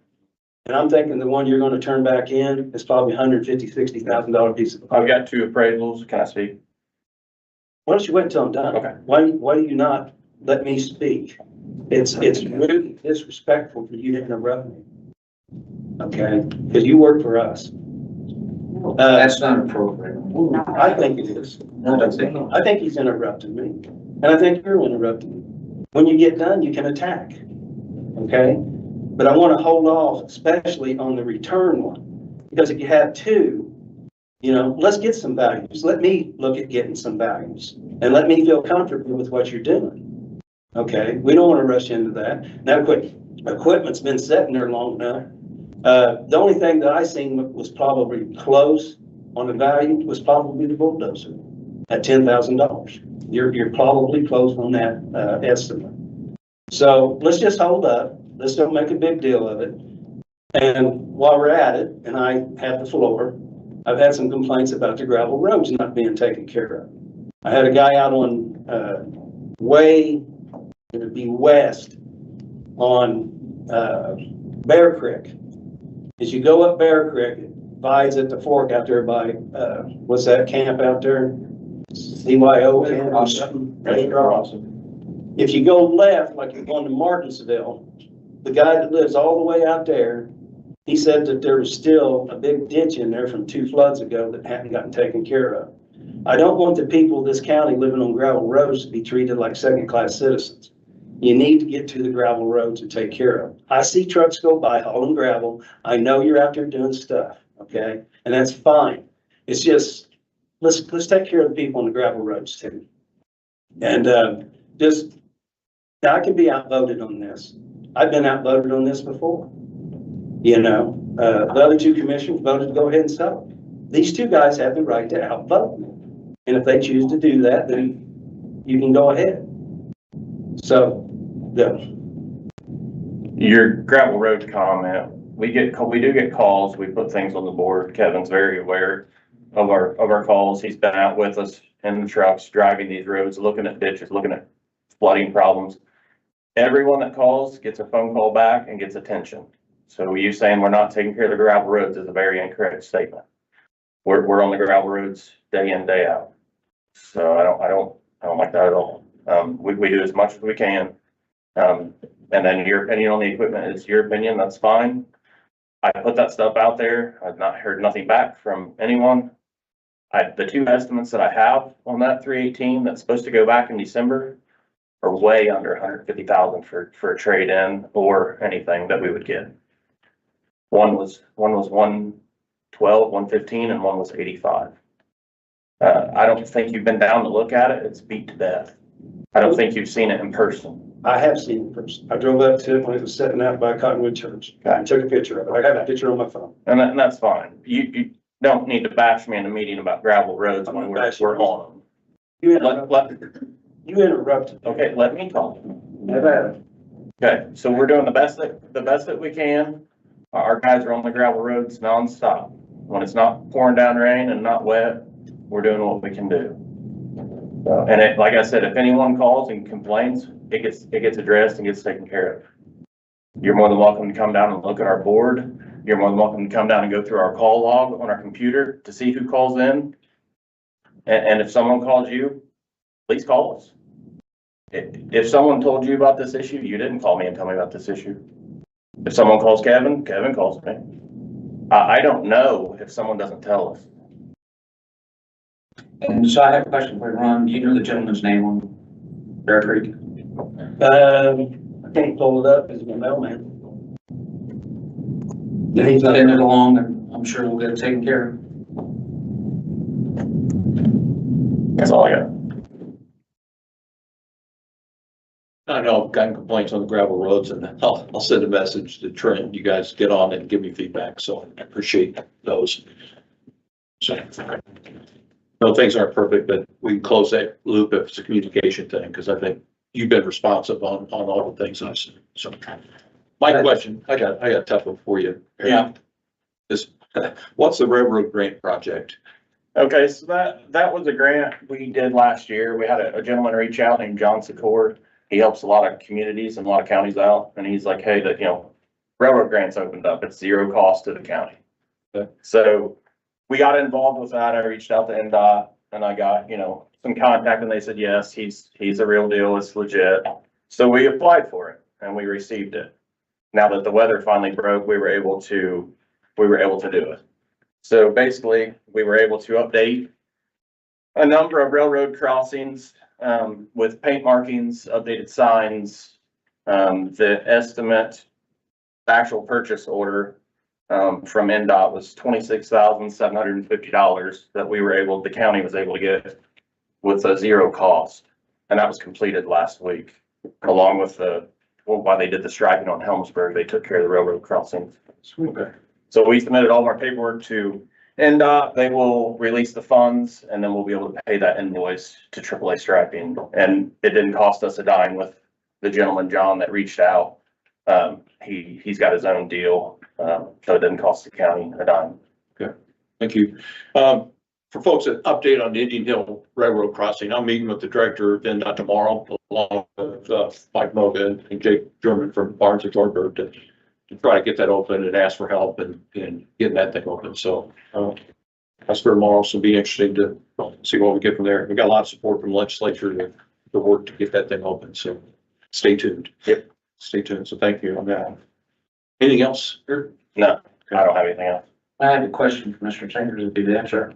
And I'm thinking the one you're gonna turn back in is probably $150,000-$60,000 piece of. I've got two appraisals. Can I speak? Why don't you wait until I'm done? Okay. Why do you not let me speak? It's rude and disrespectful for you to interrupt me. Okay, because you work for us. That's not appropriate. I think it is. I think he's interrupting me, and I think you're interrupting me. When you get done, you can attack, okay? But I want to hold off, especially on the return one, because if you have two, you know, let's get some values. Let me look at getting some values, and let me feel comfortable with what you're doing, okay? We don't want to rush into that. Now, equipment's been sitting there long enough. The only thing that I seen was probably close on the value was probably the bulldozer at $10,000. You're probably close on that estimate. So let's just hold up. Let's don't make a big deal of it. And while we're at it, and I have the floor, I've had some complaints about the gravel roads not being taken care of. I had a guy out on it'd be west on Bear Creek. As you go up Bear Creek, it divides at the fork out there by, what's that camp out there? CYO camp or something? If you go left, like you're going to Martinsville, the guy that lives all the way out there, he said that there was still a big ditch in there from 2 floods ago that hadn't gotten taken care of. I don't want the people of this county living on gravel roads to be treated like second-class citizens. You need to get to the gravel roads and take care of. I see trucks go by hauling gravel. I know you're out there doing stuff, okay? And that's fine. It's just, let's take care of the people on the gravel roads too. And just, now I can be outvoted on this. I've been outvoted on this before. You know, the other 2 commissioners voted to go ahead and sell it. These 2 guys have the right to outvote me. And if they choose to do that, then you can go ahead. So, go. Your gravel road comment, we do get calls, we put things on the board. Kevin's very aware of our calls. He's been out with us in the trucks, driving these roads, looking at ditches, looking at flooding problems. Everyone that calls gets a phone call back and gets attention. So you saying we're not taking care of the gravel roads is a very incorrect statement. We're on the gravel roads day in, day out. So I don't like that at all. We do as much as we can. And then your opinion on the equipment is your opinion, that's fine. I put that stuff out there. I've not heard nothing back from anyone. The 2 estimates that I have on that 318 that's supposed to go back in December are way under 150,000 for a trade-in or anything that we would get. One was 112, 115, and one was 85. I don't think you've been down to look at it. It's beat to death. I don't think you've seen it in person. I have seen it in person. I drove up to it when it was sitting out by Cottonwood Church. I took a picture of it. I got a picture on my phone. And that's fine. You don't need to bash me in a meeting about gravel roads when we're on them. You interrupted. Okay, let me talk. Okay, so we're doing the best that we can. Our guys are on the gravel roads nonstop. When it's not pouring down rain and not wet, we're doing what we can do. And like I said, if anyone calls and complains, it gets addressed and gets taken care of. You're more than welcome to come down and look at our board. You're more than welcome to come down and go through our call log on our computer to see who calls in. And if someone calls you, please call us. If someone told you about this issue, you didn't call me and tell me about this issue. If someone calls Kevin calls me. I don't know if someone doesn't tell us. And so I have a question for you, Ron. Do you know the gentleman's name on Bear Creek? I can't pull it up as my mailman. He's letting it along, and I'm sure we'll get it taken care of. That's all I got. I know I've gotten complaints on the gravel roads, and I'll send a message to Trent. You guys get on it and give me feedback, so I appreciate those. So, no, things aren't perfect, but we can close that loop if it's a communication thing, because I think you've been responsive on all the things I said. So, my question, I got a tough one for you. Yeah. Is, what's the railroad grant project? Okay, so that was a grant we did last year. We had a gentleman reach out named John Secor. He helps a lot of communities and a lot of counties out, and he's like, hey, railroad grants opened up. It's zero cost to the county. Okay. So we got involved with that. I reached out to NDOT and I got, some contact, and they said, yes, he's a real deal. It's legit. So we applied for it and we received it. Now that the weather finally broke, we were able to do it. So basically, we were able to update a number of railroad crossings with paint markings, updated signs. The estimate, actual purchase order from NDOT was $26,750 that the county was able to get with a zero cost. And that was completed last week, along with while they did the striping on Helmsburg, they took care of the railroad crossings. Okay. So we submitted all of our paperwork to NDOT. They will release the funds, and then we'll be able to pay that invoice to AAA striping. And it didn't cost us a dime with the gentleman, John, that reached out. He's got his own deal, so it didn't cost the county a dime. Okay, thank you. For folks that update on the Indian Hill Railroad crossing, I'm meeting with the director of NDOT tomorrow, along with Mike Moga and Jake German from Barnes and Thornburg to try to get that open and ask for help and getting that thing open. So that's for tomorrow. So it'll be interesting to see what we get from there. We got a lot of support from legislature to work to get that thing open. So stay tuned. Yep. Stay tuned. So thank you on that. Anything else here? No, I don't have anything else. I have a question for Mr. Chambers, if you do that, sir.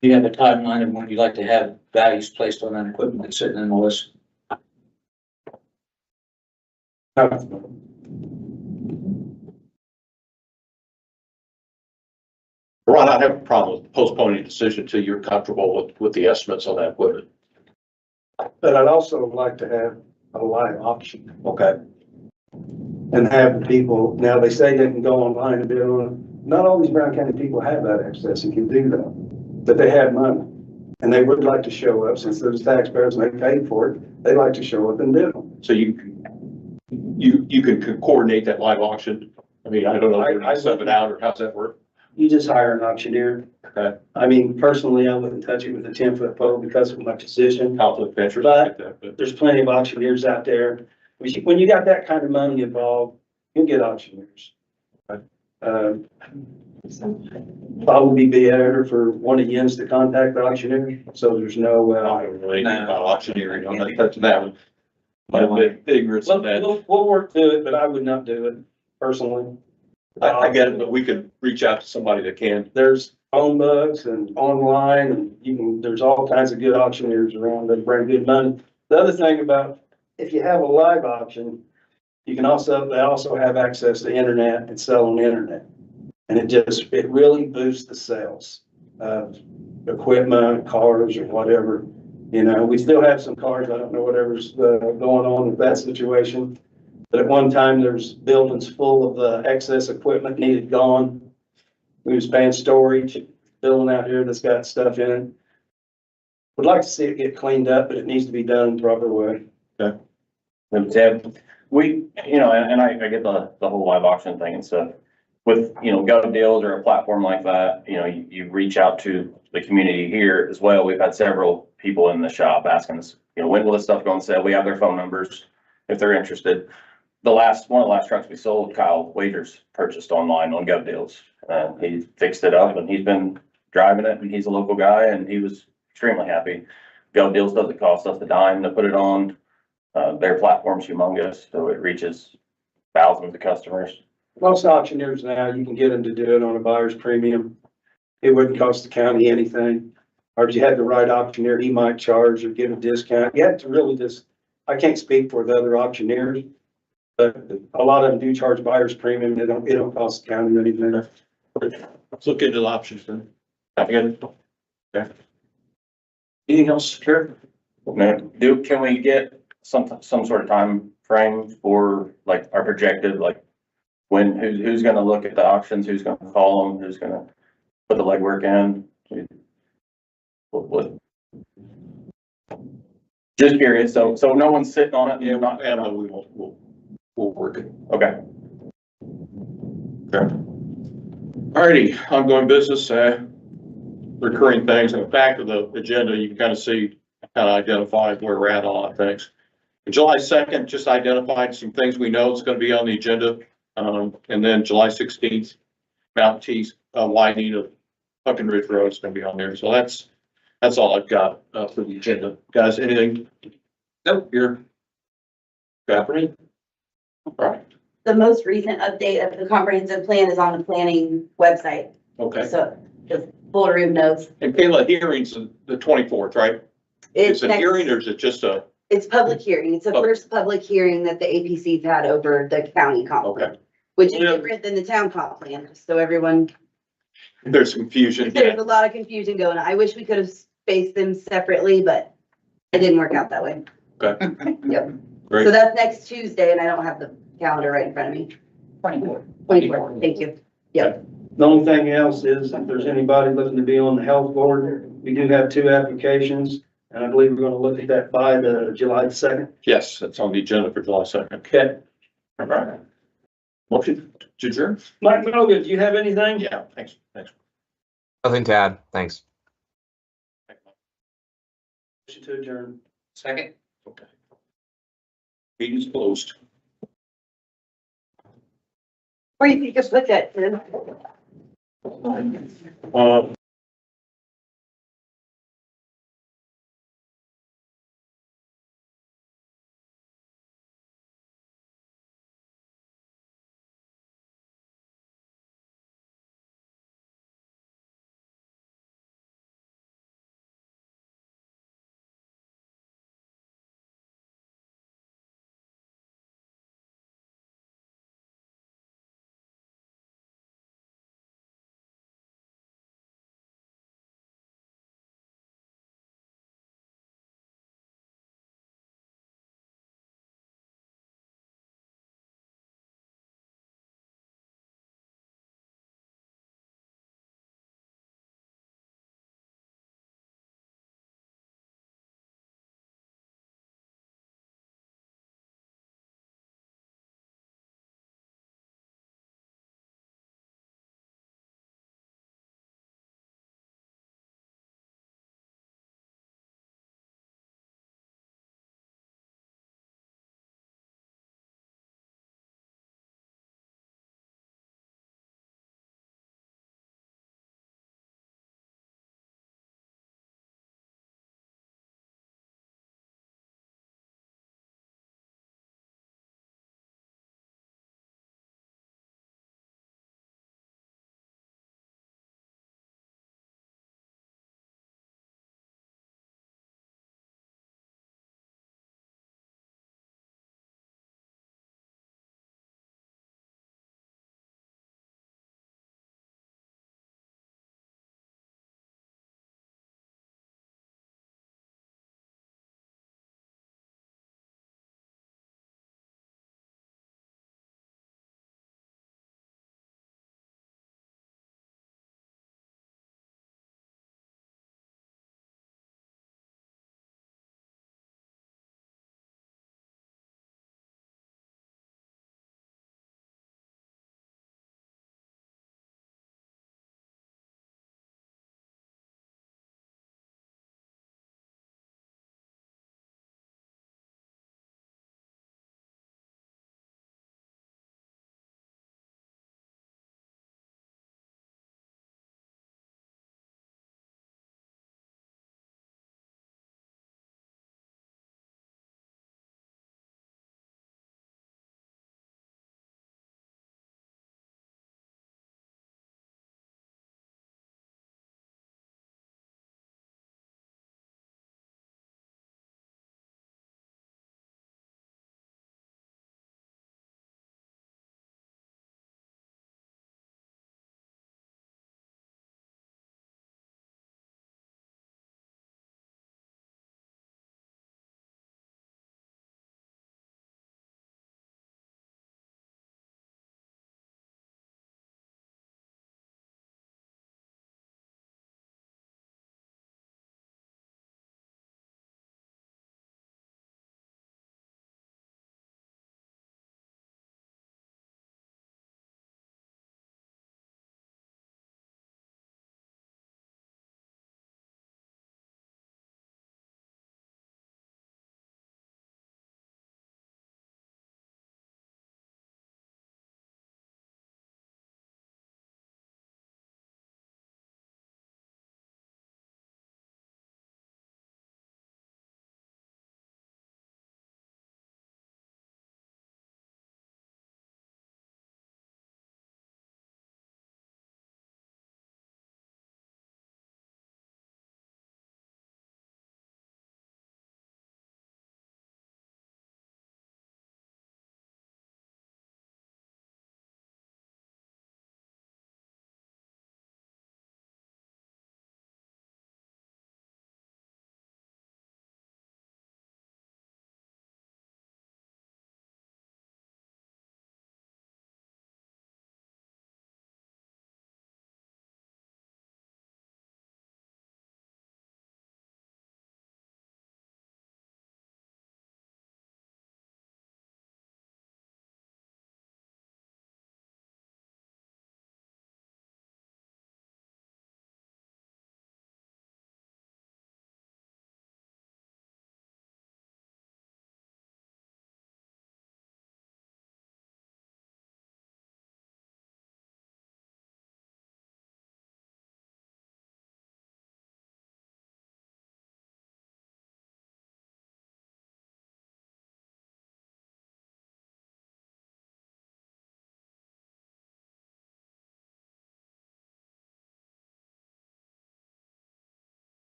Do you have a timeline of when you'd like to have values placed on that equipment that's sitting in the list? Ron, I have a problem with postponing a decision until you're comfortable with the estimates on that equipment. But I'd also like to have a live auction. Okay. And have the people, now they say they can go online and bid on it. Not all these Brown County people have that access and can do that, but they have money. And they would like to show up, since they're taxpayers and they paid for it, they like to show up and bid them. So you can coordinate that live auction. I mean, I don't know if I sub it out or how's that work? You just hire an auctioneer. Okay. I mean, personally, I wouldn't touch it with a 10-foot pole because of my position. Conflict of interest. But there's plenty of auctioneers out there. When you got that kind of money involved, you'll get auctioneers. Probably be better for one of yins to contact the auctioneer, so there's no. I don't really know about auctioneering. I'm not touching that one. I'm a bit ignorant of that. We'll work through it, but I would not do it personally. I get it, but we could reach out to somebody that can. There's phone books and online, and there's all kinds of good auctioneers around that bring good money. The other thing about, if you have a live auction, they also have access to internet and sell on the internet. And it really boosts the sales of equipment, cars or whatever. We still have some cars. I don't know whatever's going on with that situation. But at one time, there's buildings full of excess equipment needed gone. We was paying storage, building out here that's got stuff in it. Would like to see it get cleaned up, but it needs to be done the proper way. Okay. And we, and I get the whole live auction thing and stuff. With, Gov Deals or a platform like that, you reach out to the community here as well. We've had several people in the shop asking us, when will this stuff go on sale? We have their phone numbers if they're interested. One of the last trucks we sold, Kyle Wagers purchased online on Gov Deals. He fixed it up and he's been driving it, and he's a local guy and he was extremely happy. Gov Deals doesn't cost us a dime to put it on. Their platform's humongous, so it reaches thousands of customers. Most auctioneers now, you can get them to do it on a buyer's premium. It wouldn't cost the county anything. Or if you had the right auctioneer, he might charge or give a discount. You have to really I can't speak for the other auctioneers, but a lot of them do charge buyer's premium. It don't cost the county anything. Let's look into the options then. Good. Okay. Anything else, Karen? No, can we get some sort of time frame for like our projected, like when, who's gonna look at the auctions, who's gonna call them, who's gonna put the legwork in? What? Just curious, so no one's sitting on it? Yeah, we'll work it. Okay. Okay. Alrighty, ongoing business, recurring things. In the back of the agenda, you can kind of see, kind of identify where we're at on a lot of things. July 2nd, just identified some things we know is going to be on the agenda. And then July 16th, Mountain T's widening of Pumpkin Ridge Road is going to be on there. So that's all I've got for the agenda. Guys, anything? Nope, you're happening. All right. The most recent update of the comprehensive plan is on the planning website. Okay. So just full room knows. And Kayla, hearing's the 24th, right? It's a hearing or is it just a? It's public hearing. It's the Oh. first public hearing that the APC's had over the county comp plan, which is different than the town comp plan. So everyone, There's confusion. there's a lot of confusion going on. I wish we could have spaced them separately, but it didn't work out that way. Okay. Yep. Great. So that's next Tuesday and I don't have the calendar right in front of me. 24. Thank you. Yep. The only thing else is if there's anybody looking to be on the health board, we do have 2 applications. And I believe we're gonna look at that by the July 2nd. Yes, that's on the agenda for July 2nd. Okay. All right. Motion to adjourn? Mike Mogan, do you have anything? Yeah, thanks. Nothing to add. Thanks. Motion to adjourn. Second. Okay. Meeting's closed. Or you could just look at, Tim.